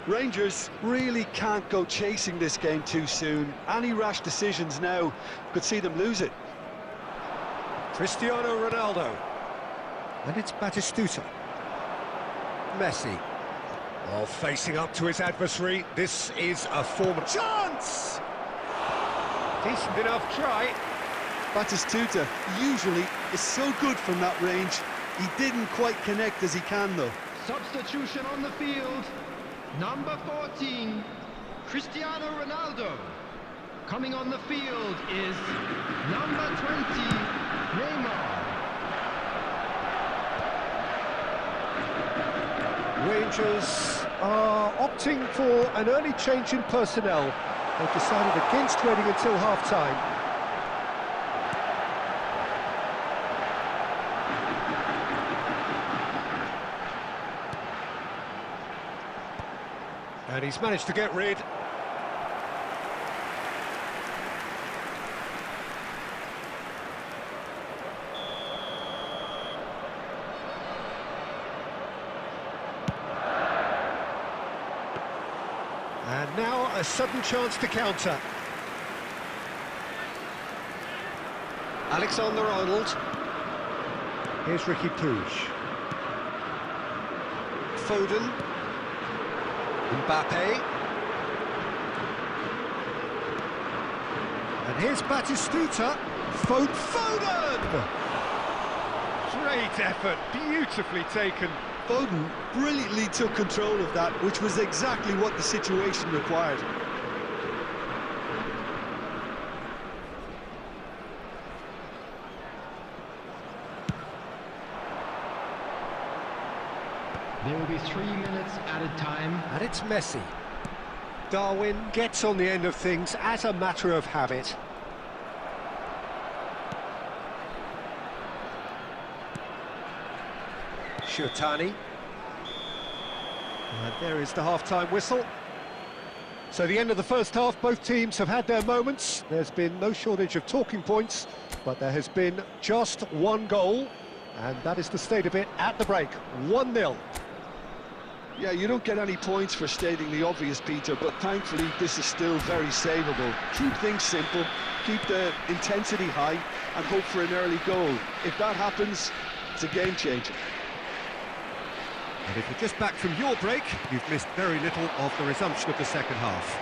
Rangers really can't go chasing this game too soon. Any rash decisions now could see them lose it. Cristiano Ronaldo. And it's Batistuta. Messi. Oh, facing up to his adversary. This is a form of chance! Decent enough try. Batistuta usually is so good from that range. He didn't quite connect as he can, though. Substitution on the field. Number 14, Cristiano Ronaldo. Coming on the field is number 20, Neymar. Rangers are opting for an early change in personnel. They've decided against waiting until half-time. And he's managed to get rid. And now a sudden chance to counter. Alexander-Arnold. Here's Rankpush. Foden. Mbappe. And here's Batistuta. Foden! Great effort, beautifully taken. Foden brilliantly took control of that, which was exactly what the situation required. There will be 3 minutes added time. And it's Messi. Darwin gets on the end of things as a matter of habit. Shirtani. And there is the half-time whistle. So the end of the first half, both teams have had their moments. There's been no shortage of talking points, but there has been just one goal, and that is the state of it at the break. 1-0. Yeah, you don't get any points for stating the obvious, Peter, but thankfully this is still very savable. Keep things simple, keep the intensity high, and hope for an early goal. If that happens, it's a game changer. And if you're just back from your break, you've missed very little of the resumption of the second half.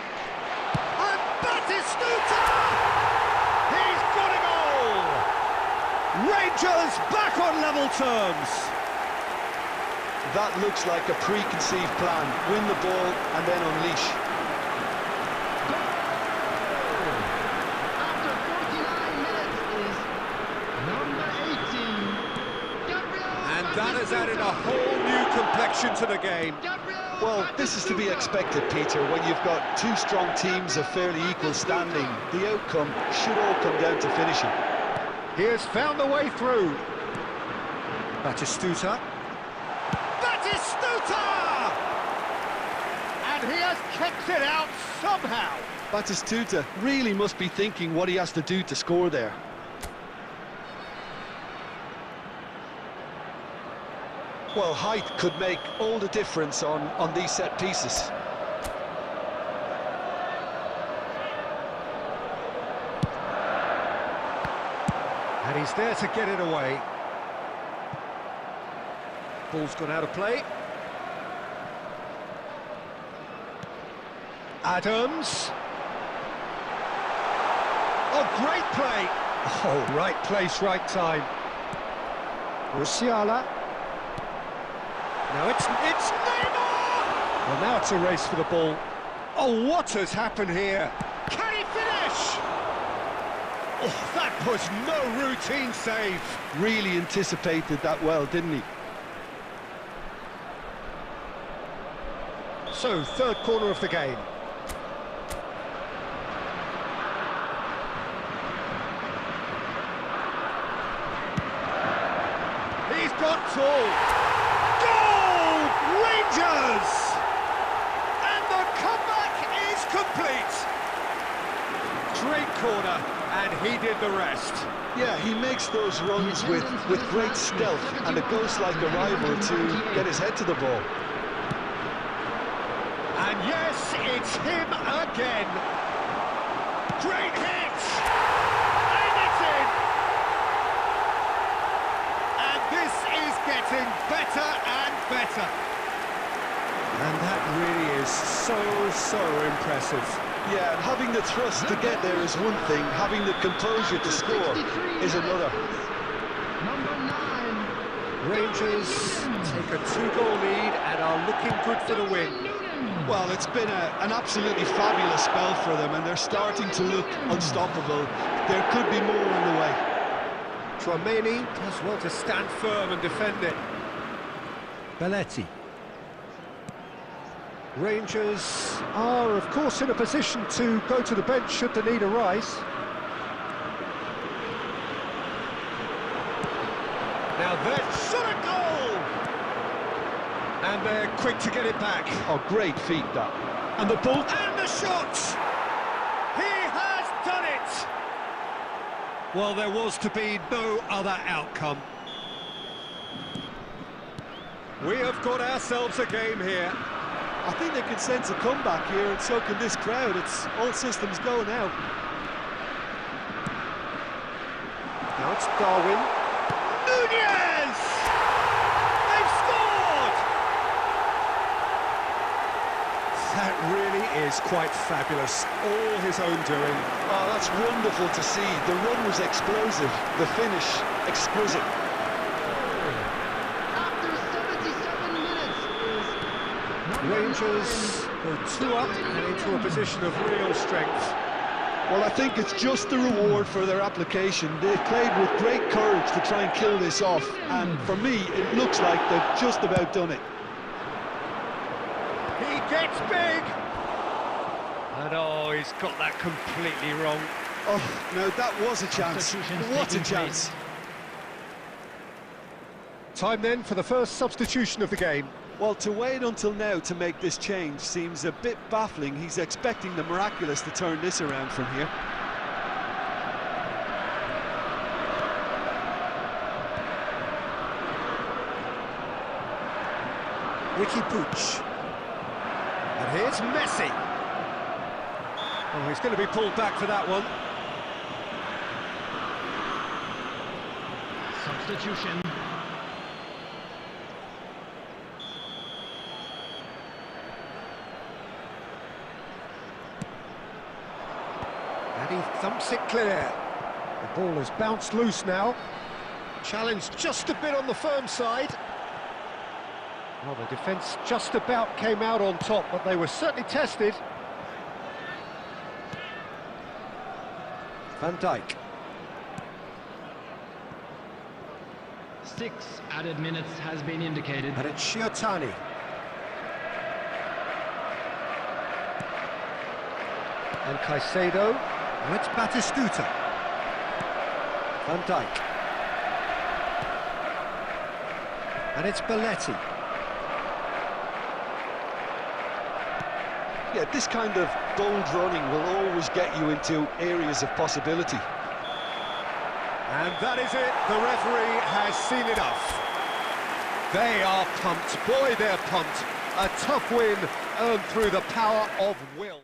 And Batistuta! He's got a goal! Rangers back on level terms! That looks like a preconceived plan. Win the ball and then unleash. After 49 minutes is number 18, Gabriel. And that has added a whole new complexion to the game. Well, this is to be expected, Peter, when you've got two strong teams of fairly equal standing. The outcome should all come down to finishing. He has found the way through. Batistuta. Batistuta! And he has kept it out somehow. Batistuta really must be thinking what he has to do to score there. Well, height could make all the difference on these set pieces. And he's there to get it away. Ball's gone out of play. Adams. Oh, great play. Oh, right place, right time. Musiala. Now it's Neymar! Well, now it's a race for the ball. Oh, what has happened here? Can he finish? Oh, that was no routine save. Really anticipated that well, didn't he? So, third corner of the game. He's got tall. Goal! Rangers! And the comeback is complete. Great corner, and he did the rest. Yeah, he makes those runs with great stealth and a ghost-like arrival to get his head to the ball. And yes, it's him again. Great hit! And it's in! And this is getting better and better. And that really is so impressive. Yeah, and having the thrust to get there is one thing, having the composure to score is another. Number 9. Rangers take a 2-goal lead and are looking good for the win. Well, it's been an absolutely fabulous spell for them, and they're starting to look unstoppable. There could be more on the way. Tchouameni does well to stand firm and defend it. Belletti. Rangers are, of course, in a position to go to the bench should the need arise. Now there's shot a goal! And they're quick to get it back. Oh, great feat, that. And the ball... And the shot! He has done it! Well, there was to be no other outcome. We have got ourselves a game here. I think they can sense a comeback here, and so can this crowd. It's all systems go now. Now it's Darwin. Nunez! They've scored! That really is quite fabulous. All his own doing. Oh, that's wonderful to see. The run was explosive, the finish exquisite. After 77 minutes is number Rangers 9. go 2 up and into a position of real strength. Well, I think it's just the reward for their application. They've played with great courage to try and kill this off, and for me, it looks like they've just about done it. He gets big! And oh, he's got that completely wrong. Oh, no, that was a chance. What a chance. Time then for the first substitution of the game. Well, to wait until now to make this change seems a bit baffling. He's expecting the miraculous to turn this around from here. Ricky Puig. And here's Messi. Oh, he's going to be pulled back for that one. Substitution. And he thumps it clear. The ball has bounced loose now. Challenged just a bit on the firm side. Well, the defence just about came out on top, but they were certainly tested. Van Dijk. 6 added minutes has been indicated. And it's Shiotani. And Caicedo. And it's Batistuta. Van Dijk. And it's Belletti. Yeah, this kind of bold running will always get you into areas of possibility. And that is it. The referee has seen enough. They are pumped. Boy, they're pumped. A tough win earned through the power of will.